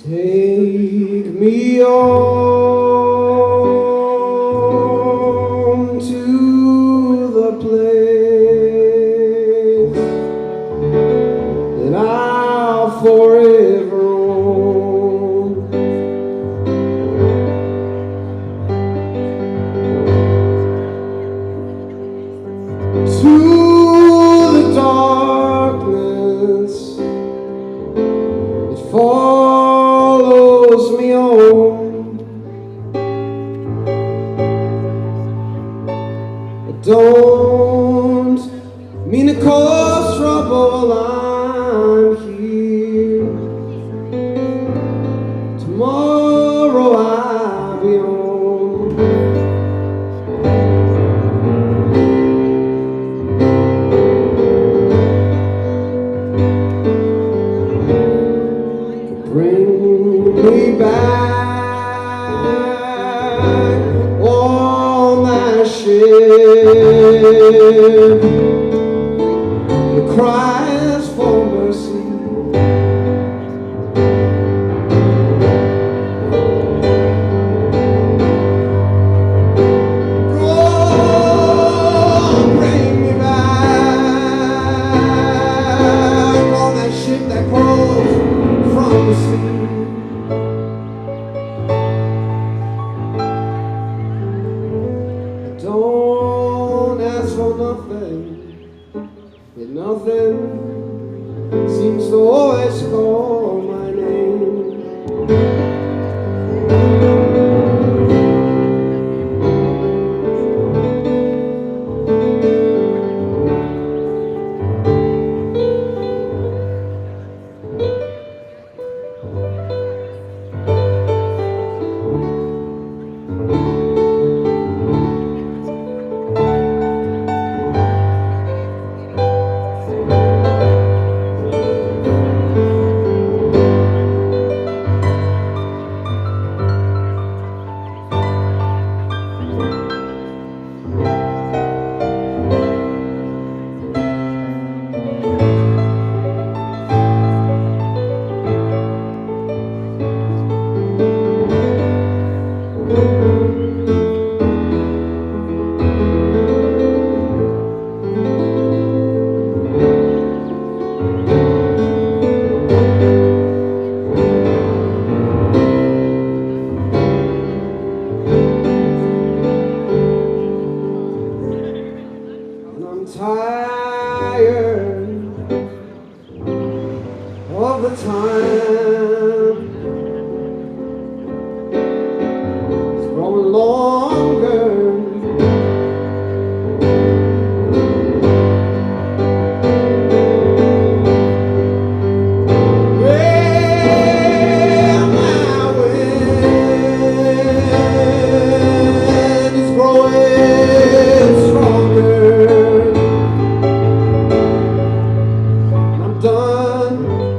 Take me on to the place that I'll forever own. To the darkness that follows me home. I don't it cause trouble, I'm here. Tomorrow I'll be home. Bring me back on that ship. It cries for mercy. Go, bring me back on that ship that crawls from the sea. Don't ask for nothing, and nothing seems to always call my name. And I'm tired of the time. It's growing longer. Well, my wind is growing stronger. I'm done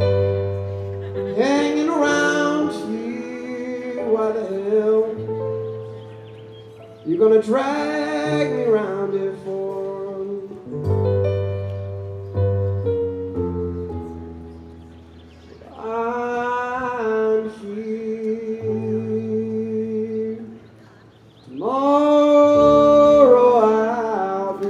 hanging around here. Why the hell you gonna drag me around here for? I'm here. Tomorrow I'll be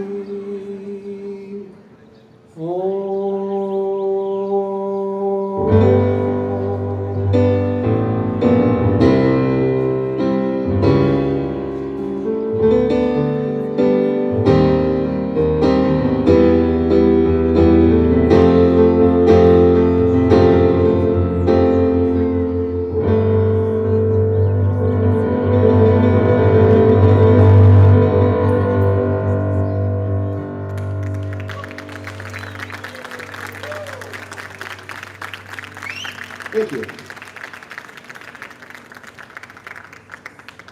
Thank you.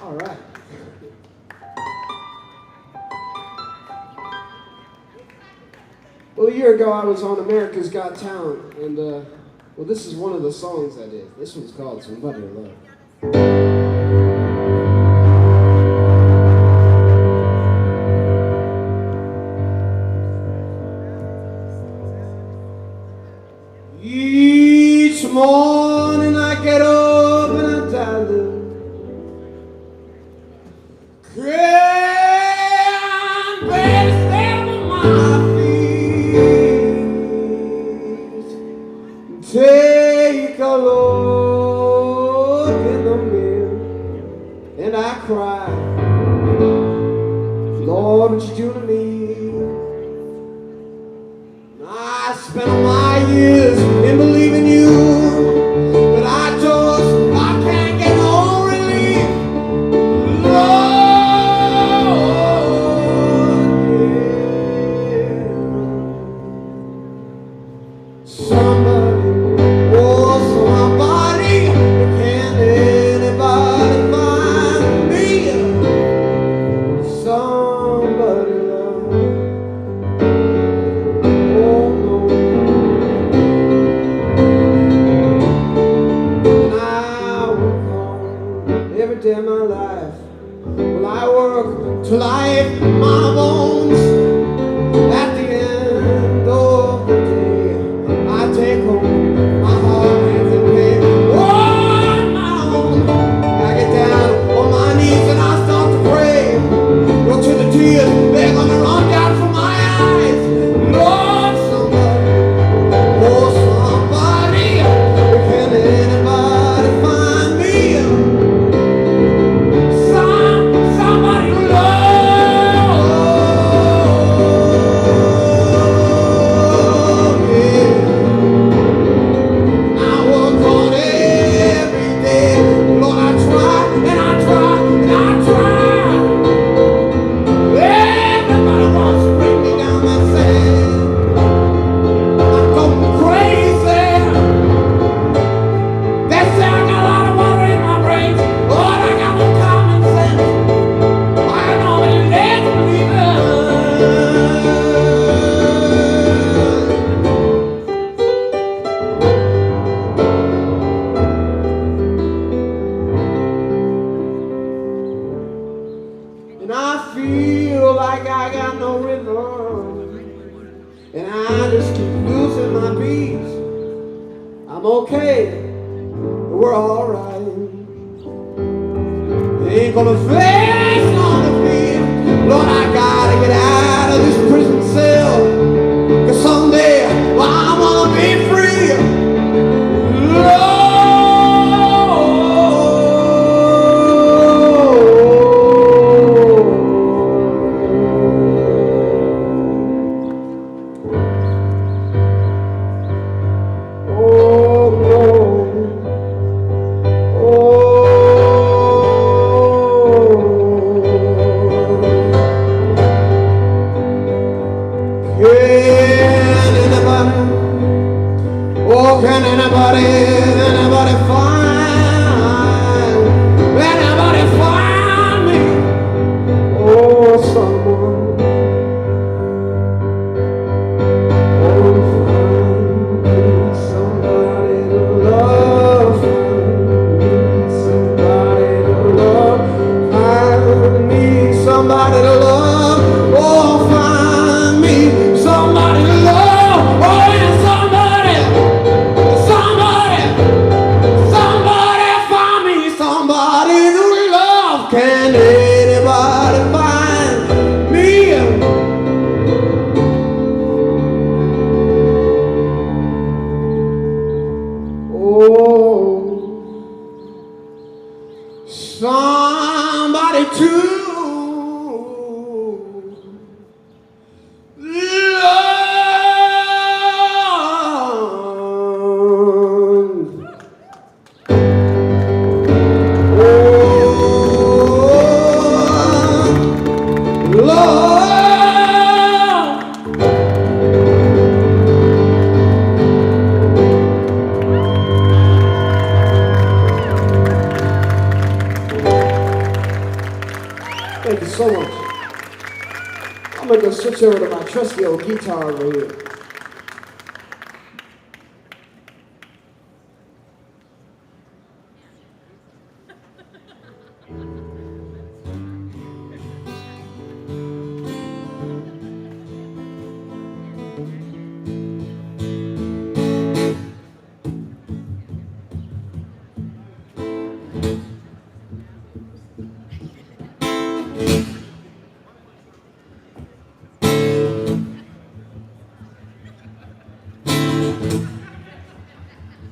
All right. Well, a year ago I was on America's Got Talent, and well, this is one of the songs I did. This one's called Somebody to Love. Each morning I get up and I dial cranberry stand on my feet. Take a look in the mirror and I cry, Lord, what you do to me? I spent all my years in believing you, but I can't get no relief. Lord, yeah. till I ate my bones. At the end of the day, I take home my heart and pain. On my own, I get down on my knees and I start to pray. Look to the tears, they're gonna run down from my eyes. Lord, somebody, oh somebody, can anybody find me? Somebody to love, yeah. I work on every day, Lord, I try and I try and I try. Everybody wants to bring me down that sand. I'm going crazy. They say I got a lot of water in my brains. Lord, I got no common sense. I know it lets me and I feel like I got no rhythm, and I just keep losing my beats. I'm okay, we're alright. Ain't gonna face on the field. Lord, I gotta get out of this prison cell, 'cause someday, well, I wanna be free. Can anybody find me? Oh, someone. Oh, find me somebody to love. Find me somebody to love. Oh, find me somebody to love. Oh, yeah, somebody. Somebody find me somebody to love. Can anybody find me? Oh, somebody to thank you so much. I'm gonna go switch over to my trusty old guitar over here.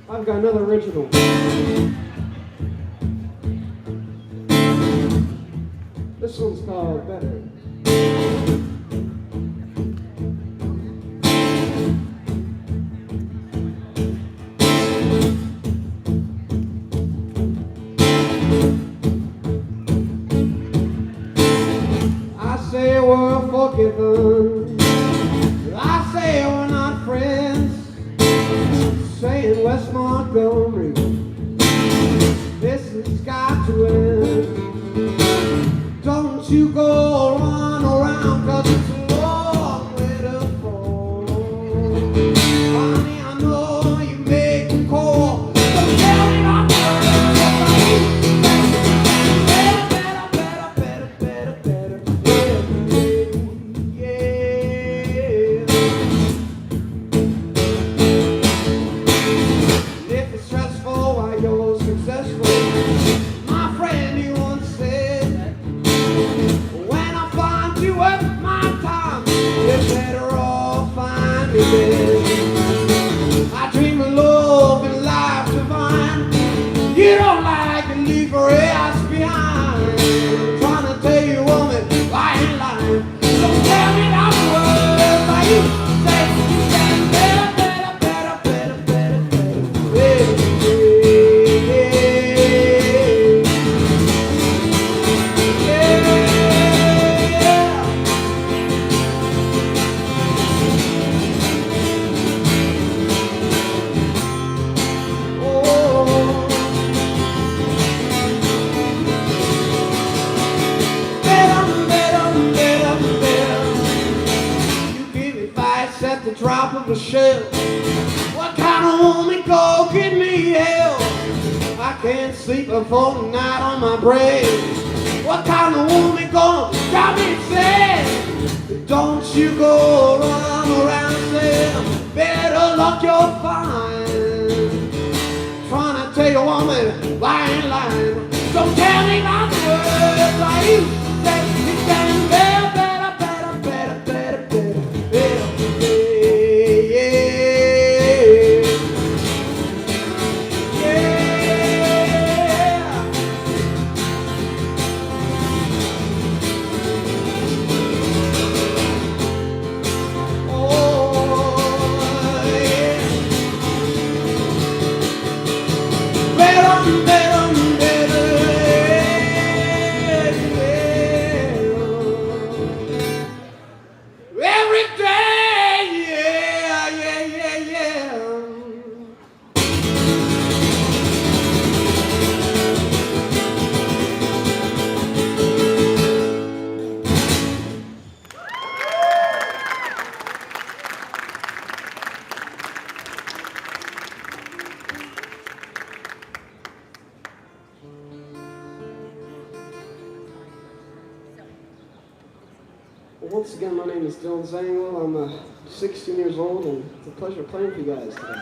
I've got another original. This one's called Better. I say we're forgiven. I say we're not friends. Saying West Montgomery, this has got to end. Don't you go run around, 'cause it's a long way to fall. Honey, I know you make a call, so tell me my better, better, better, better, better, better, better. off the shelf. What kind of woman go get me hell? I can't sleep before the night on my brain. What kind of woman gonna drive me sad? Don't you go run around saying, better luck you'll find. Trying to tell your woman, lying. Don't tell me my words like you say. You can better, Once again, my name is Dylan Zangwell. I'm 16 years old, and it's a pleasure playing for you guys today.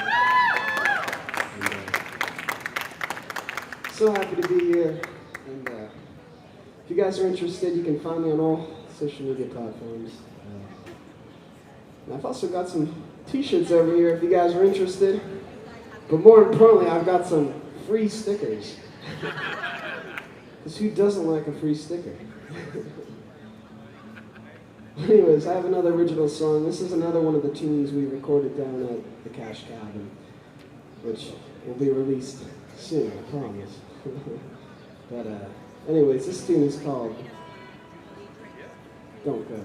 So happy to be here, and if you guys are interested, you can find me on all social media platforms. And I've also got some t-shirts over here if you guys are interested, but more importantly, I've got some free stickers. Because who doesn't like a free sticker? Anyways, I have another original song. This is another one of the tunes we recorded down at the Cash Cabin, which will be released soon, I promise. But anyways, this tune is called Don't Go.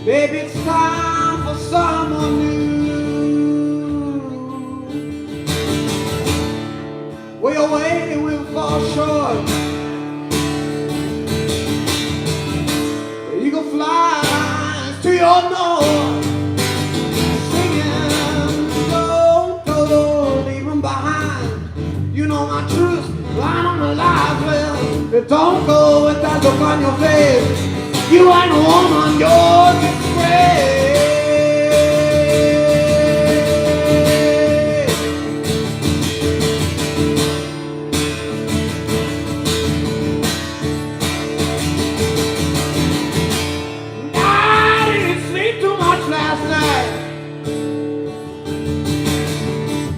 Baby, it's time for someone new. Way away will fall short. The eagle flies to your north, singing, don't go, leave them behind. You know my truth, line on the life, well, don't go with that look on your face. You ain't a woman, you're disgrace. I didn't sleep too much last night.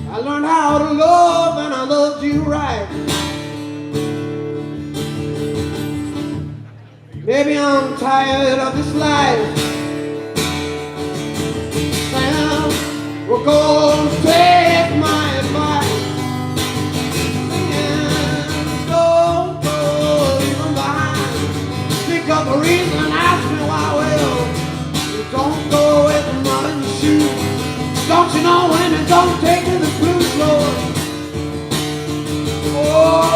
I learned how to love and I loved you right. Maybe I'm tired of this life. Sam, we're going to take my advice. Singing, don't go, leave them behind. Think of a reason and ask me why, well, don't go with the mud in your shoes. Don't you know women don't take to the blues, Lord? Oh.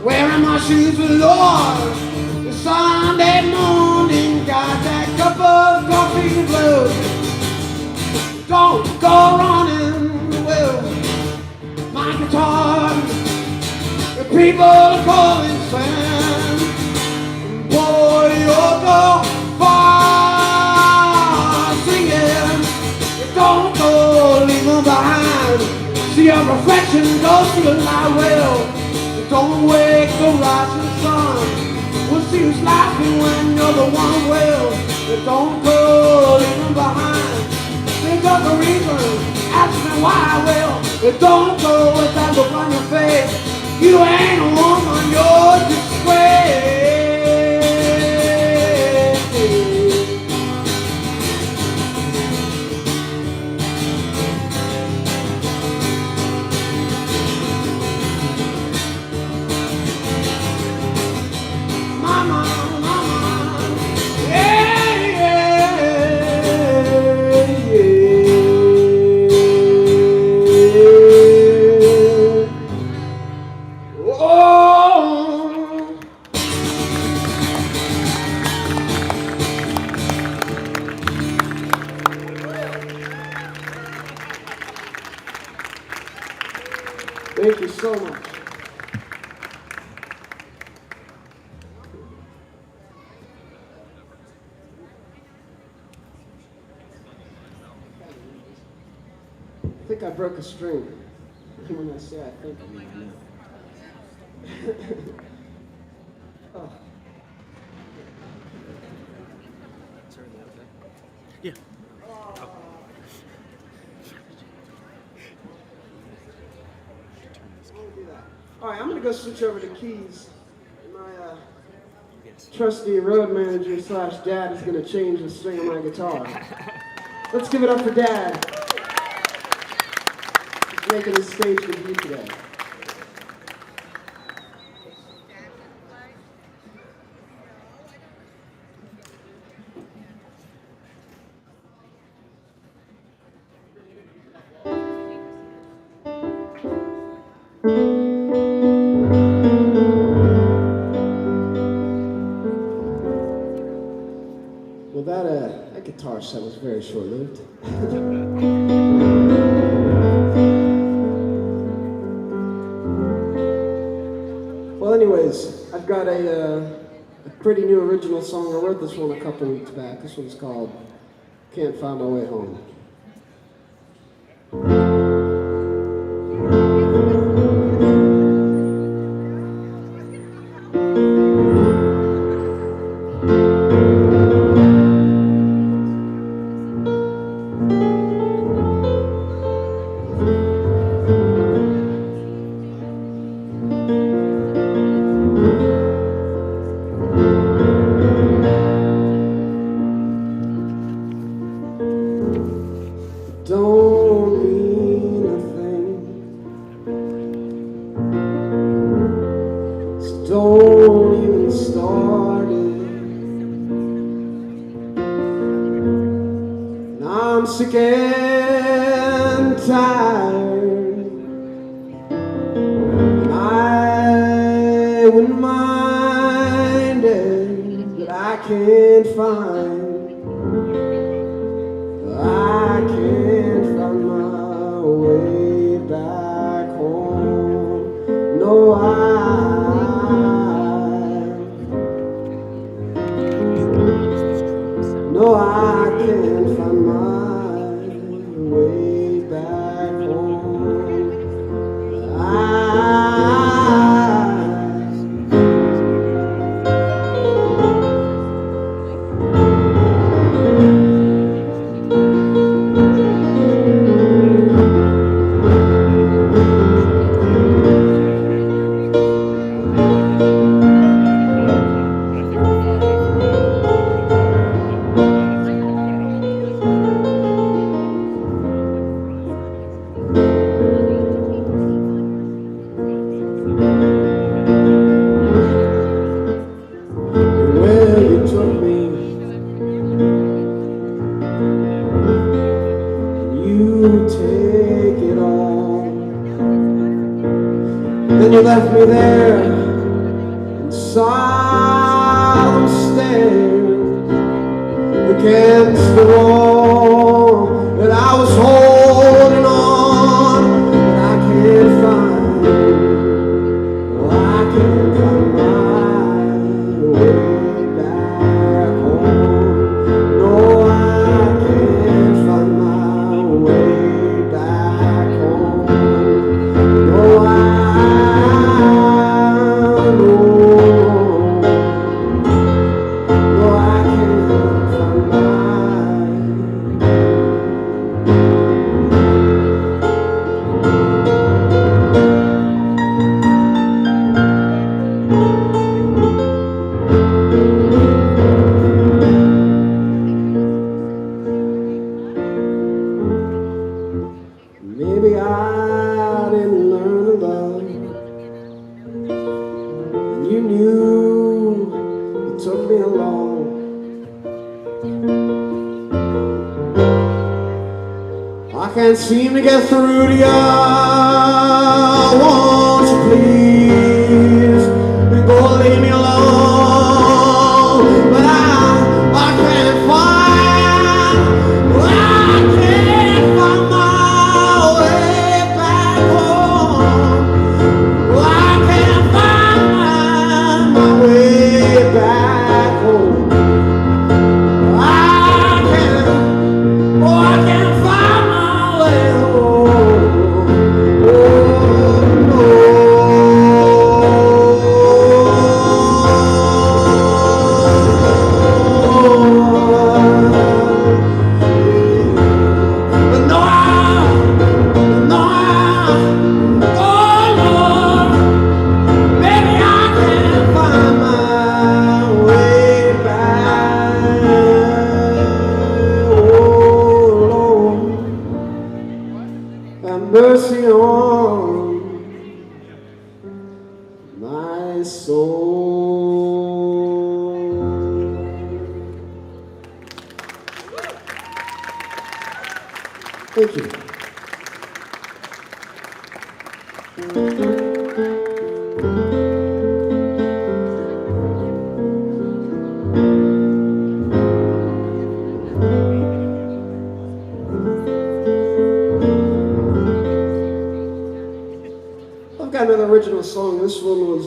Wearing my shoes with Lord. The Sunday morning got that cup of coffee blue. Don't go running with my guitar. The people are calling Sam. Boy, you're the fire. see your reflection go through the light well. Don't wake the rising sun. We'll see who's laughing when you're the one well. Don't go leaving behind. Think of the reason, ask me why. Well, don't go with that look on your face. You ain't a woman, you're a disgrace. Mama, yeah, yeah, yeah. Oh. Thank you so much. I think I broke a string. When I say I think, I mean I know. Oh. Yeah. All right, I'm gonna go switch over to keys. My trusty road manager slash dad is gonna change the string of my guitar. Let's give it up for Dad. He's making his stage debut today. Well, that guitar set was very short-lived. Well, anyways, I've got a pretty new original song. I wrote this one a couple weeks back. This one's called Can't Find My Way Home. Don't mean a thing. So don't even start it. And I'm sick and tired. And I wouldn't mind it, but I can't find. I can't find my way back home. No, I can't find my way back home. Where you took me, you take it all. Then you left me there in solemn stare against the wall that I was holding on, and I can't find. Oh, I can't find my way back home. No, I can't find my way back home. you knew you took me along. I can't seem to get through to you. Won't you please go leave me alone? But I can't find my way back home. I can't find my way back home. I can't find my way home. Oh, no. But no, oh Lord, baby, I can't find my way back. Oh Lord, have mercy on my soul. Thank you. I've got another original song. This one was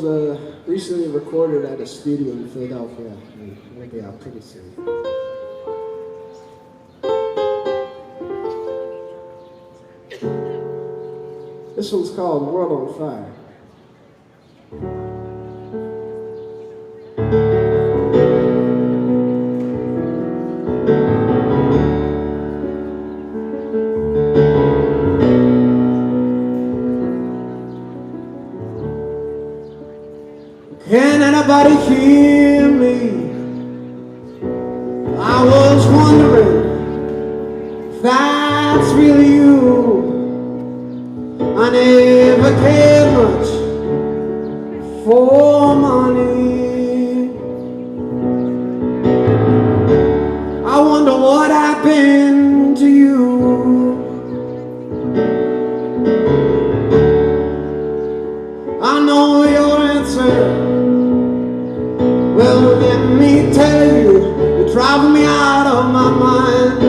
recently recorded at a studio in Philadelphia. It'll be out pretty soon. This one's called World on Fire. Can anybody hear me? I was wondering if that's really you. I never cared much for money. I wonder what happened to you. I know your answer. Well, let me tell you, you're driving me out of my mind.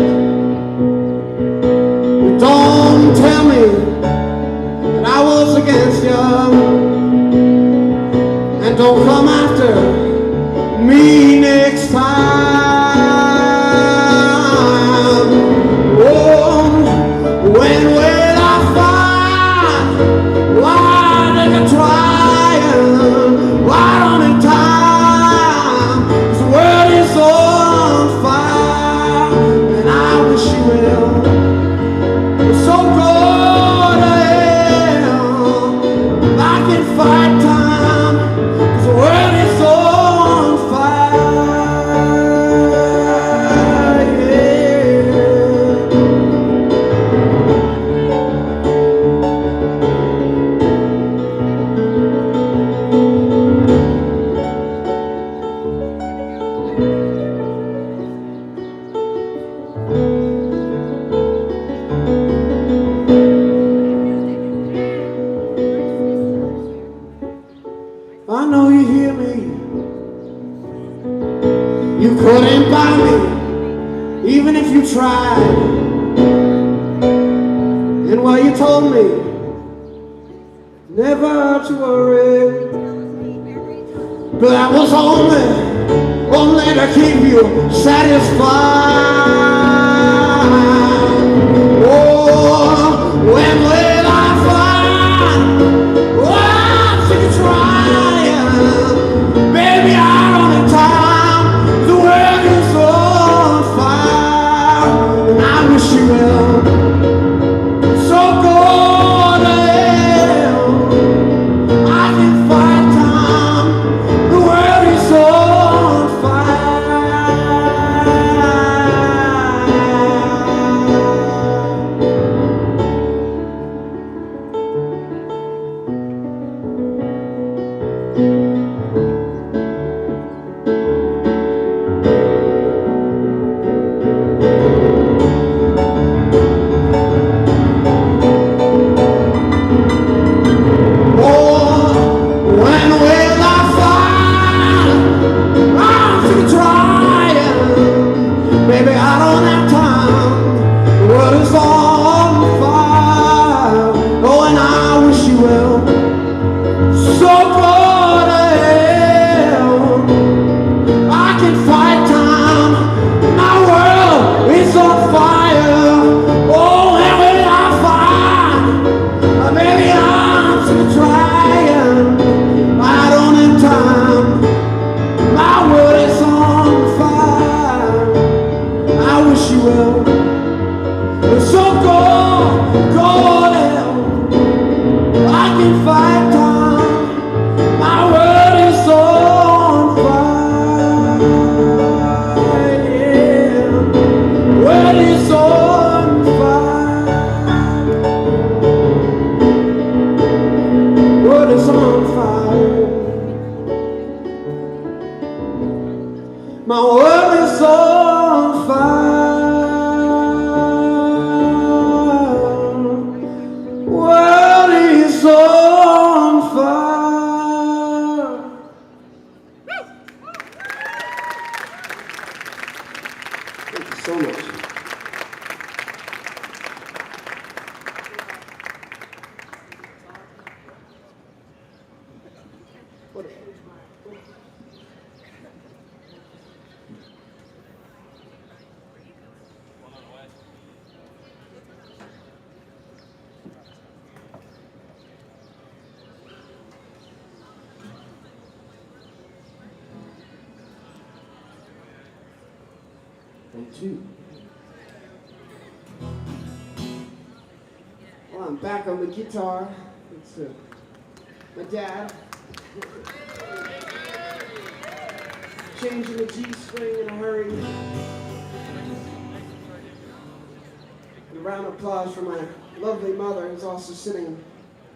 But don't tell me that I was against you, and don't come after me next time. Oh, when will I find why they can try and why don't it time? 'Cause the world is on fire, and I wish you will. So go to hell, I can fight time, 'cause the world is on fire, yeah. I know you hear me. You couldn't buy me, even if you tried. And well, you told me never to worry, but that was only to keep you satisfied. Oh, when will I find what you can try? Baby, I don't have time. The world is on fire, and I wish you will. So go to hell. I can fight time. The world is on fire. What? And 2. Well, I'm back on the guitar. It's my dad. Changing the G string in a hurry. And a round of applause for my lovely mother, who's also sitting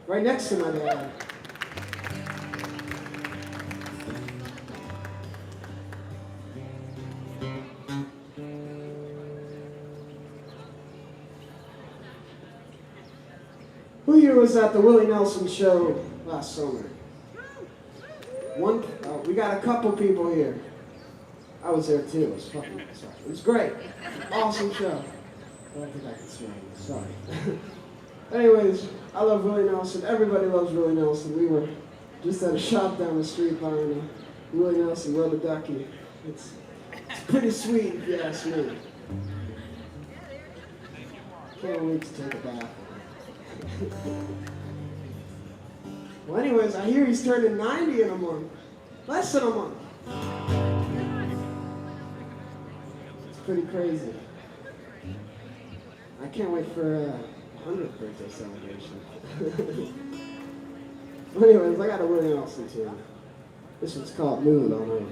right next to my dad. Who here was at the Willie Nelson show last summer? We got a couple people here. I was there too. It was fucking sorry. It was great. Awesome show. I don't think I can swear. Sorry. Anyways, I love Willie Nelson. Everybody loves Willie Nelson. We were just at a shop down the street buying a Willie Nelson Rubber Ducky. It's pretty sweet if you ask me. Can't wait to take a bath. Well, anyways, I hear he's turning 90 in a month. Less than a month. It's pretty crazy. I can't wait for 100th birthday celebration. Well, anyways, I got a Willie Nelson tune. This one's called Mood on Over.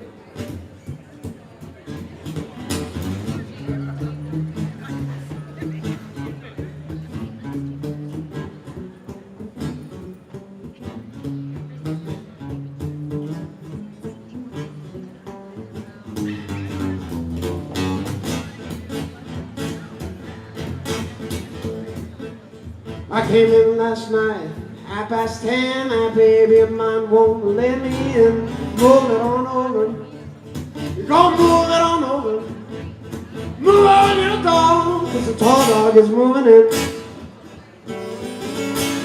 I came in last night, 10:30, my baby of mine won't let me in. Move it on over, you're gonna move it on over. Move on, little dog, 'cause the tall dog is moving in.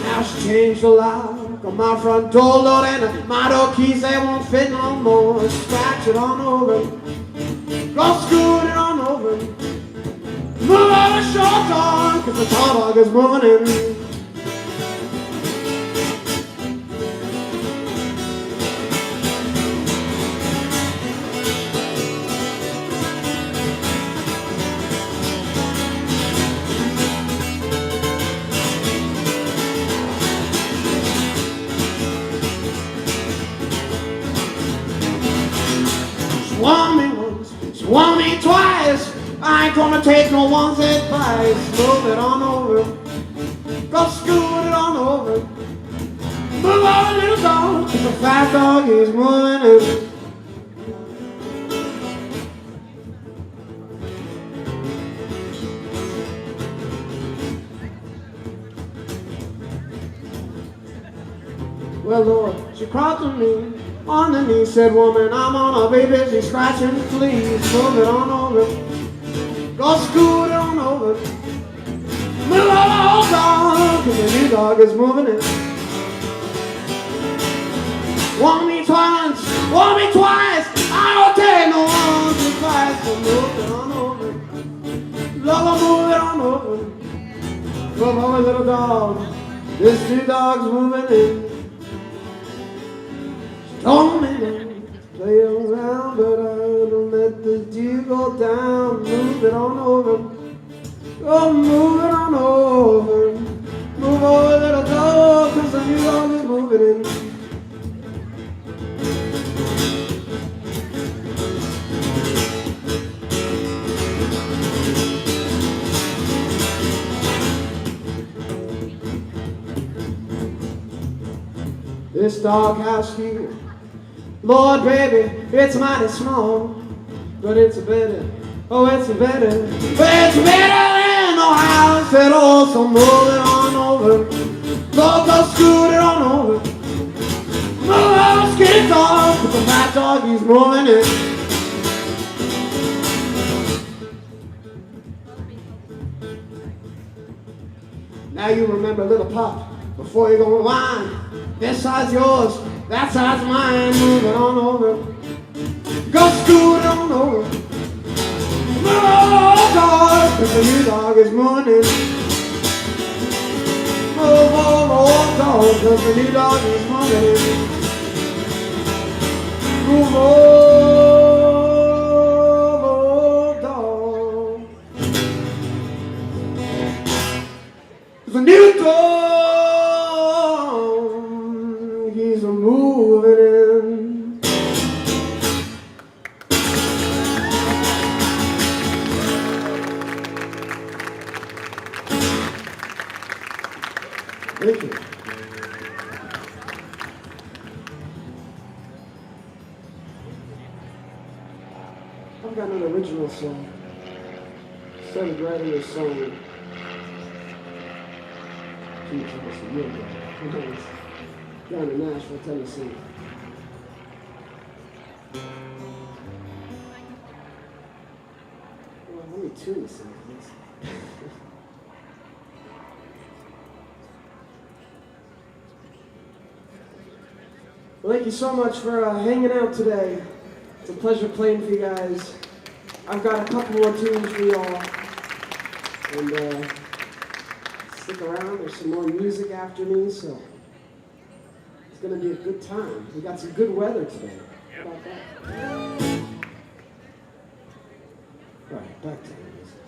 Now she changed the lock on my front door, Lord, and my door keys, they won't fit no more. Scratch it on over, go scoot it on over. Move on the short dog, 'cause the tall dog is moving in. Swung me once, swung me twice. I ain't gonna take no one's advice. Move it on over, go scoot it on over. Move on, little dog, 'cause the fat dog is moving in. Well, Lord, she crawled to me on the knee, said, woman, I'm on a be busy scratching fleas. Move it on over, go scoot it on over. Move on, dog, 'cause the new dog is moving in. Want me twice, want me twice. I don't take no once or twice. So move it on over, Lola, move it on over. Move over, little dog, this new dog's moving in. Told me not to play around, but I don't let the dew go down. Move it on over, oh, move it on over. Move over, little dog, 'cause the new dog is moving in. This doghouse here, Lord, baby, it's mighty small, but it's a better, oh, it's a better, but it's better than no house at all. So move it on over, go scoot it on over. Move on, skinny dog, 'cause the fat dog, he's moving in. Now you remember little pop, before you go whine. This side's yours, That side's mine, moving on over. Go scoot on over. Move on, dog, 'cause the new dog is morning. Move on, dog, 'cause the new dog is morning. Move on, dog. The new dog, he's moving in. Thank you. I've got an original song. Started writing this song. Geez, almost a year ago. Down in Nashville, Tennessee. Well, let me tune this thing, please. Well, thank you so much for hanging out today. It's a pleasure playing for you guys. I've got a couple more tunes for you all. And stick around, there's some more music after me, so it's gonna be a good time. We got some good weather today. How about that? All right, back to the music.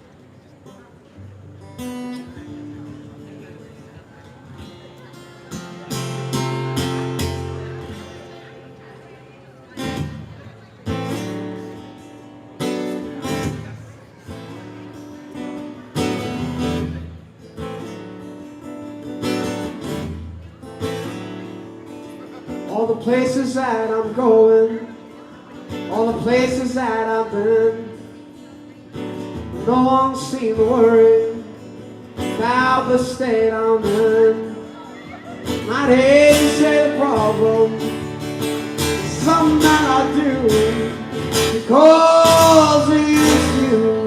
All the places that I'm going, all the places that I've been, no one seemed to worry about the state I'm in. I'd hate to say the problem, something that I do, because it's you.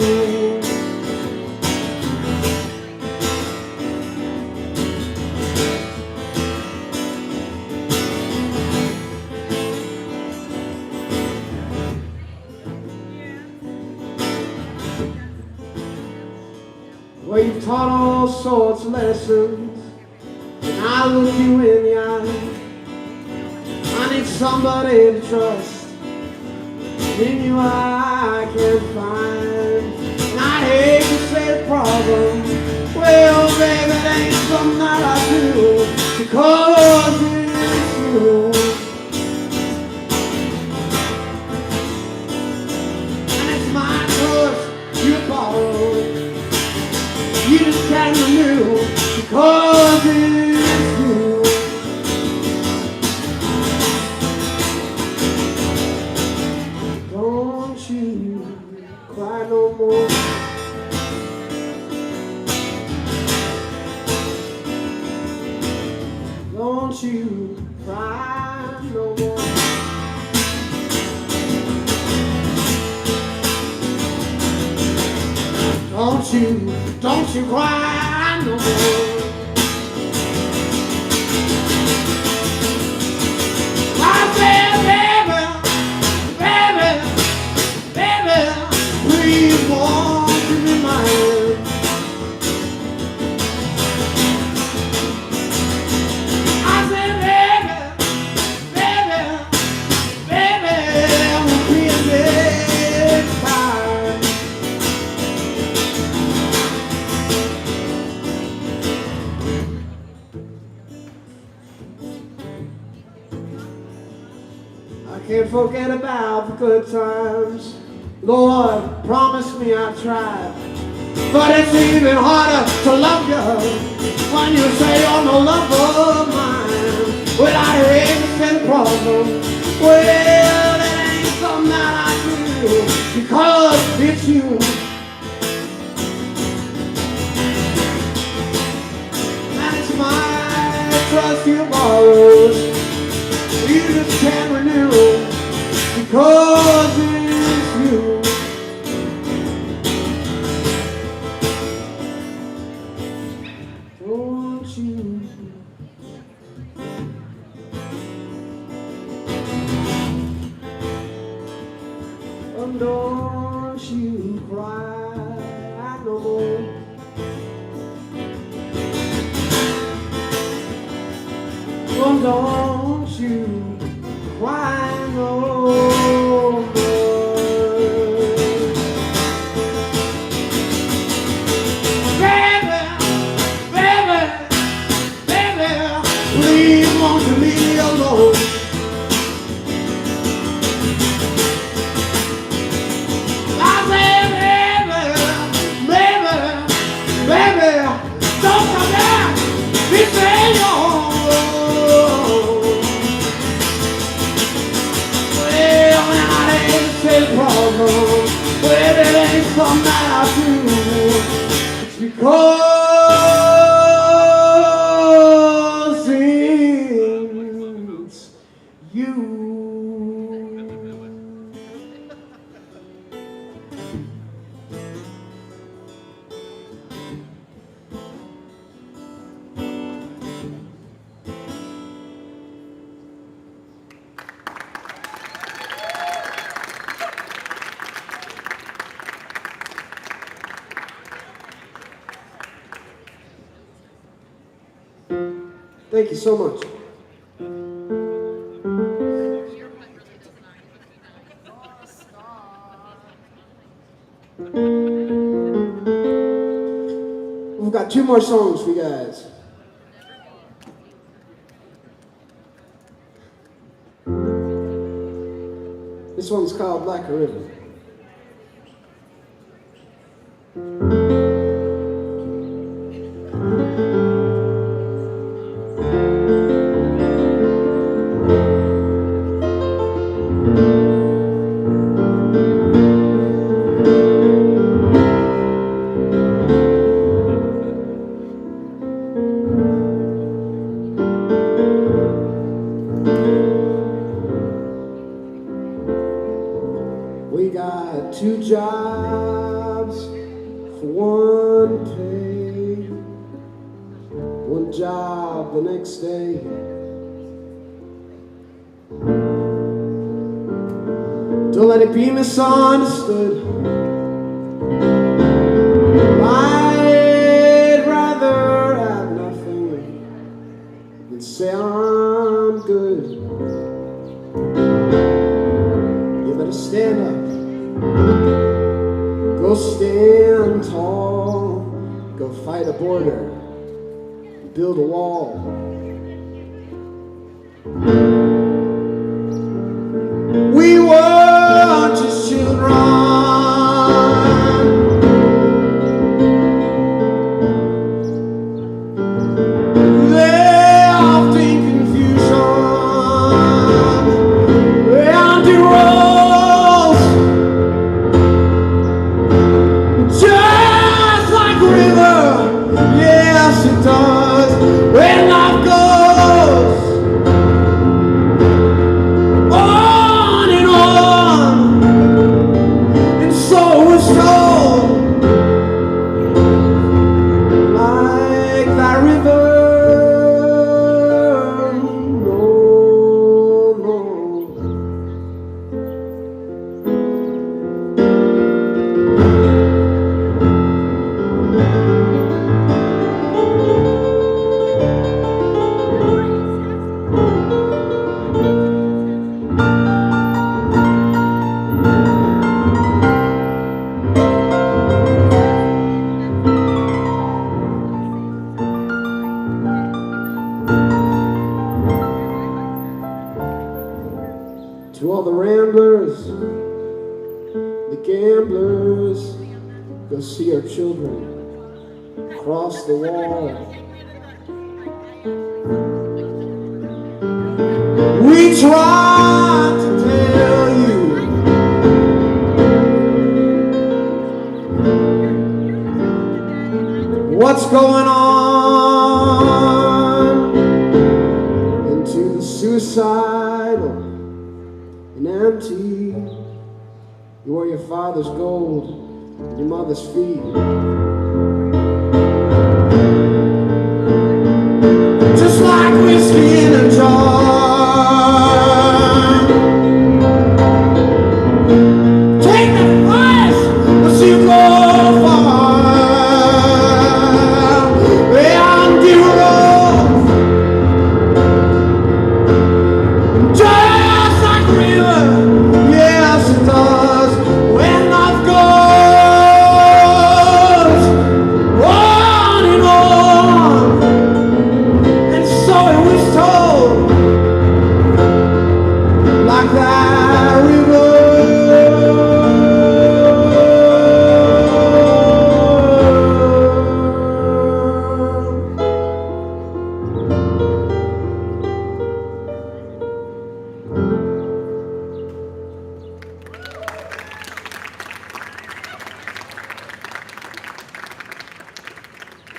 Well, you've taught all sorts of lessons, and I look you in the eye. I need somebody to trust, in you I can find. And I hate to say the problem, well, baby, it ain't something that I do, because it's you. And it's my trust you borrow. You just can't renew, because it's you. Don't you cry no more. Don't you cry no more. Don't you cry no more. I said, baby, baby, please won't you be mine. I said, baby, we'll be in next time. I can't forget about the good times. Lord, promise me I'll try. But it's even harder to love you when you say you're no love of mine. Well, I hate to say the problem. Well, it ain't something that I do, because it's you. And it's my trust you borrowed. You just can't renew, because it's you. Don't you Son, don't you cry no more. Son, don't you cry no more. Baby, baby, baby, please won't you leave me alone? Baby, don't come back, be saying well, now it ain't a problem, well, it ain't something that I do, it's because it's you. Thank you so much. We've got 2 more songs for you guys. This one's called Like a River. We got 2 jobs for 1 pay, 1 job the next day. Don't let it be misunderstood. I'd rather have nothing than say I'm good. You better stand up. Go stand tall, go fight a border, build a wall. We were just children. They often confusion, and the roads. Just like a river, yes it does, when life goes on and on, and so we're told, like that river, no, no. To all the ramblers, the gamblers, go see our children cross the wall. We tried to tell you what's going on, into the suicidal and empty. You wore your father's gold and your mother's feet. Just like whiskey in a jar. Take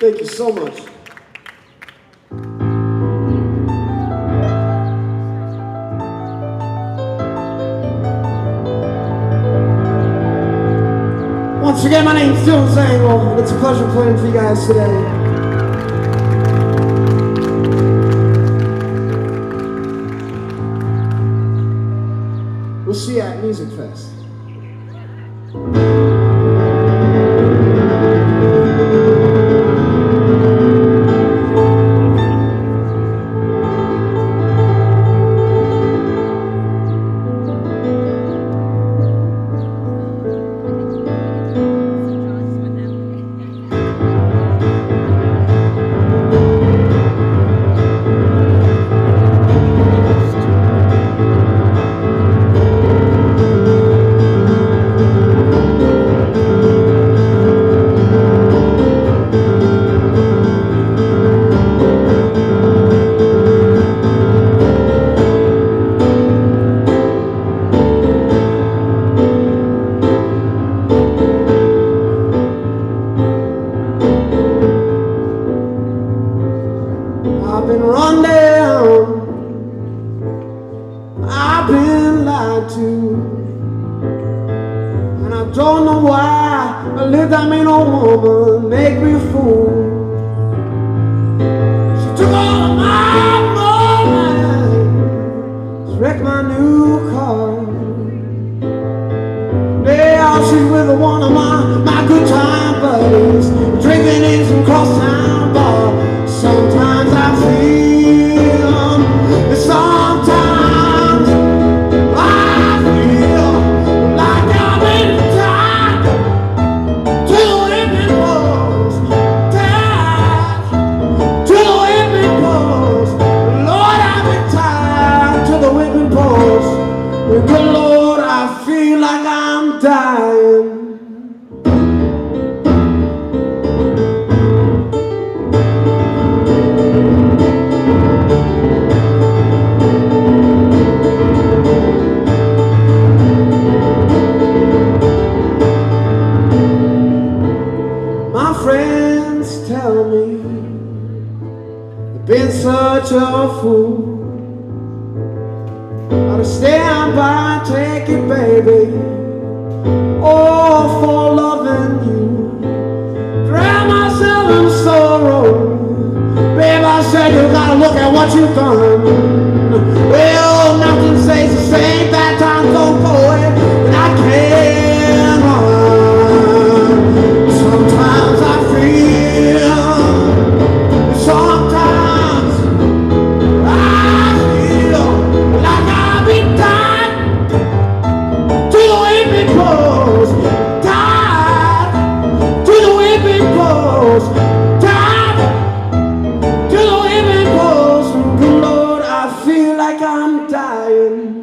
Thank you so much. Once again, my name's Dylan Zangle, and it's a pleasure playing for you guys today. We'll see you at Music Fest. I've been run down, I've been lied to, and I don't know why I let that mean old woman make me a fool. She took all of my money, she wrecked my new car. Now she's with one of my good time buddies, drinking in some crosstown bar. Sometimes I feel, and sometimes I feel like I've been tied to the whipping post, tied to the whipping post. Lord, I've been tied to the whipping post. Good Lord, I feel like I'm dying. My friends tell me you've been such a fool. I'll stand by and take it, baby. Oh, for loving you. Drown myself in sorrow. Babe, I said you gotta look at what you've done. Well, nothing says the same bad times don't go away, and I can't run. Sometimes I feel, sometimes I feel like I've been tied to the whipping post, tied to the whipping post, tied to the whipping post. Good Lord, I feel like I'm dying.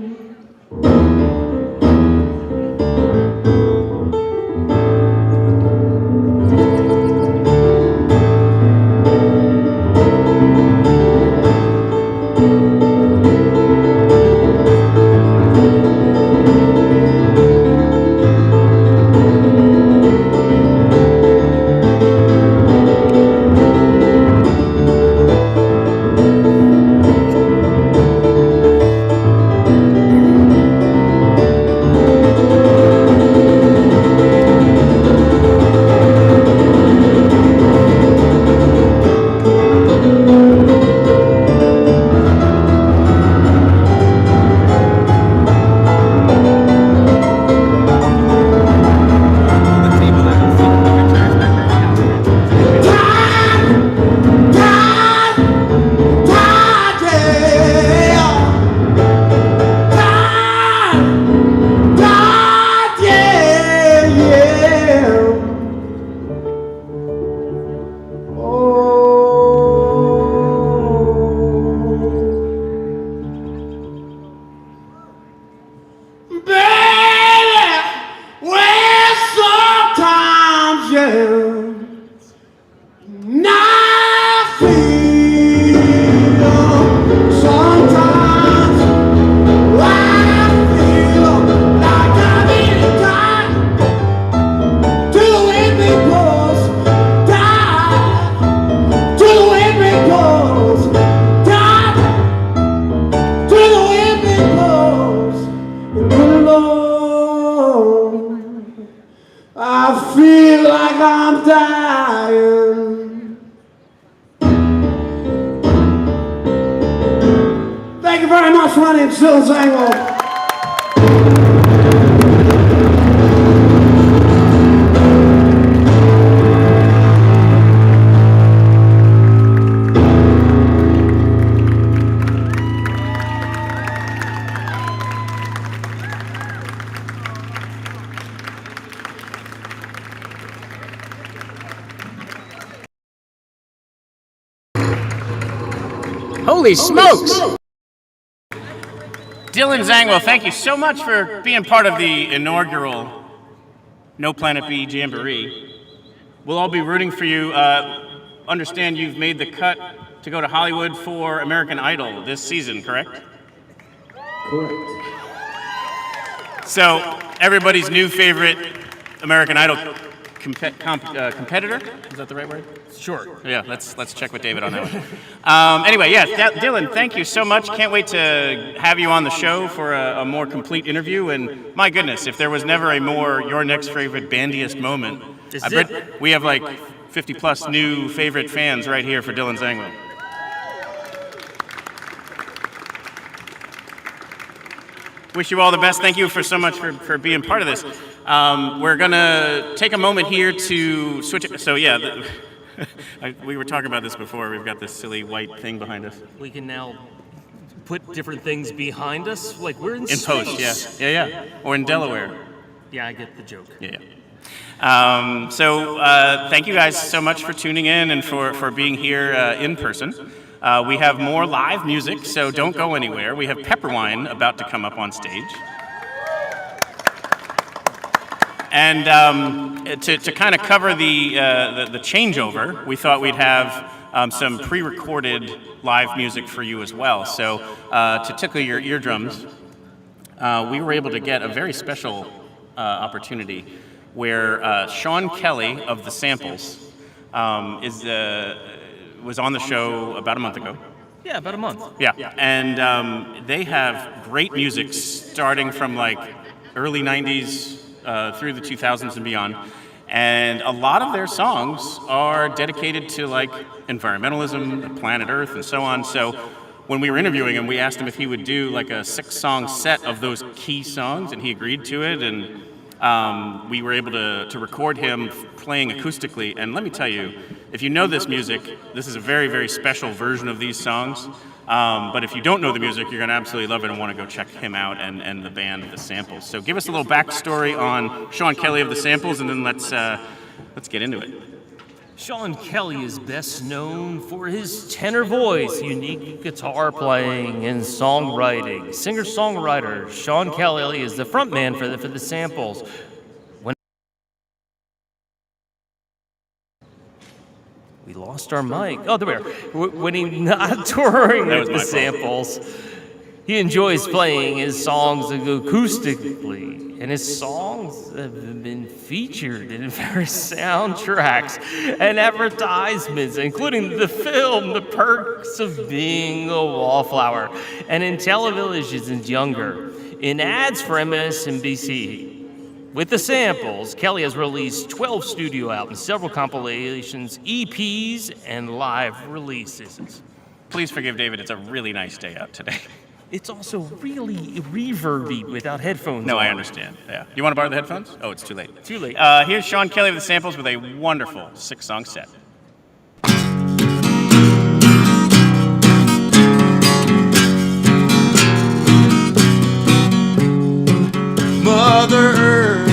feel like I'm dying. Thank you very much. My name's Phil Zangwell. Holy smokes! Dylan Zangwell, thank you so much for being part of the inaugural No Planet B Jamboree. We'll all be rooting for you. Understand you've made the cut to go to Hollywood for American Idol this season, correct? Correct. So, everybody's new favorite American Idol competitor? Is that the right word? Sure. Yeah, let's check with David on that one. Anyway, yeah, Dylan, thank you so much. Can't wait to have you on the show for a more complete interview. And my goodness, if there was never a more your next favorite bandiest moment, I bet we have like 50 plus new favorite fans right here for Dylan Zangwell. Wish you all the best. Thank you so much for being part of this. We're going to take a moment here to switch it. So, yeah, we were talking about this before. We've got this silly white thing behind us. We can now put different things behind us, like we're in space. Post, yeah. Or in Delaware. Yeah, I get the joke. Yeah. Thank you guys so much for tuning in and for being here in person. We have more live music, so don't go anywhere. We have Pepperwine about to come up on stage. And to kind of cover the changeover, we thought we'd have some pre-recorded live music for you as well. So to tickle your eardrums, we were able to get a very special opportunity where Sean Kelly of The Samples was on the show about a month ago. Yeah, about a month. Yeah, and they have great music starting from like early 90s through the 2000s and beyond. And a lot of their songs are dedicated to like environmentalism, the planet Earth, and so on. So when we were interviewing him, we asked him if he would do like a 6-song set of those key songs, and he agreed to it. And we were able to record him playing acoustically. And let me tell you, if you know this music, this is a very, very special version of these songs. But if you don't know the music, you're going to absolutely love it and want to go check him out and the band The Samples. So give us a little backstory on Sean Kelly of The Samples, and then let's get into it. Sean Kelly is best known for his tenor voice, unique guitar playing, and songwriting. Singer-songwriter Sean Kelly is the frontman for the Samples. We lost our mic. Oh, there we are. When he's not touring with The Samples, he enjoys playing his songs acoustically, and his songs have been featured in various soundtracks and advertisements, including the film The Perks of Being a Wallflower, and in televisions younger, in ads for MSNBC. With The Samples, Kelly has released 12 studio albums, several compilations, EPs, and live releases. Please forgive David, it's a really nice day out today. It's also really reverby without headphones. No, on. I understand. Yeah. You want to borrow the headphones? Oh, it's too late. Too late. Here's Sean Kelly of The Samples with a wonderful 6-song set. Mother Earth,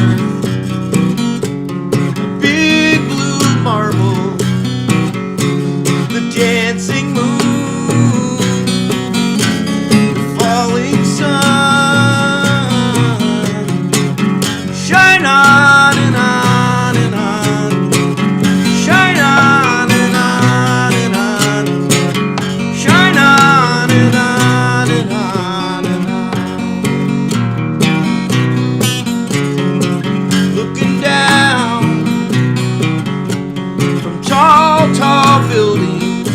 big blue marble, the dancing moon, the falling sun, shine on and on and on, shine on and on and on, shine on and on and on and on. Looking down from tall buildings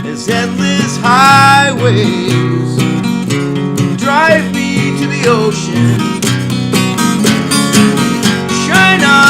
as endless highways drive me to the ocean. Shine on.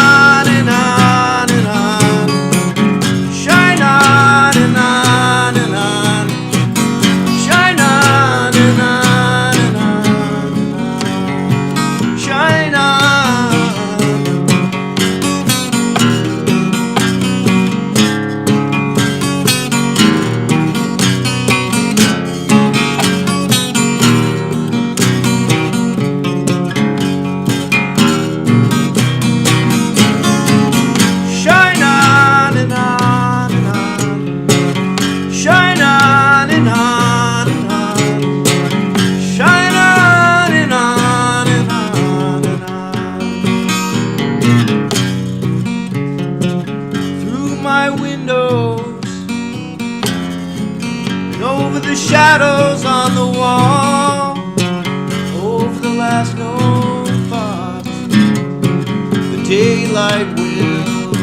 cast no thoughts. The daylight will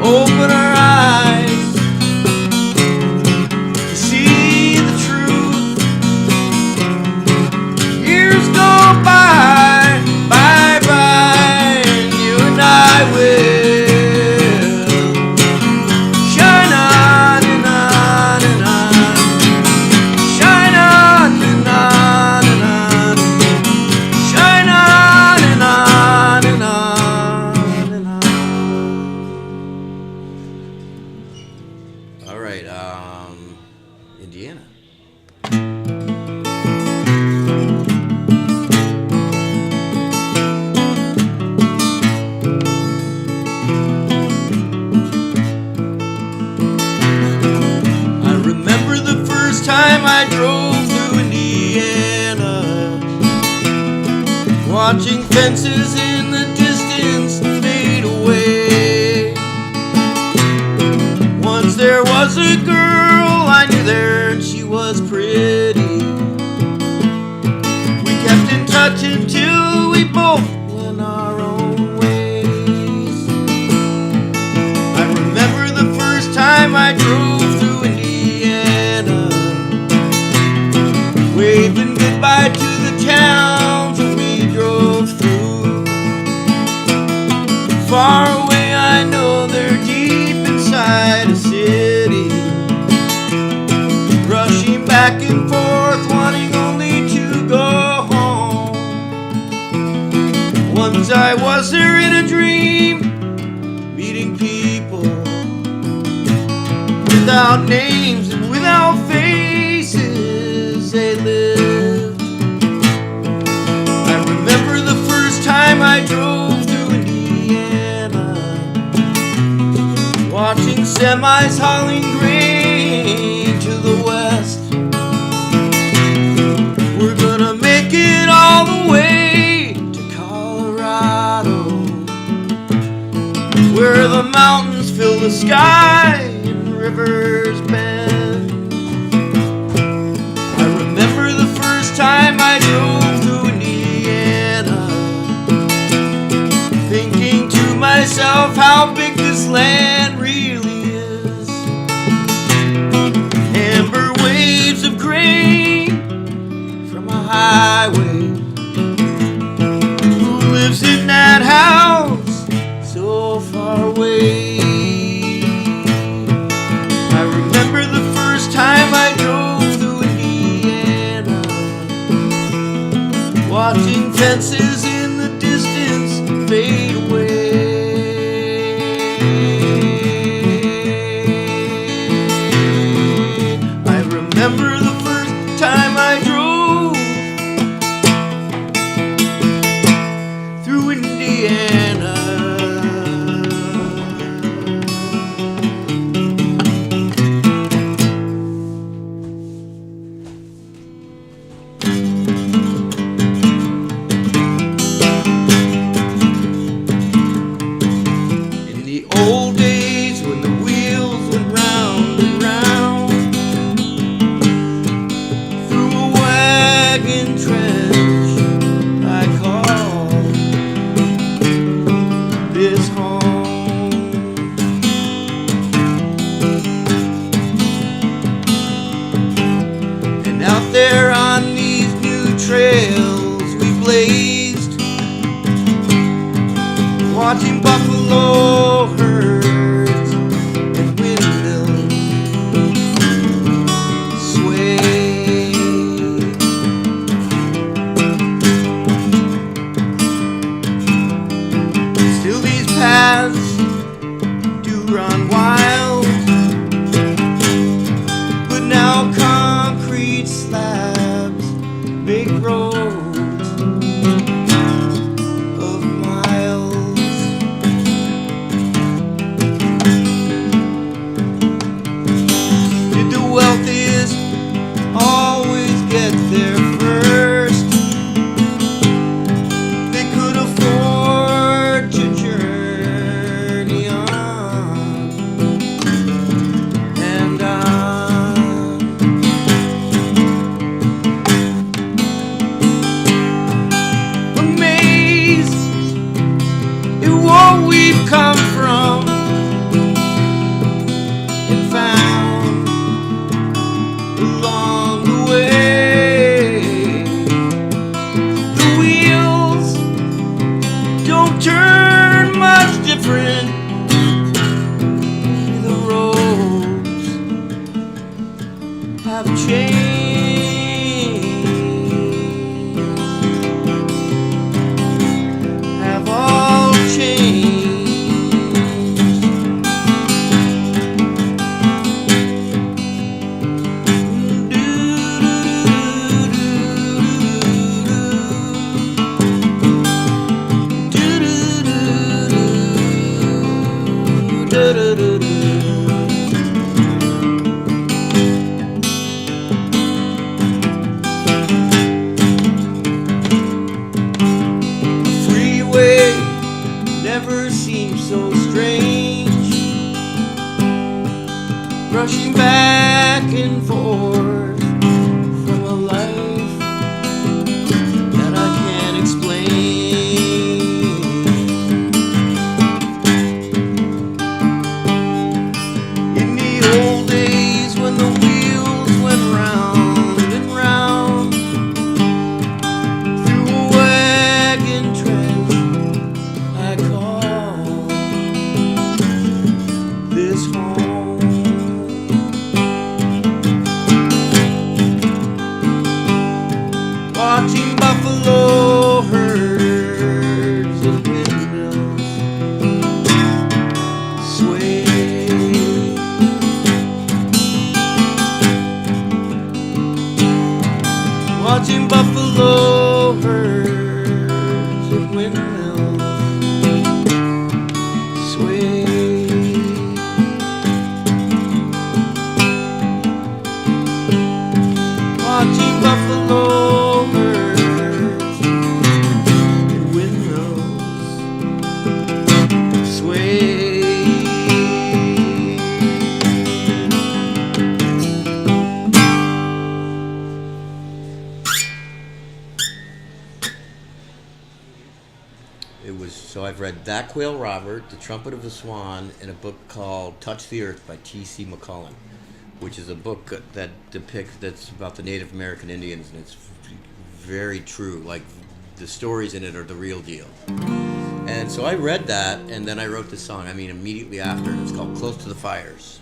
open our eyes to see the truth. Years go by, bye bye, and you and I will shine on and on and on, shine on and on and on, shine on and on and on and on. All right, Indiana. I remember the first time I drove through Indiana, watching fences in the distance fade away. Once there was a girl I knew there, and she was pretty. We kept in touch until we both went our own ways. I remember the first time I drove through Indiana, waving goodbye to the towns that we drove through. Far away, I know they're deep inside a city, rushing back and forth, wanting only to go home. Once I was there in a dream, meeting people without names and without faces, they lived. I remember the first time I drove through Indiana, watching semis hauling grain to the west. We're gonna make it all the way to Colorado, where the mountains fill the sky and rivers bend. I remember the first time I drove through Indiana, thinking to myself how big this land really is. Amber waves of grain from a highway. Who lives in that house so far away? I remember the first time I drove through Indiana, watching fences in the distance fade away. I remember the first time I drove through Indiana. In the old days when the wheels went round and round, through a wagon trench I called this home. And out there on these new trails we blazed, watching buffalo herds and windmills sway. Still these paths do run wild, but now concrete slabs make roads of miles. buffalo herds at windmills sway. Watching buffalo herds at windmills sway. So I've read That Quail Robert, The Trumpet of the Swan, and a book called Touch the Earth by T.C. McCullen, which is a book that's about the Native American Indians, and it's very true. Like, the stories in it are the real deal. And so I read that, and then I wrote this song, immediately after, and it's called Close to the Fires.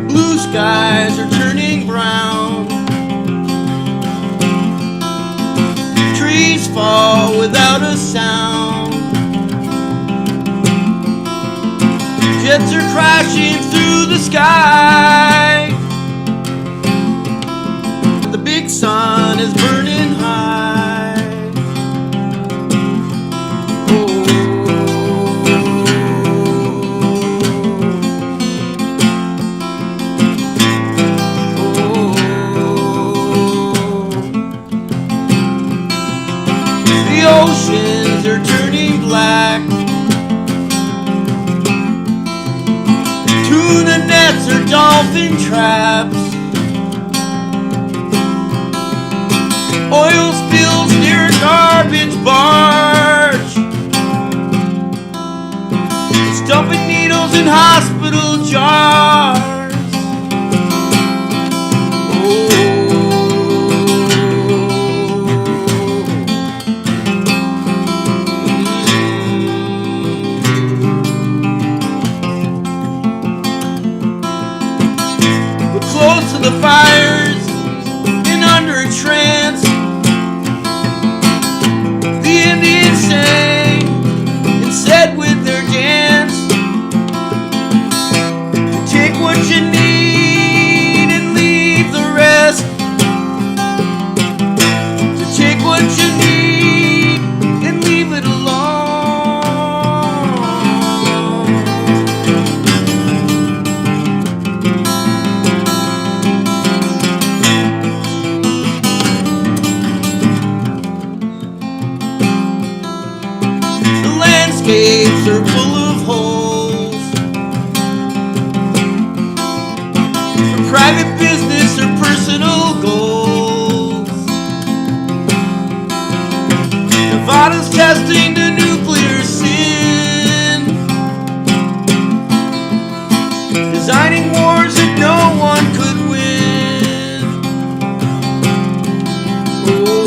Blue skies are turning brown. Trees fall without a sound. Jets are crashing through the sky. The big sun is burning high. Oceans are turning black. Tuna nets are dolphin traps. Oil spills near a garbage barge. It's dumping needles in hospital jars. Close to the fires and under a trance. The Indians sang and said with their dance, take what you need and leave the rest. To take what you need and leave it alone. Landscapes are full of holes for private business or personal goals. Nevada's testing the nuclear sin, designing wars that no one could win. Oh.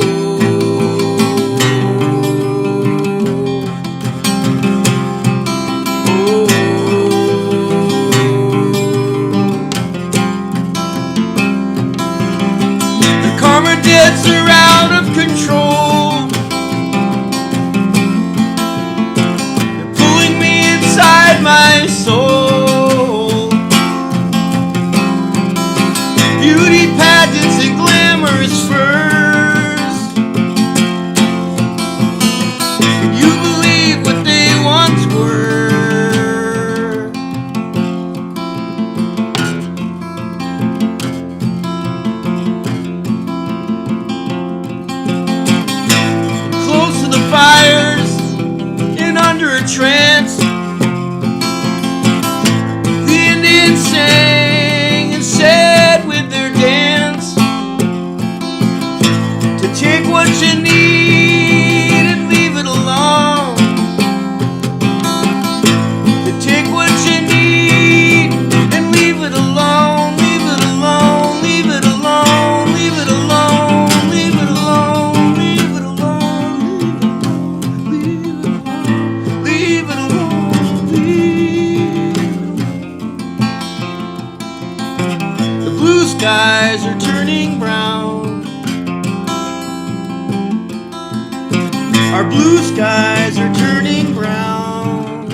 skies are turning brown.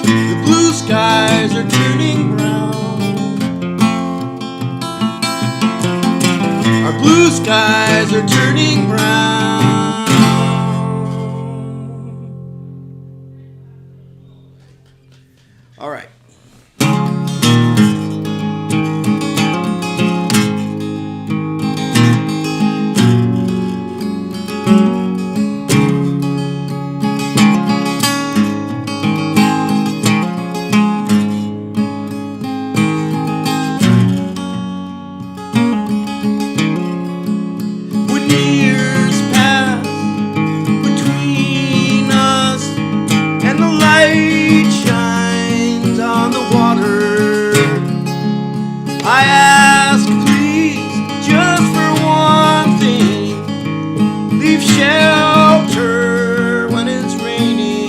The blue skies are turning brown. Our blue skies are turning brown. All right. When years pass between us and the light shines on the water, I ask please just for one thing, leave shelter when it's raining.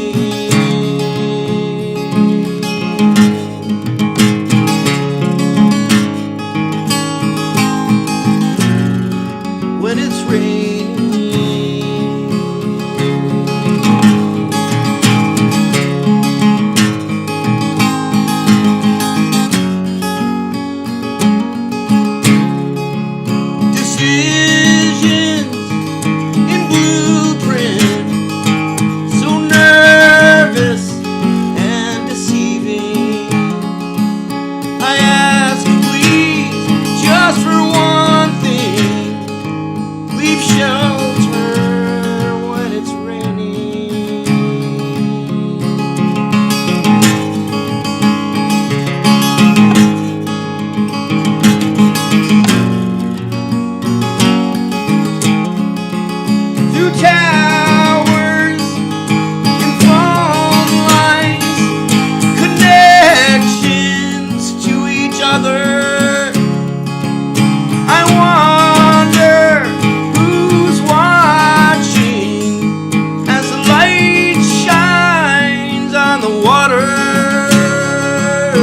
When it's raining. Decisions in blueprint, so nervous and deceiving. I ask please just for one thing, leave shelter when it's raining. Through towers and phone lines, connections to each other, I wonder who's watching as the light shines on the water. Ooh,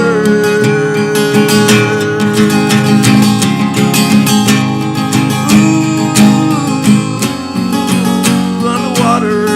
on the water.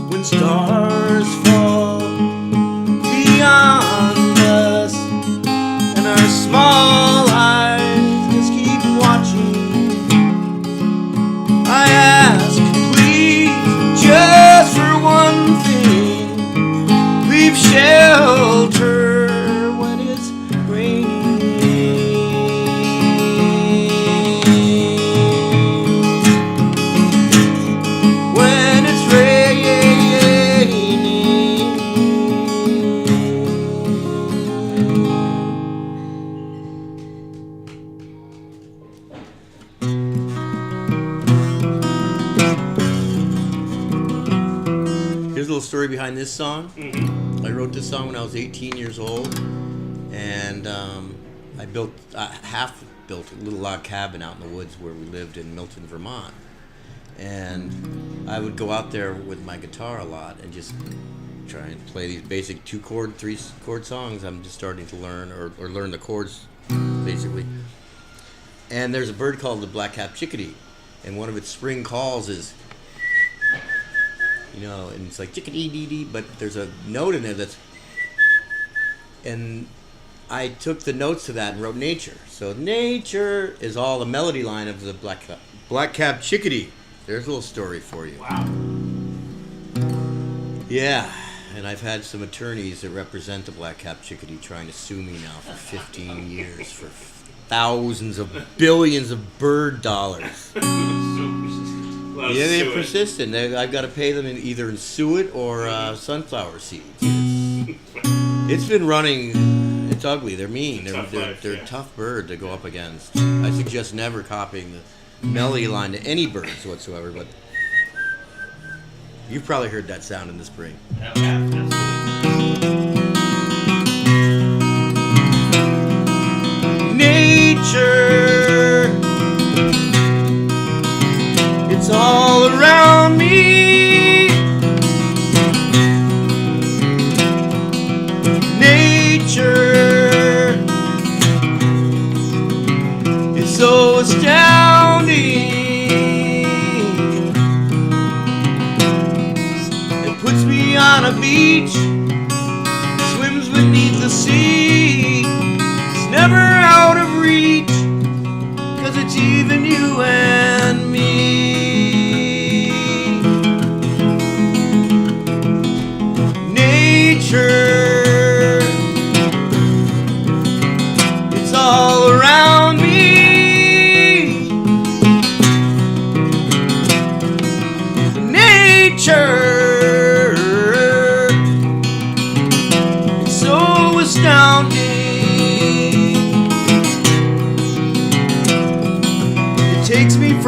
When stars fall beyond us and our small eyes just keep watching, I ask please just for one thing, leave shelter when it's raining. When it's Here's a little story behind this song. I wrote this song when I was 18 years old, and I built built a little log cabin out in the woods where we lived in Milton, Vermont. And I would go out there with my guitar a lot and just try and play these basic 2-chord, 3-chord songs I'm just starting to learn, or learn the chords, basically. And there's a bird called the black-capped chickadee, and one of its spring calls is, you know, and it's like chickadee-dee-dee, but there's a note in there that's, and I took the notes to that and wrote nature. So nature is all the melody line of the black-capped chickadee. There's a little story for you. Wow. Yeah, and I've had some attorneys that represent the black-capped chickadee trying to sue me now for 15 years for thousands of billions of bird dollars. Yeah, they're persistent. I've got to pay them either in suet or sunflower seeds. It's been running. It's ugly. They're mean. They're a tough bird to go up against. I suggest never copying the melody line to any birds whatsoever. But you've probably heard that sound in the spring. Yeah, absolutely.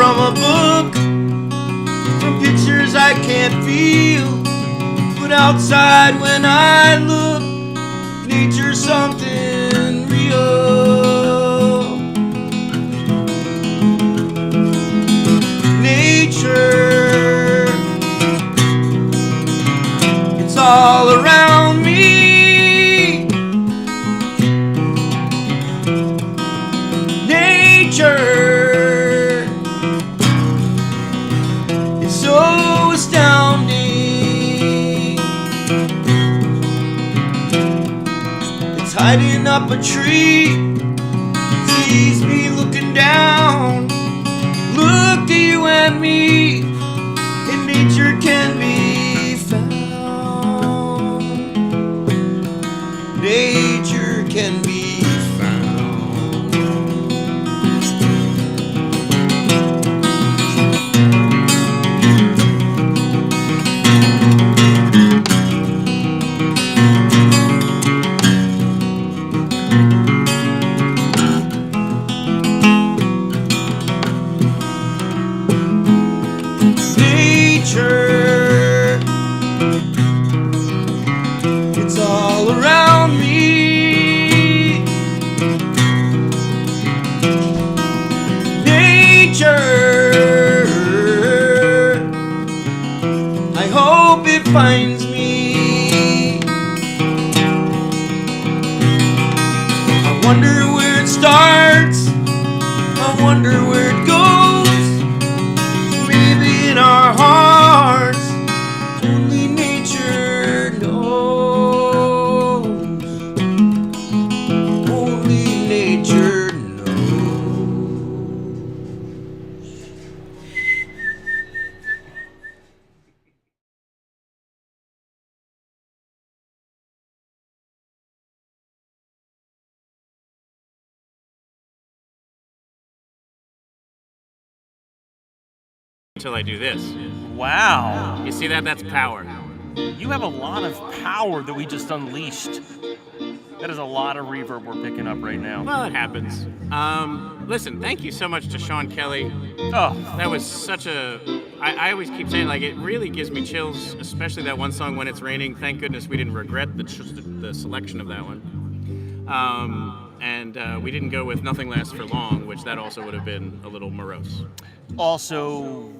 from a book, from pictures I can't feel. But outside when I look, nature's something real. Nature, it's all around me. Nature, it's so astounding. It's hiding up a tree, sees me looking down. Look at you and me, and nature can be found. Nature can be nature, it's all around me. Nature, I hope it finds me. I wonder where it starts, I wonder where it goes. Maybe in our hearts, only nature knows. Only nature until I do this. Wow. You see that? That's power. You have a lot of power that we just unleashed. That is a lot of reverb we're picking up right now. Well, it happens. Listen, thank you so much to Sean Kelly. Oh, that was such a... I always keep saying, like, it really gives me chills, especially that one song, When It's Raining. Thank goodness we didn't regret the selection of that one. And we didn't go with Nothing Lasts for Long, which that also would have been a little morose. Also,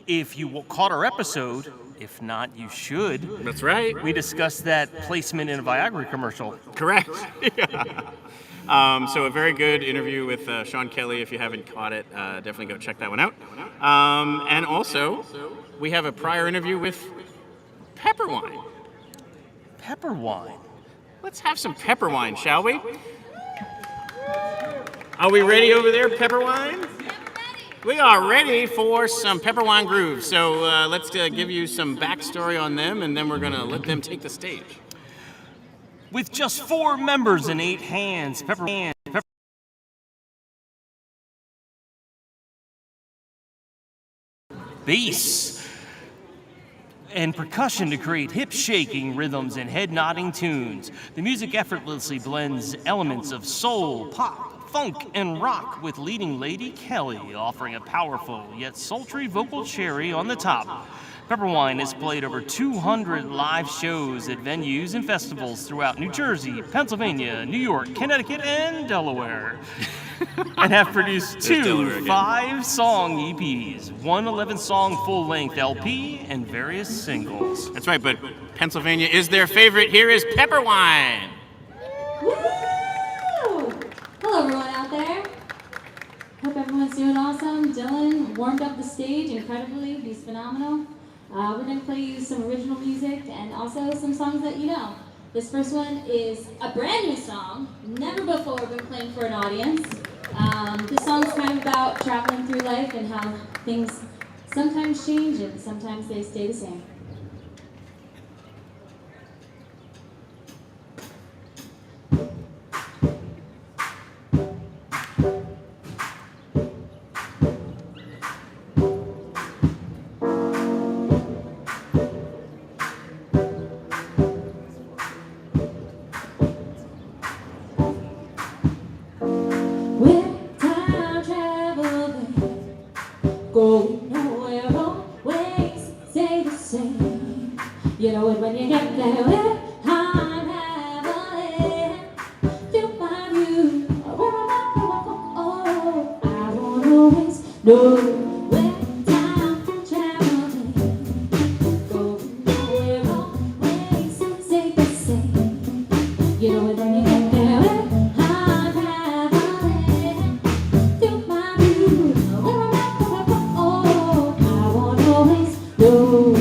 if you caught our episode, if not, you should. That's right. We discussed that placement in a Viagra commercial. Correct. So a very good interview with Sean Kelly. If you haven't caught it, definitely go check that one out. And also, we have a prior interview with Pepper Wine. Pepper Wine? Let's have some Pepper Wine, shall we? Are we ready over there, Pepper Wine? We are ready for some Pepper Wine grooves. So let's give you some backstory on them, and then we're going to let them take the stage. With just 4 members and 8 hands, Pepper bass and percussion to create hip-shaking rhythms and head-nodding tunes. The music effortlessly blends elements of soul, pop, funk, and rock, with leading lady Kelly offering a powerful yet sultry vocal cherry on the top. Pepper Wine has played over 200 live shows at venues and festivals throughout New Jersey, Pennsylvania, New York, Connecticut, and Delaware, and have produced 2 5-song EPs, 1 11-song full-length LP, and various singles. That's right, but Pennsylvania is their favorite. Here is Pepper Wine. Woo! Hello, everyone out there. Hope everyone's doing awesome. Dylan warmed up the stage incredibly. He's phenomenal. We're going to play you some original music and also some songs that you know. This first one is a brand new song, never before been playing for an audience. This song's kind of about traveling through life and how things sometimes change and sometimes they stay the same. nowhere. Time traveling, going nowhere. Always stay the same. You know when you get there, I'm traveling through my view. Where I'm at, oh, I won't always know.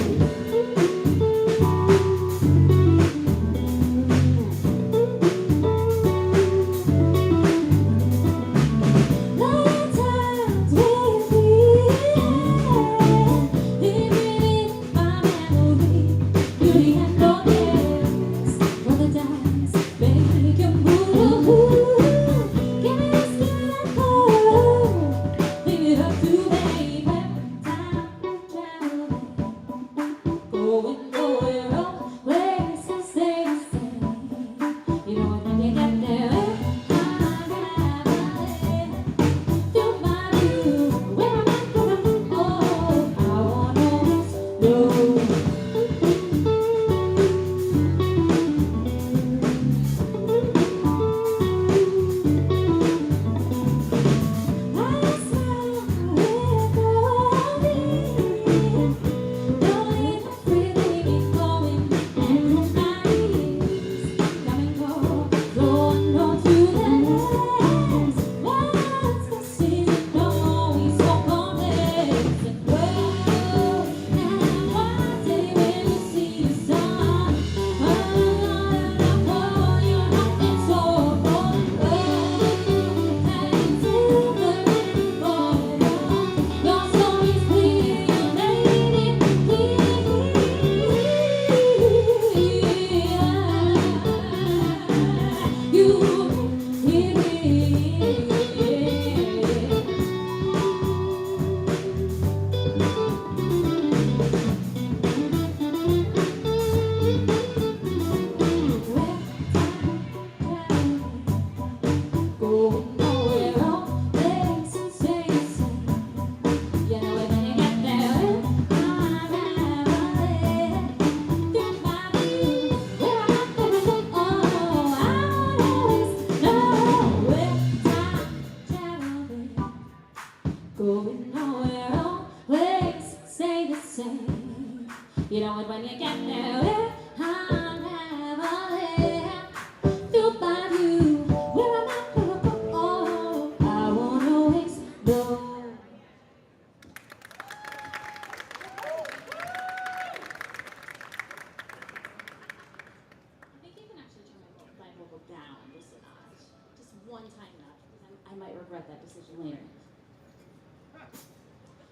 Going nowhere, always stay the same. You know it when you get there. I'm traveling through my view. Where I'm at, oh, I won't always know. I think you can actually turn my vocal down just a notch. Just one time notch, because I might regret that decision later.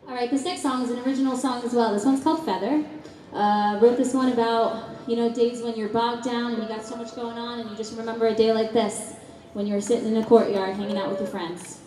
All right, this next song is an original song as well. This one's called Feather. Wrote this one about, you know, days when you're bogged down and you got so much going on and you just remember a day like this when you were sitting in a courtyard hanging out with your friends.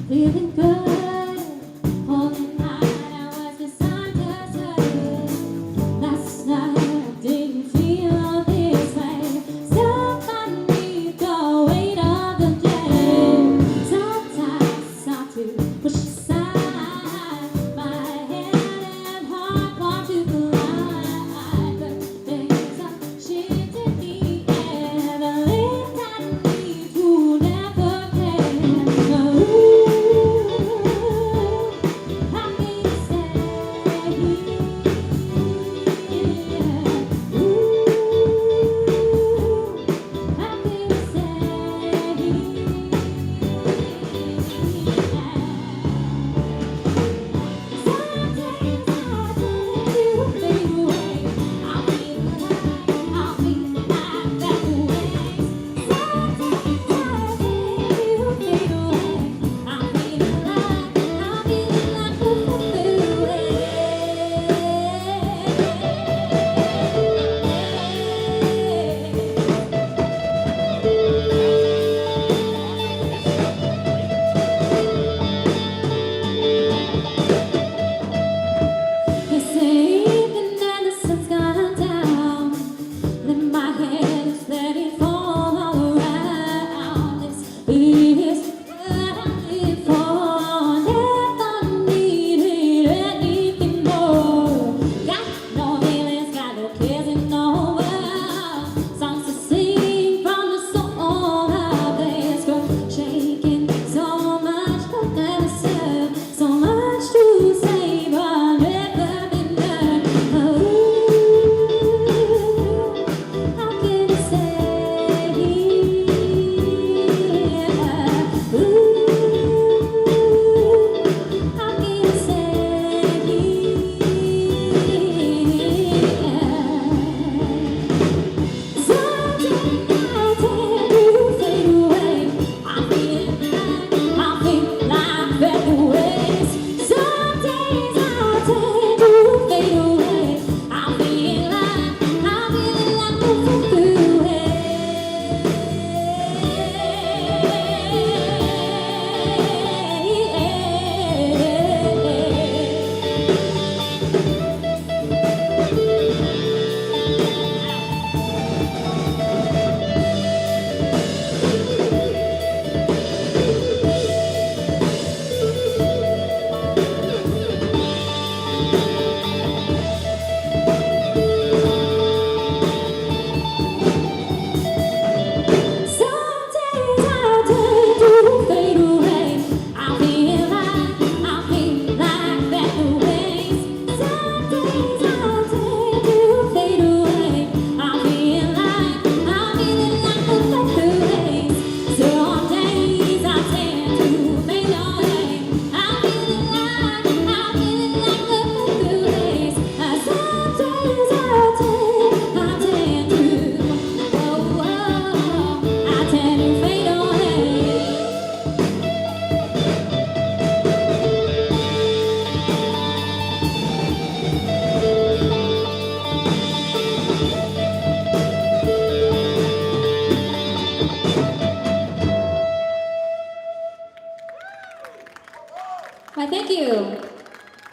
Feeling good, all the night I was misunderstood.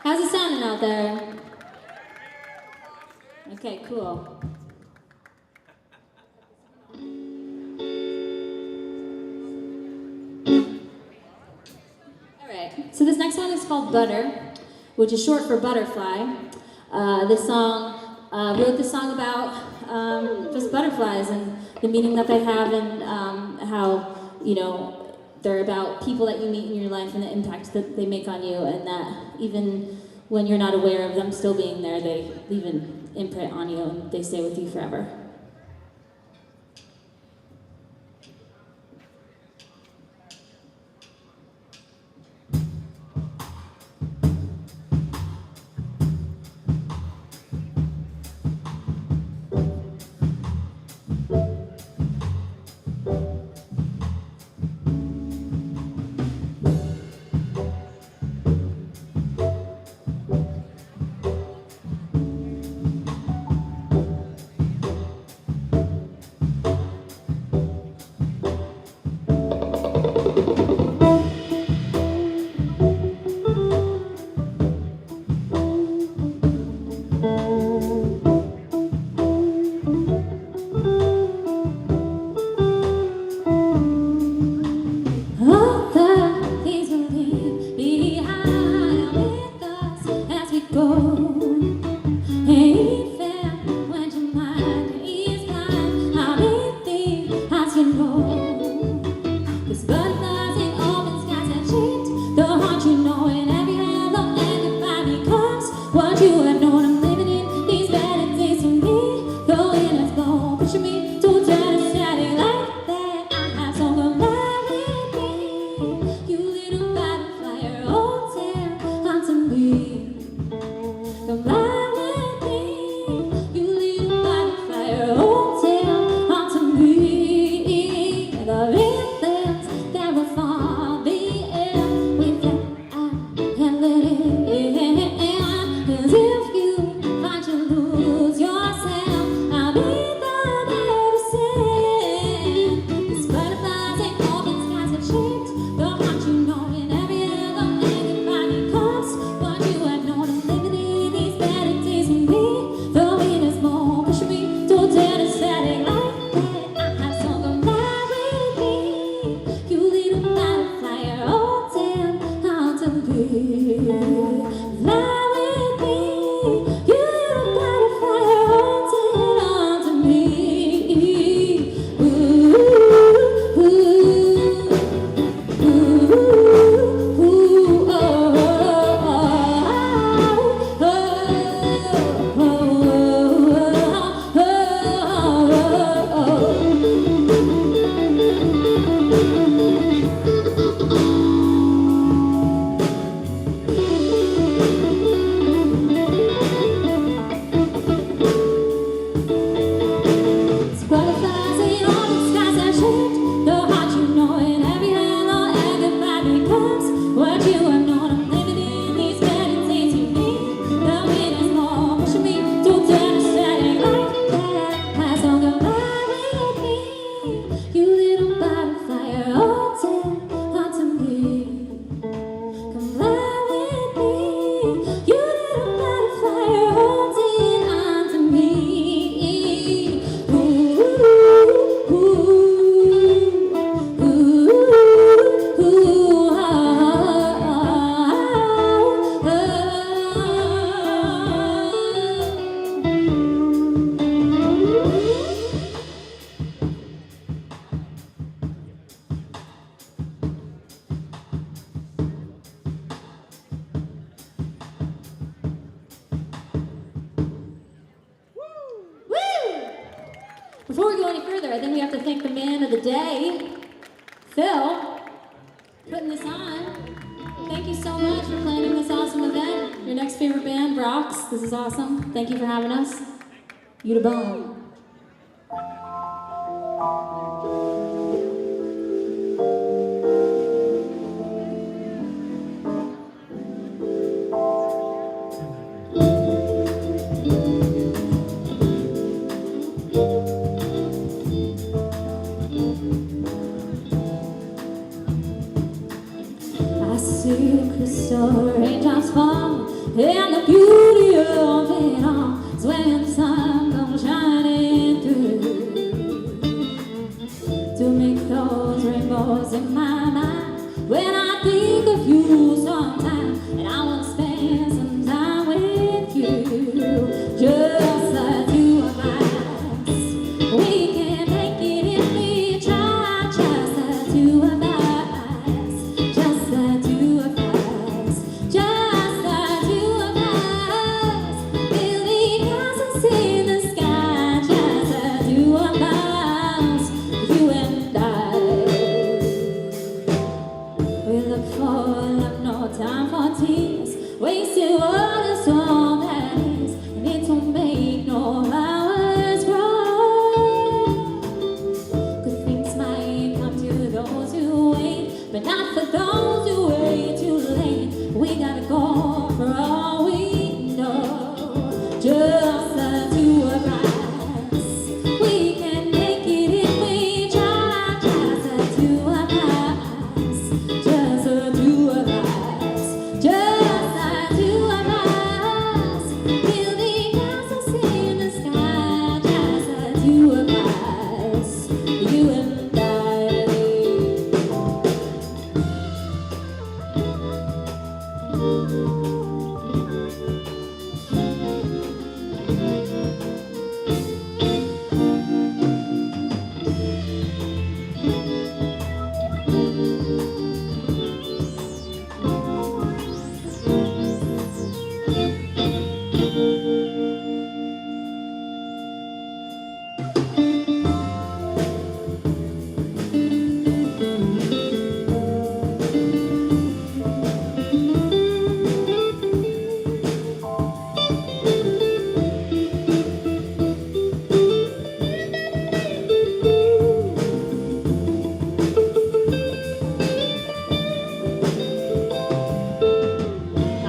How's it sounding out there? Okay, cool. Alright, so this next song is called Butter, which is short for butterfly. This song, wrote this song about just butterflies and the meaning that they have and how, you know, they're about people that you meet in your life and the impact that they make on you, and that even when you're not aware of them still being there, they leave an imprint on you and they stay with you forever. All the things we leave behind with us as we go. Ain't fair when your mind is blind. I'll be there as you know. 'Cause butterflies in open skies have shaped the heart you know, and every hello and goodbye becomes what you have known. I'm living in these better days for me. The wind has blown, pushing me to turn a static like that. I have so come back with me. You little butterfly, you're holding onto me. Come back with me. You little butterfly, you're holding onto me. And the rhythms that will fall the air with that and let it in. 'Cause if you find you lose yourself, I'll be there to sing. 'Cause butterflies and open skies have shaped the heart you know, and every hello and goodbye becomes what you have known. I'm living in these better days with me. The wind is more, pushing me to turn a static like that. I have so come back with me. You little butterfly, you're holding onto me. Fly with me. You little butterfly, you're holding onto me. Ooh, ooh, ooh, ooh, oh, butterflies in open skies have shaped the heart you know, and every hello and goodbye becomes what you have known. I'm living in these better days with me. The wind is more, pushing me to turn a static like that. Has all come back with me. You little butterfly, you're holding onto me. Come fly with me. You little butterfly, you're holding onto me. Ooh, ooh, ooh, ooh, Woo! Before we go any further, I think we have to thank the man of the day, Phil, putting this on. Thank you so much for planning this awesome event. Your next favorite band rocks. This is awesome. Thank you for having us. You to bone. I see crystal raindrops fall And the beauty of it all is when the sun comes shining through to make those rainbows in my mind. When I think of you sometime, and I want to spend some time with you, just the two of us. We can make it if we try, just the two of us, just the two of us, just the two of us, building houses in the sky, just the two of us, you and I. We look for love, no time for tears, wasted what is all that is, and it won't make no flowers grow. Good things might come to those who wait, but not for those who wait too late. We gotta go for all we know, just the two of us. We can make it if we try, just the two of us, just the two of us, just the two of us, building castles in the sky, just the two of us, you and I.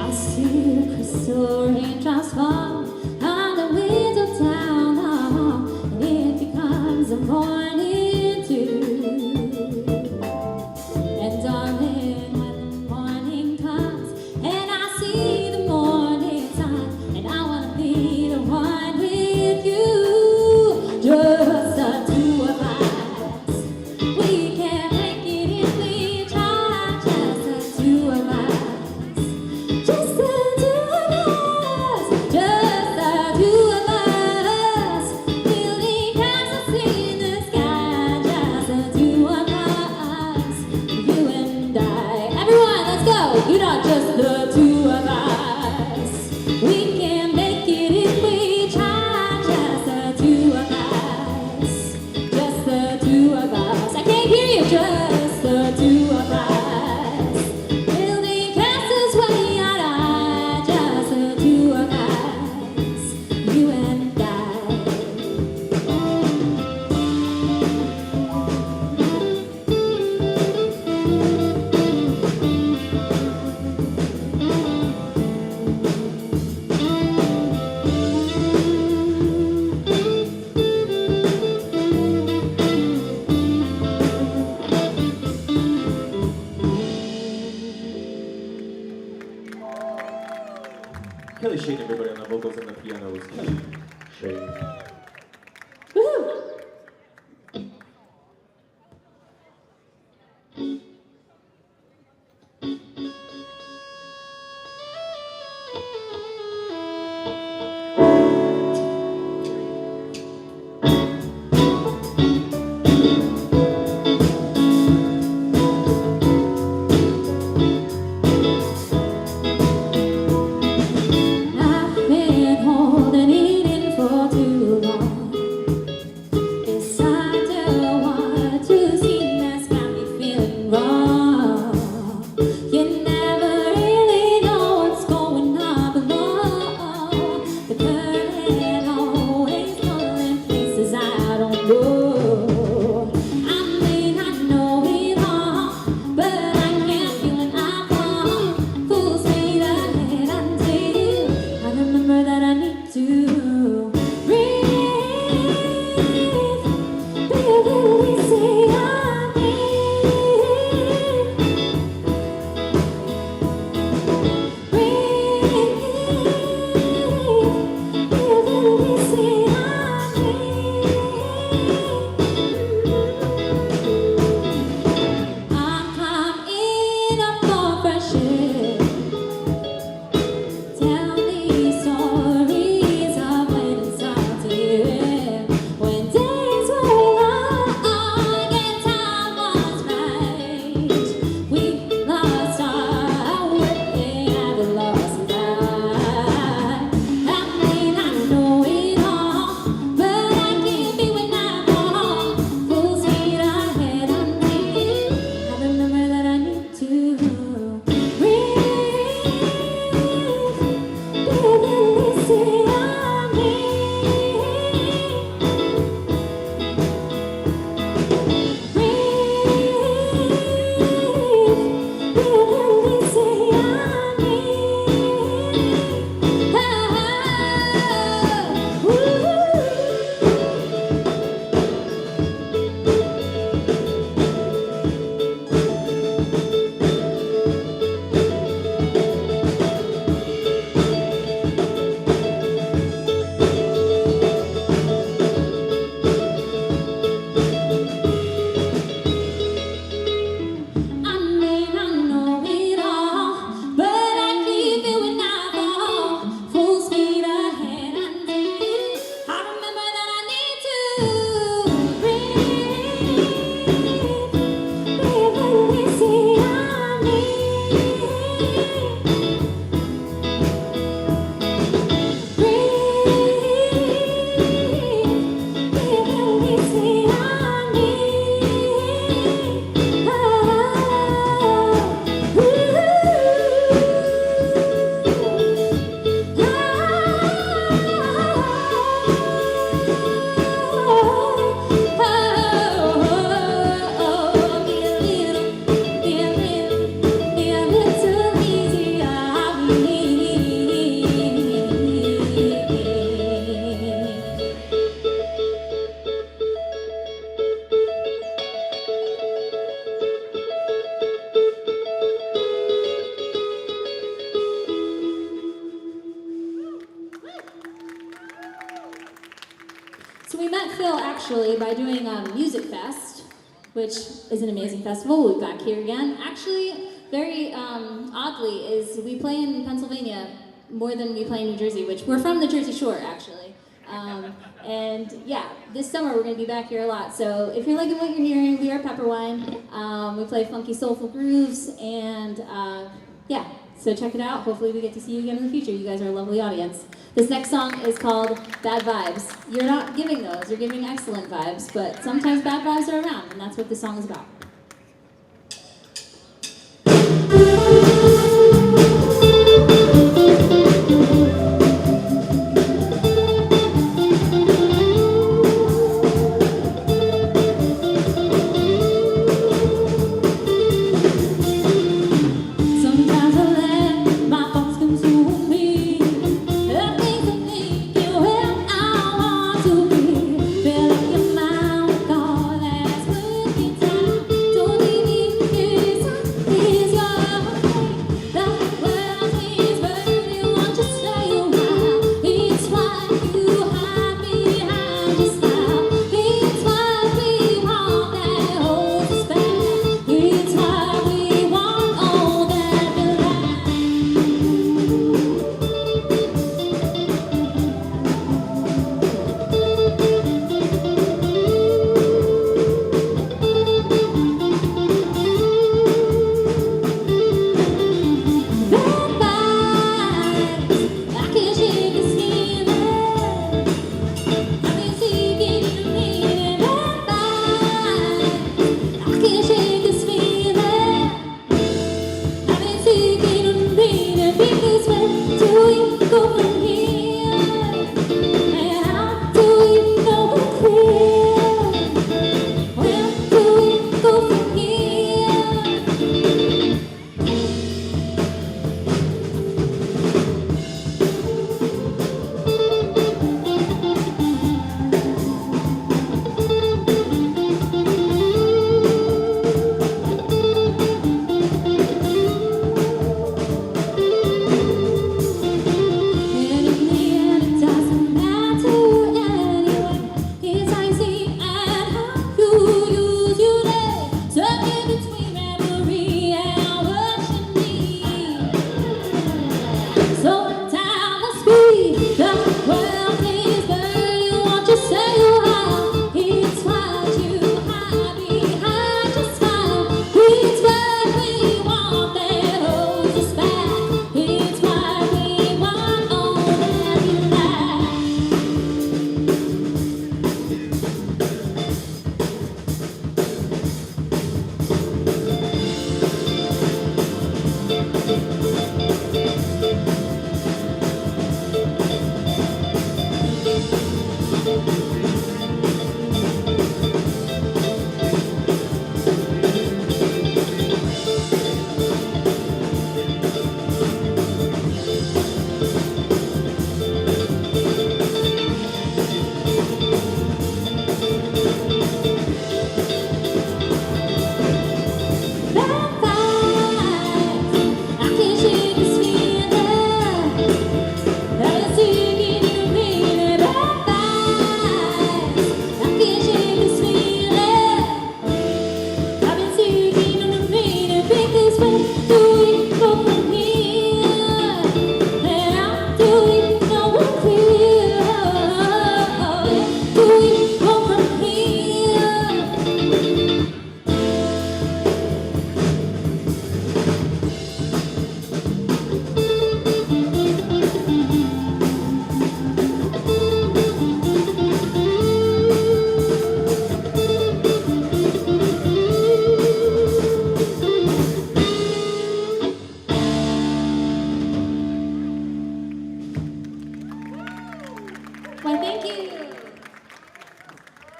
I see the crystal raindrops fall on the window down the hall, and it becomes a morning dew. And darling, when the morning comes, and I see the morning sun, and I wanna be the one with you, just the two of us. We can make it if we try, just the two of us. Just the two of us, just the two of us, building castles in the sky, just the two of us, you and I. Everyone, let's go. You know, just the two of us. We can make it if we try, just the two of us, just the two of us. I can't hear you, just the two of us. Building castles way out high, just the two of us, you and I. Kelly Shane, everybody on the vocals and the pianos. Kelly Shane. I've been holding it in for too long. So we met Phil actually by doing Music Fest, which is an amazing festival. We'll be back here again. Actually, very oddly, is we play in Pennsylvania more than we play in New Jersey, which we're from the Jersey Shore actually. And yeah, this summer we're going to be back here a lot. So if you're liking what you're hearing, we are Pepperwine. We play funky, soulful grooves, and yeah, so check it out. Hopefully we get to see you again in the future. You guys are a lovely audience. This next song is called Bad Vibes. You're not giving those, you're giving excellent vibes, but sometimes bad vibes are around, and that's what this song is about.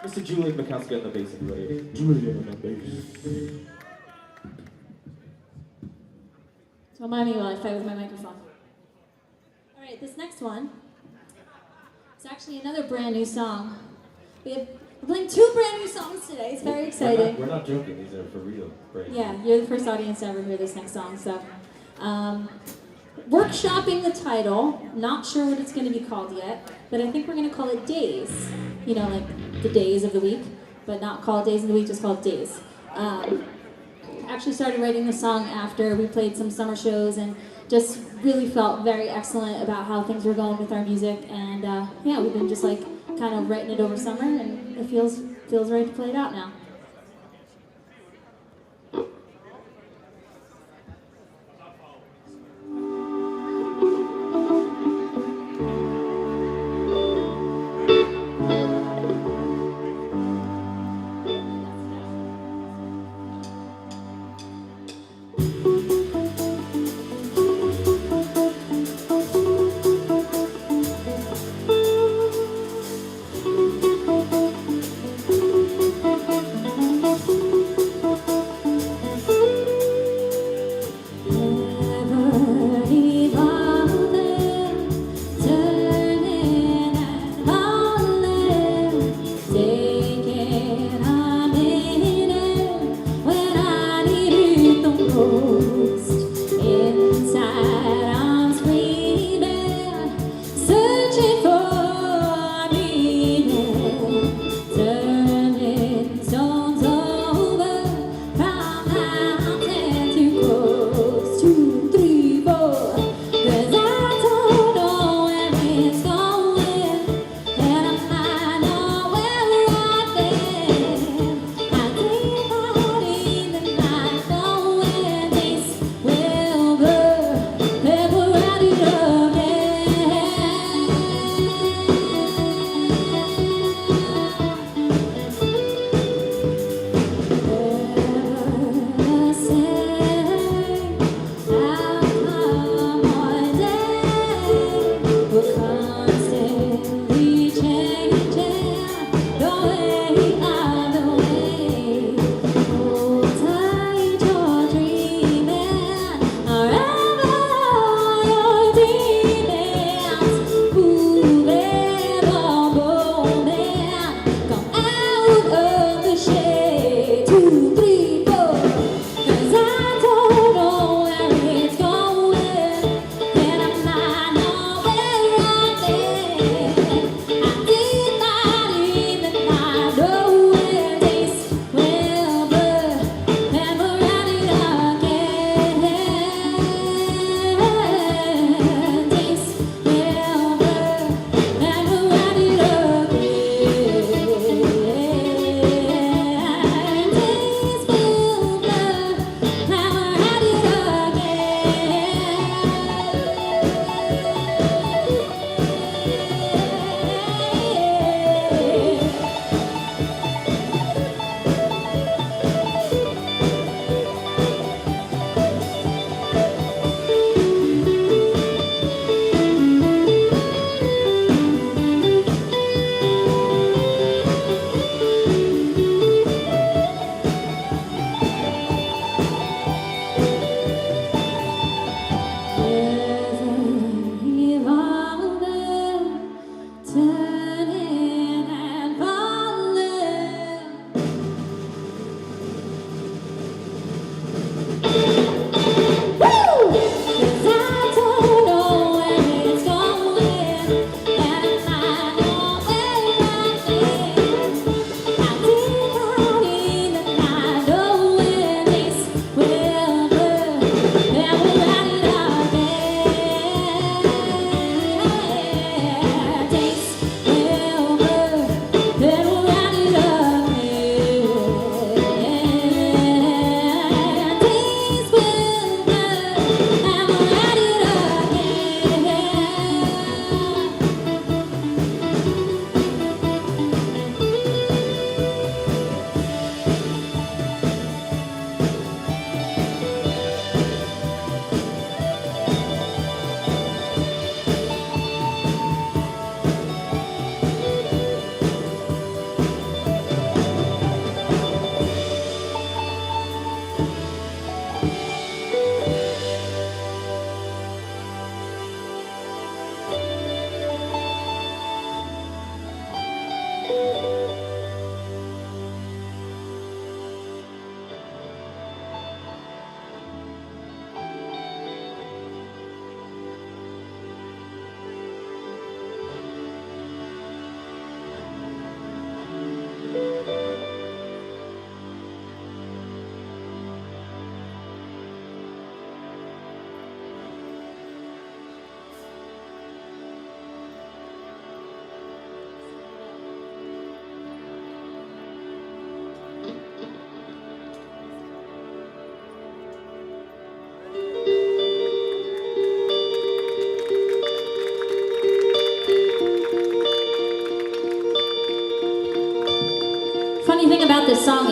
Mr. Julian Mikowski on the bass, everybody. Julian on the bass. So remind me while I fight with my microphone. All right, this next one is actually another brand new song. We're playing 2 brand new songs today. It's very exciting. We're not joking. These are for real. Brand new. Yeah, you're the first audience to ever hear this next song. So workshopping the title. Not sure what it's going to be called yet, but I think we're going to call it Days. You know, like the days of the week, but not called Days of the Week, just called Days. Actually started writing the song after we played some summer shows and just really felt very excellent about how things were going with our music. And yeah, we've been just like kind of writing it over summer, and it feels right to play it out now.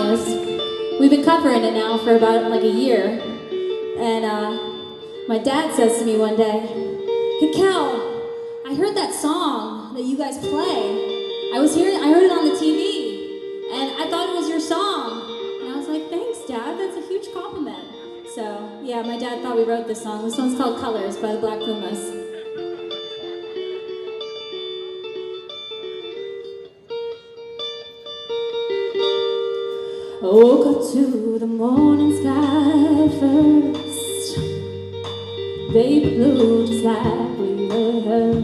is, we've been covering it now for about like a year. And my dad says to me one day, "Hey Cal, I heard that song that you guys play. I heard it on the TV, and I thought it was your song." And I was like, "Thanks, Dad. That's a huge compliment." So yeah, my dad thought we wrote this song. This one's called "Colors" by the Black Pumas. I woke up to the morning sky first, baby blue just like we were.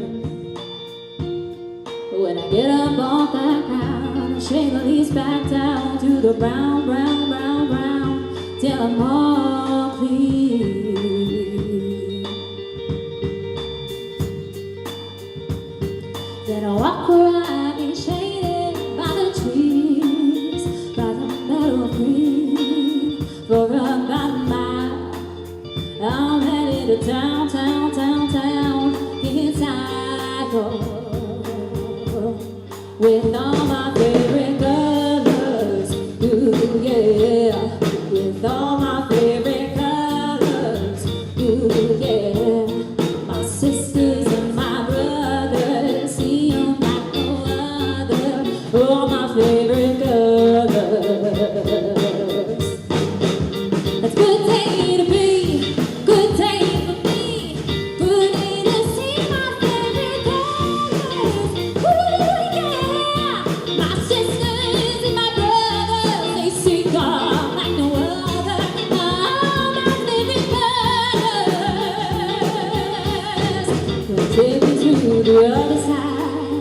When I get up off that ground, I shake the leaves back down to the brown, brown, brown, brown, till I'm all clean. Then I walk around and shaded by the trees, by the meadow green, for about a mile. I'm headed to town, town, town, town, inside with all my favorite colors, ooh yeah, with all my favorite colors, ooh yeah. My sisters and my brothers, see them like no other, all my favorite colors. It's a good day to be, good day for me, good day to see my favorite colors, ooh yeah. My sisters and my brothers, they sing all like no other, all my favorite colors. We'll take me to the other side,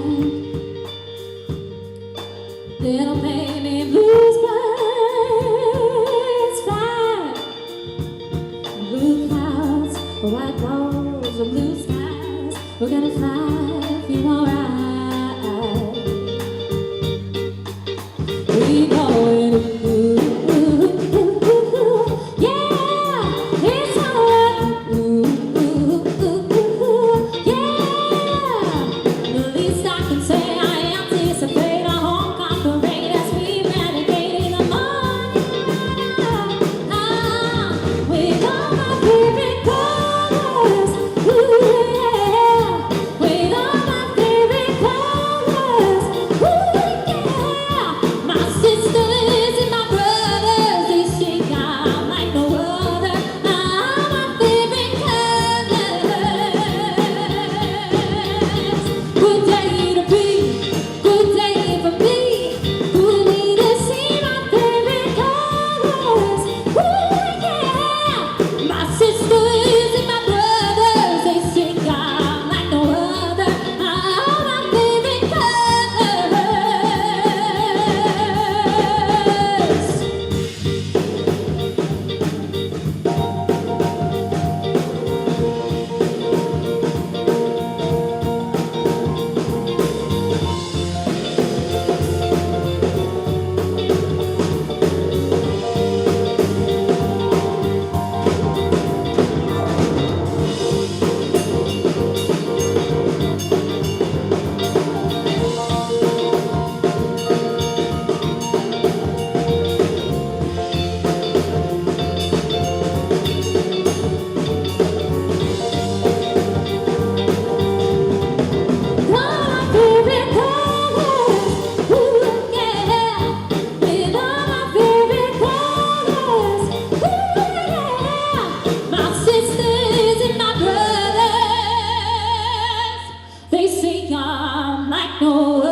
little baby blues birds fly, blue clouds, white walls, and blue skies. We're gonna fly, feel alright. We going, ooh, ooh, ooh, ooh, yeah, it's alright, ooh, ooh, ooh, ooh, yeah. The least I can say, I anticipate a homecoming parade as we renegade in the morning. With all my favorite colors, ooh yeah. With all my favorite colors, ooh yeah. My sisters and my brothers, they sing out like no other, all my favorite colors. Good day to be, good day for me, good day to see my favorite colors, ooh yeah. My sisters and my brothers, they sing out like no other, all my favorite colors. They sing on like no other.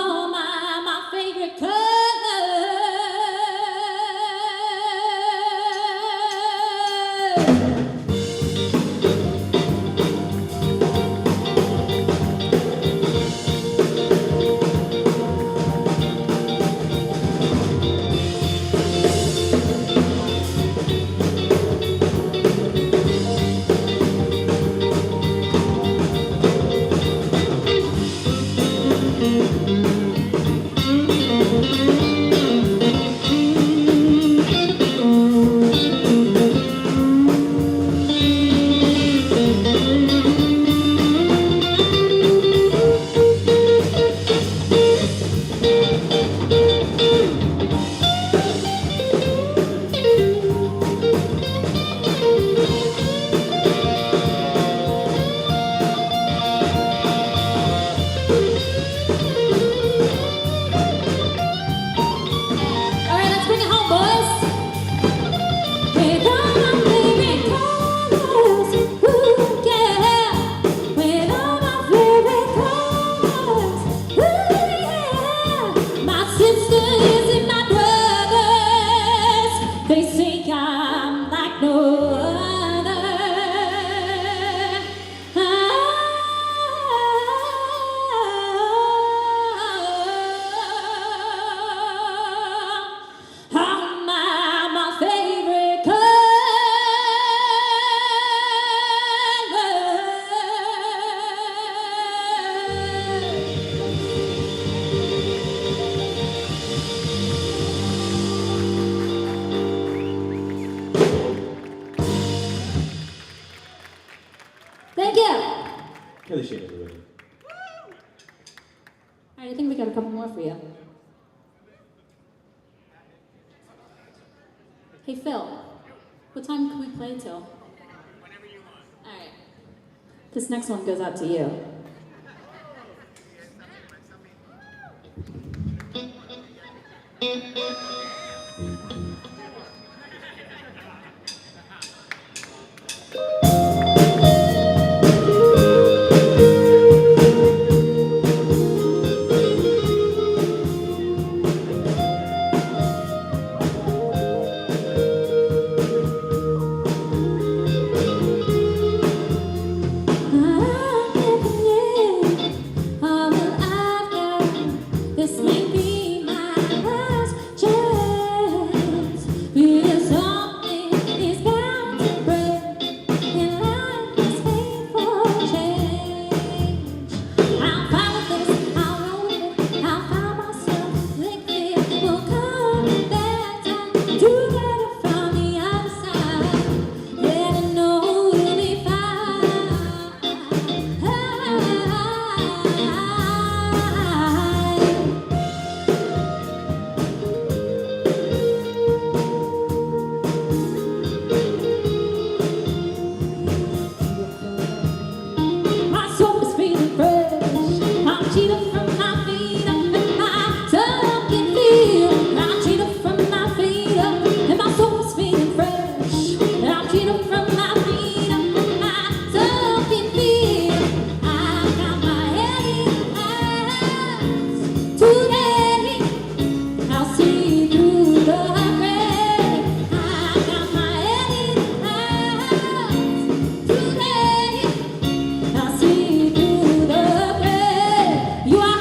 Oh my favorite color. Really shade everybody. All right, I think we got a couple more for you. Hey, Phil, what time can we play till? Whenever you want. All right. This next one goes out to you. This may be my last chance. Because something is bound to break, and life is painful change. I'll follow this, I'll roll with it, I'll find myself liquid. We'll come back down together from the other side. Let it know we'll be fine. My soul is feeling fresh. I'm cheating from my feet up, and my tongue can feel. I'm cheating from my feet up, and my soul is feeling fresh. I'm cheating from my feet up, and my tongue can feel. I got my head in hands today. I'll see through the gray. I got my head in hands today. I see through the gray. You are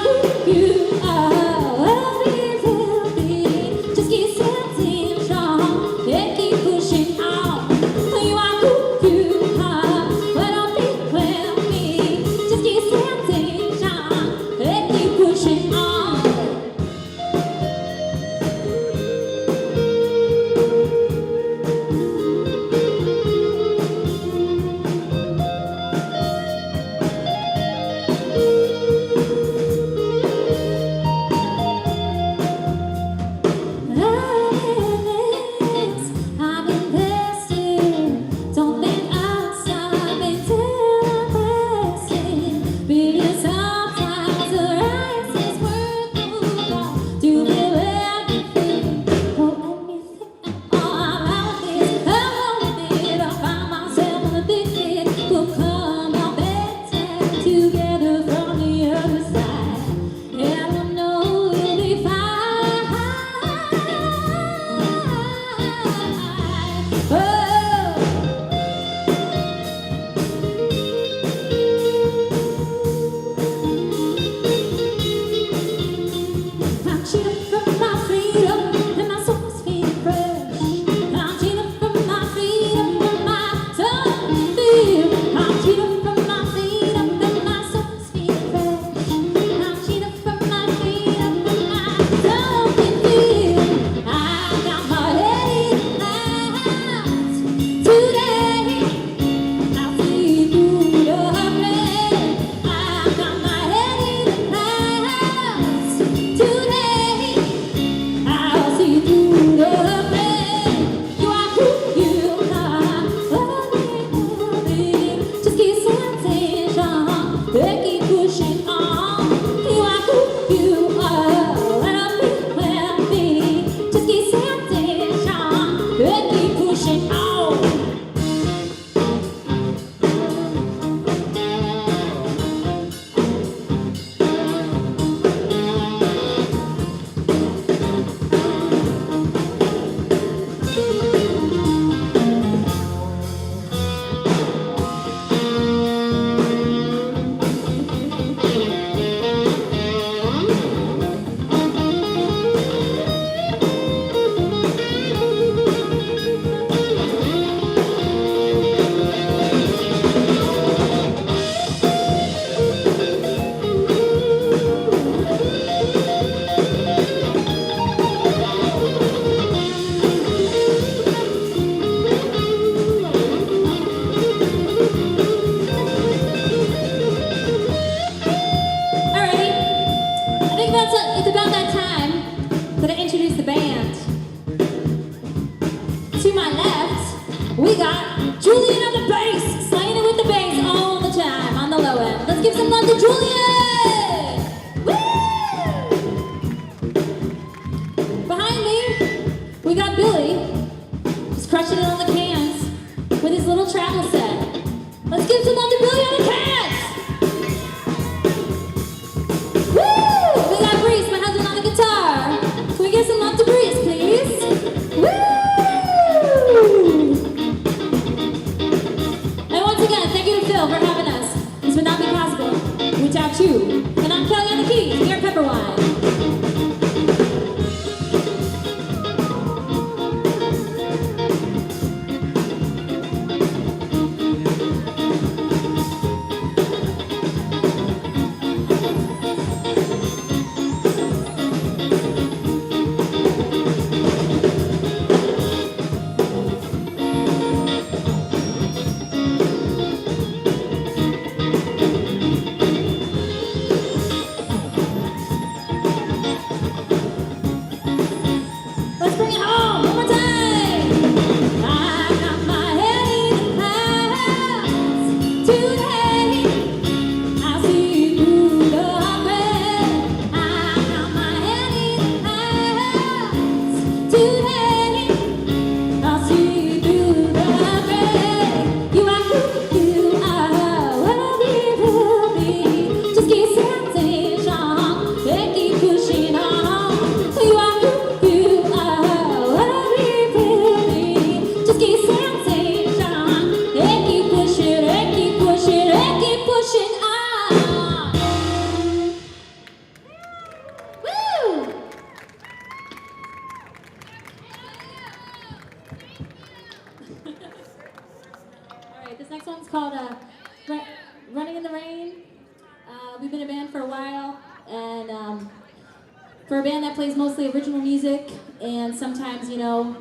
For a band that plays mostly original music, and sometimes, we don't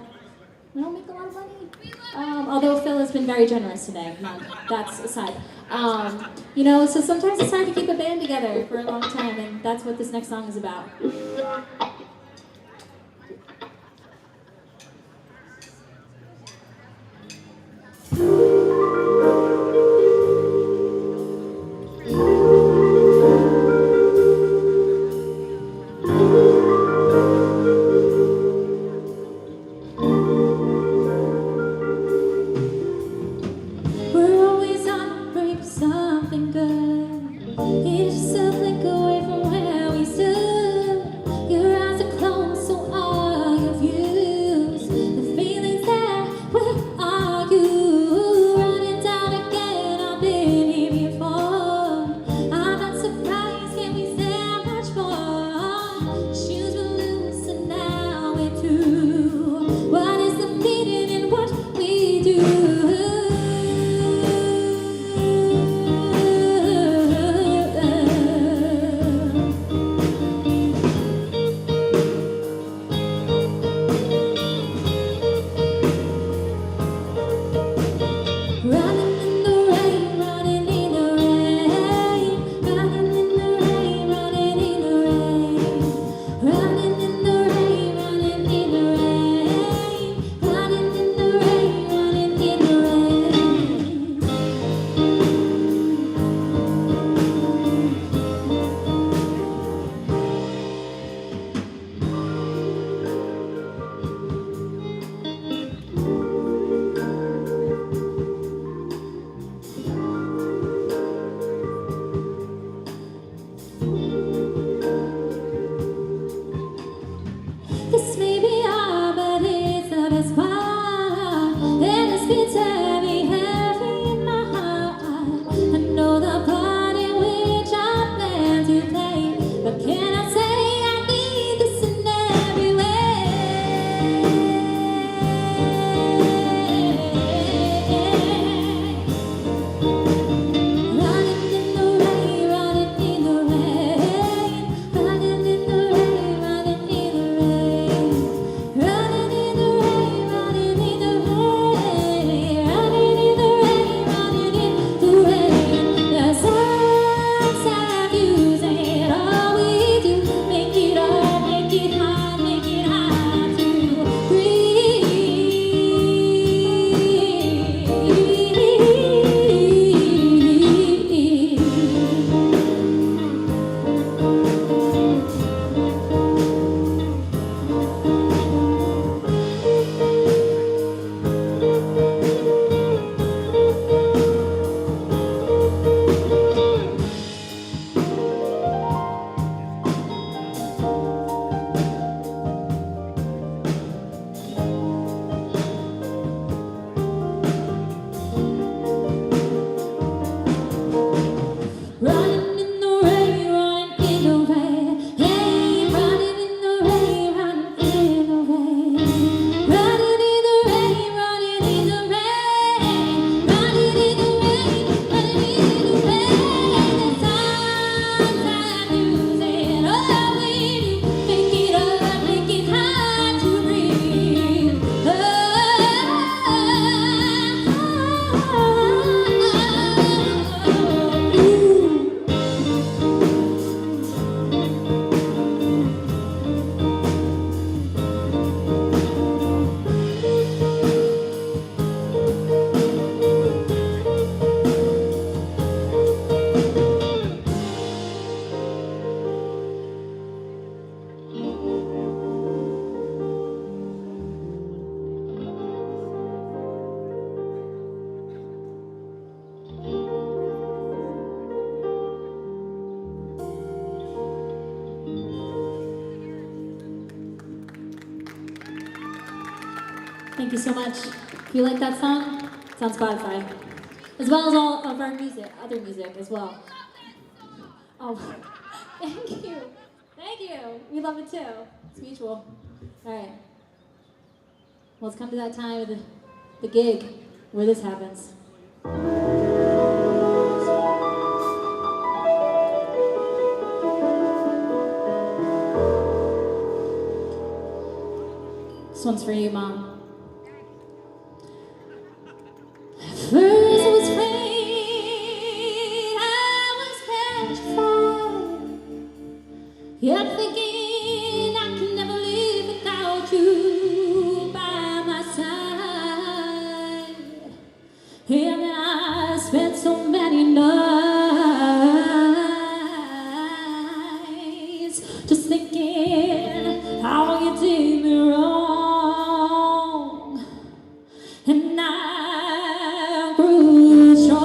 make a lot of money. Although Phil has been very generous today. No, that's aside. So sometimes it's hard to keep a band together for a long time, and that's what this next song is about. We're always on the brink of something good. Get yourself like away from where we stood. Your eyes are closed, so are your views. The feelings there, where are you? Running down again, I've been here before. I'm not surprised, can we say much more? Shoes were loose and now we're through. What is the meaning in what we do? Running in the rain, running in the rain, running in the rain, running in the rain, running in the rain, running in the rain, running in the rain, running in the rain. This may be hard, but it's the best part. And this beats heavy, heavy in my heart. I know the part in which I plan to play, but can I say I need this in every way? Running in the rain, running in the rain, running in the rain, running in the rain, running in the rain, running in the rain, running in the rain, running in the rain. The sun's have using all we do, make it up, make it hard to breathe. Running in the rain, running in the rain, hey, running in the rain, running in the rain, running in the rain, running in the rain, running in the rain, running in the rain. The sun's not losing all we do, make it up, make it hard to breathe. Thank you so much. If you like that song, it's on Spotify. As well as all of our music, other music as well. Oh, thank you. Thank you. We love it too. It's mutual. All right. Well, it's come to that time of the gig where this happens. This one's for you, Mom. First it was rain, I was petrified. Kept thinking I can never live without you by my side. And then I spent so many nights just thinking how you did me wrong. And I grew strong.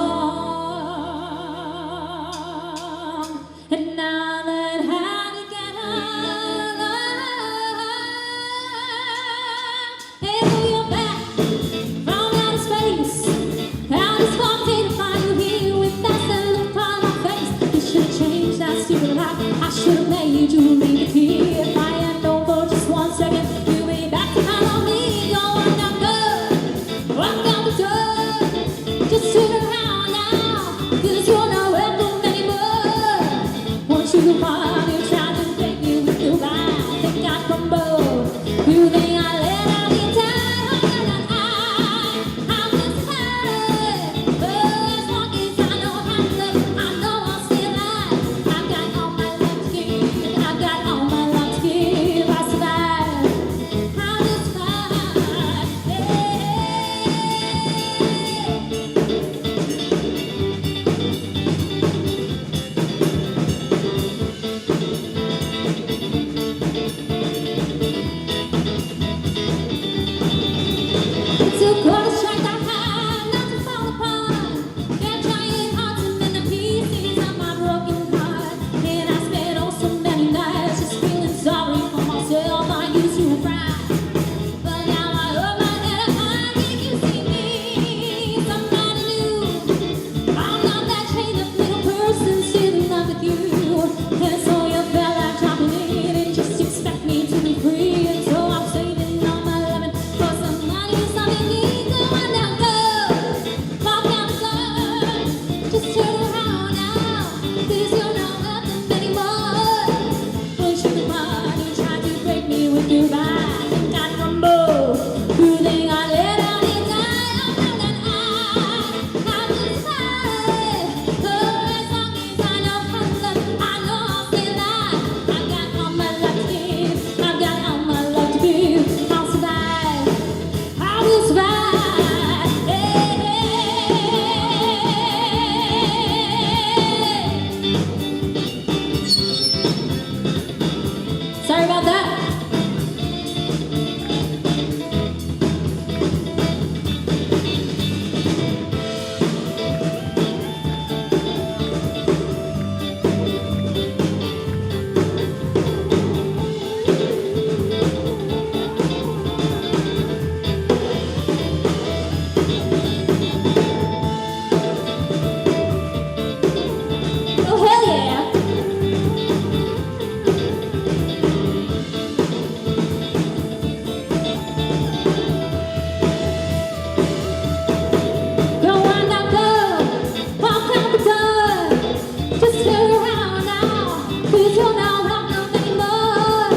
And now that I had to get out, and you're back from outer space. Out of space to find you here with that look on my face. You should have changed that stupid life. I should have made you leave the key. If I had known for just 1 second, you'd be back to count on me. Going down good, walk down the door. Just turn around now, 'cause you're not welcome anymore. Once you go on, you try to take me with you by. Think I crumble. You think I let out your time. I'm just hurt. But as long as I know how to love, I know I'll stay alive. I've got all my love to give. I've got all my love to give. I survive. I'm just fine. It's so cold to strike that high, not to fall apart. They're trying hard to mend the pieces of my broken heart. And I spent oh so many nights just feeling sorry for myself. I used to cry, but now I hold my head up high. Think you see me, somebody new. I'm not that chained up little person still in love with you. And so you felt like dropping in and just expect me to be free. And so I'm saving all my loving for somebody, something need to run down good. Walk down the floor, just turn around now, 'cause you're not welcome anymore. Once you come on, you try to break me with your ride. Think I crumble. You think I let out your die. Oh no, that I'm just fine. Oh, as long as I know how to love, I know I'll stay alive. I've got all my love to give. I've got all my love to give. I'll survive. I will survive. Sorry about that. Oh, hell yeah. Go on down, go. Walk out the door. Just turn around now, 'cause you're not welcome anymore.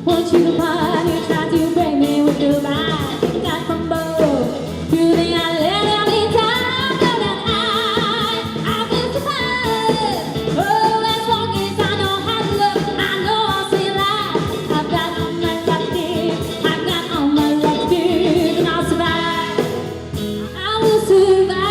Once you come on, you try to break me with your ride. Think I crumble. You think I let out in time. Know that I will survive. Oh, as long as I know how to love, I know I'll stay alive. I've got all my love to give. I've got all my love to give, and I'll survive. I will survive.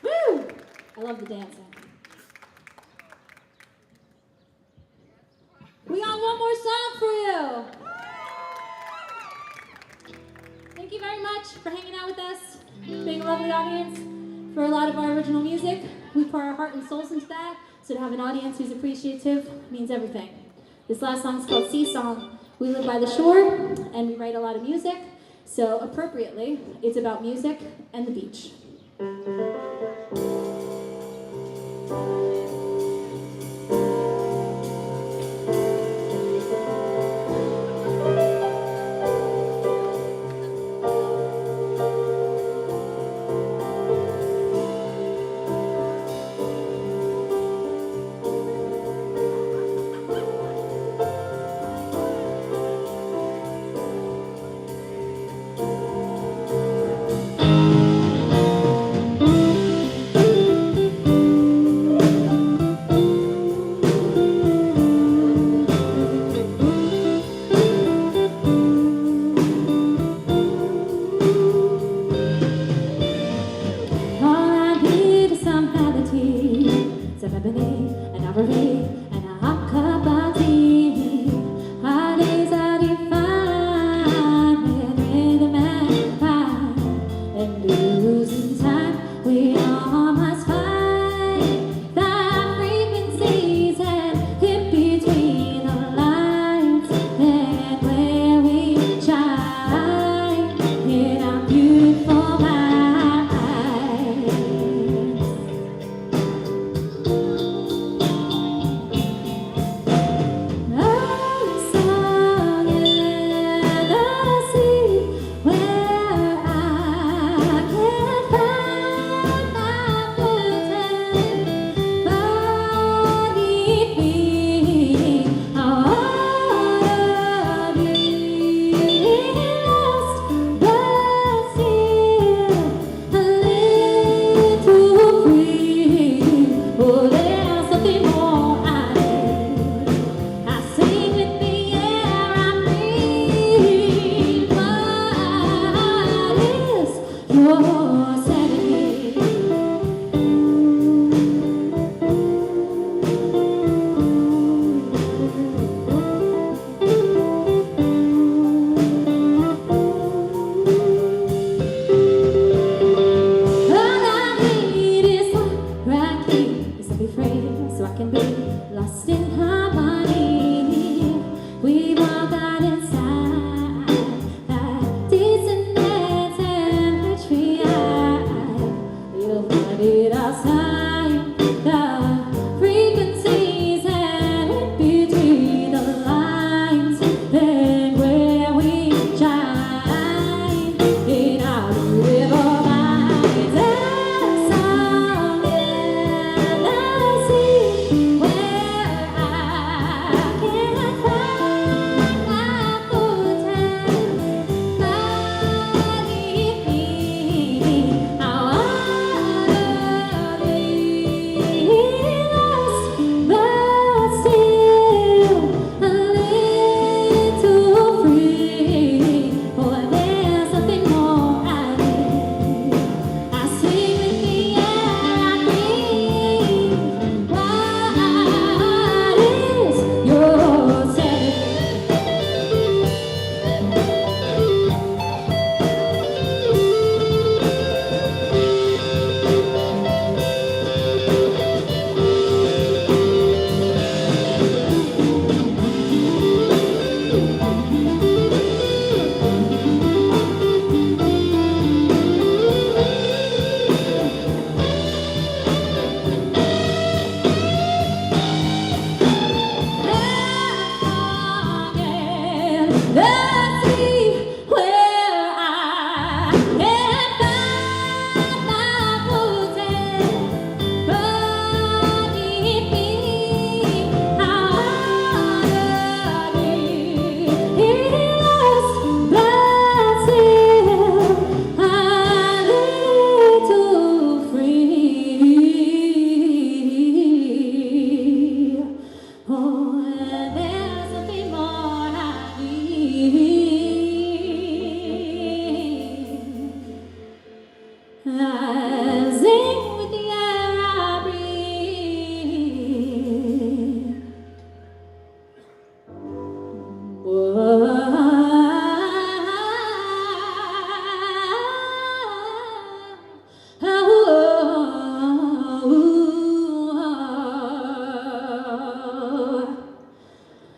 Woo! I love the dancing. We got one more song for you. Thank you very much for hanging out with us, being a lovely audience. For a lot of our original music, we pour our heart and souls into that, so to have an audience who's appreciative means everything. This last song is called Sea Song. We live by the shore, and we write a lot of music, so appropriately, it's about music and the beach.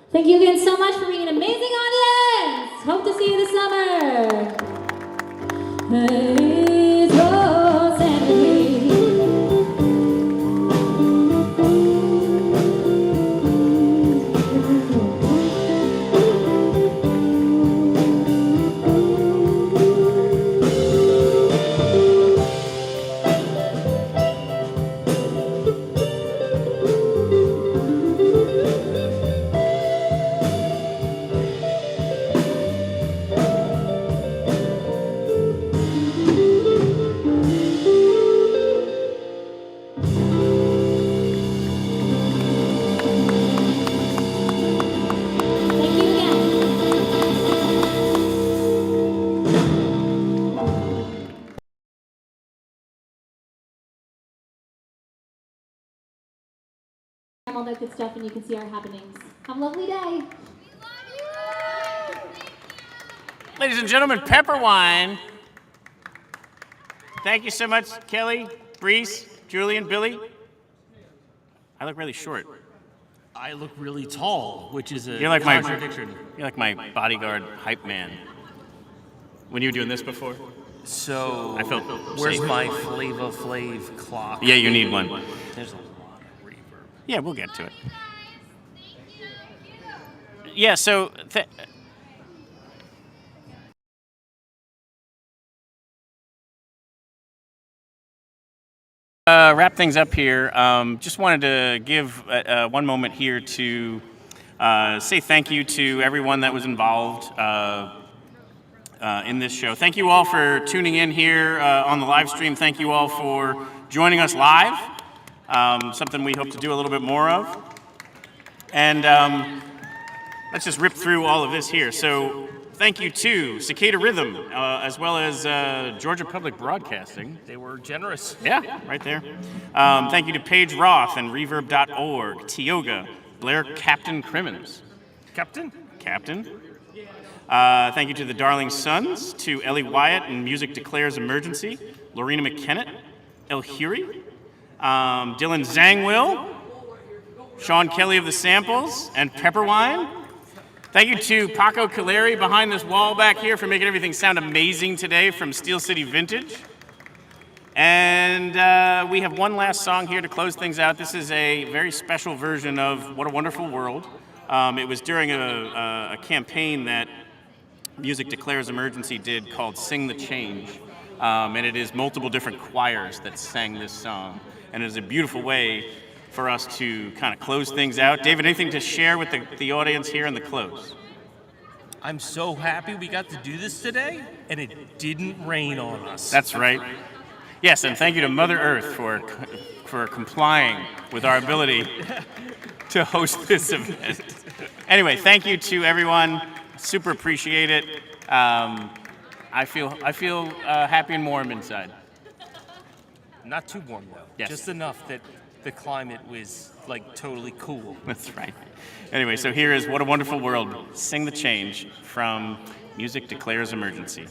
Thank you again so much for being an amazing audience. Hope to see you this summer. Paige Roth and me. All that good stuff, and you can see our happenings. Have a lovely day. Ladies and gentlemen, pepper wine. Thank you so much, Kelly, Brees, Julian, Billy. I look really short. I look really tall, which is a You're like contradiction. You're like my bodyguard hype man. When you were doing this before? So, I felt where's safe. my Flava Flav clock? Yeah, you need one. There's a lot of reverb. Yeah, we'll get to it. Yeah, so wrap things up here. Just wanted to give one moment here to say thank you to everyone that was involved in this show. Thank you all for tuning in here on the live stream. Thank you all for joining us live. Something we hope to do a little bit more of. And let's just rip through all of this here. So thank you to Cicada Rhythm, as well as Georgia Public Broadcasting. They were generous. Yeah, right there. Thank you to Paige Roth and Reverb.org, Tioga, Blair Captain Crimmins. Captain? Thank you to the Darling Sons, to Ellie Wyatt and Music Declares Emergency, Lorena McKennett, El Huri, Dylan Zangwill, Sean Kelly of the Samples, and Pepperwine. Thank you to Paco Caleri behind this wall back here for making everything sound amazing today from Steel City Vintage. And we have one last song here to close things out. This is a very special version of What a Wonderful World. It was during a campaign that Music Declares Emergency did called Sing the Change. And it is multiple different choirs that sang this song. And it is a beautiful way for us to kind of close things out. David, anything to share with the audience here in the close? I'm so happy we got to do this today, and it didn't rain on us. That's right. Yes, and thank you to Mother Earth for complying with our ability to host this event. Anyway, thank you to everyone. Super appreciate it. I feel happy and warm inside. Not too warm, though. Yes. Just enough that the climate was, like, totally cool. That's right. Anyway, so here is What a Wonderful World, Sing the Change from Music Declares Emergency.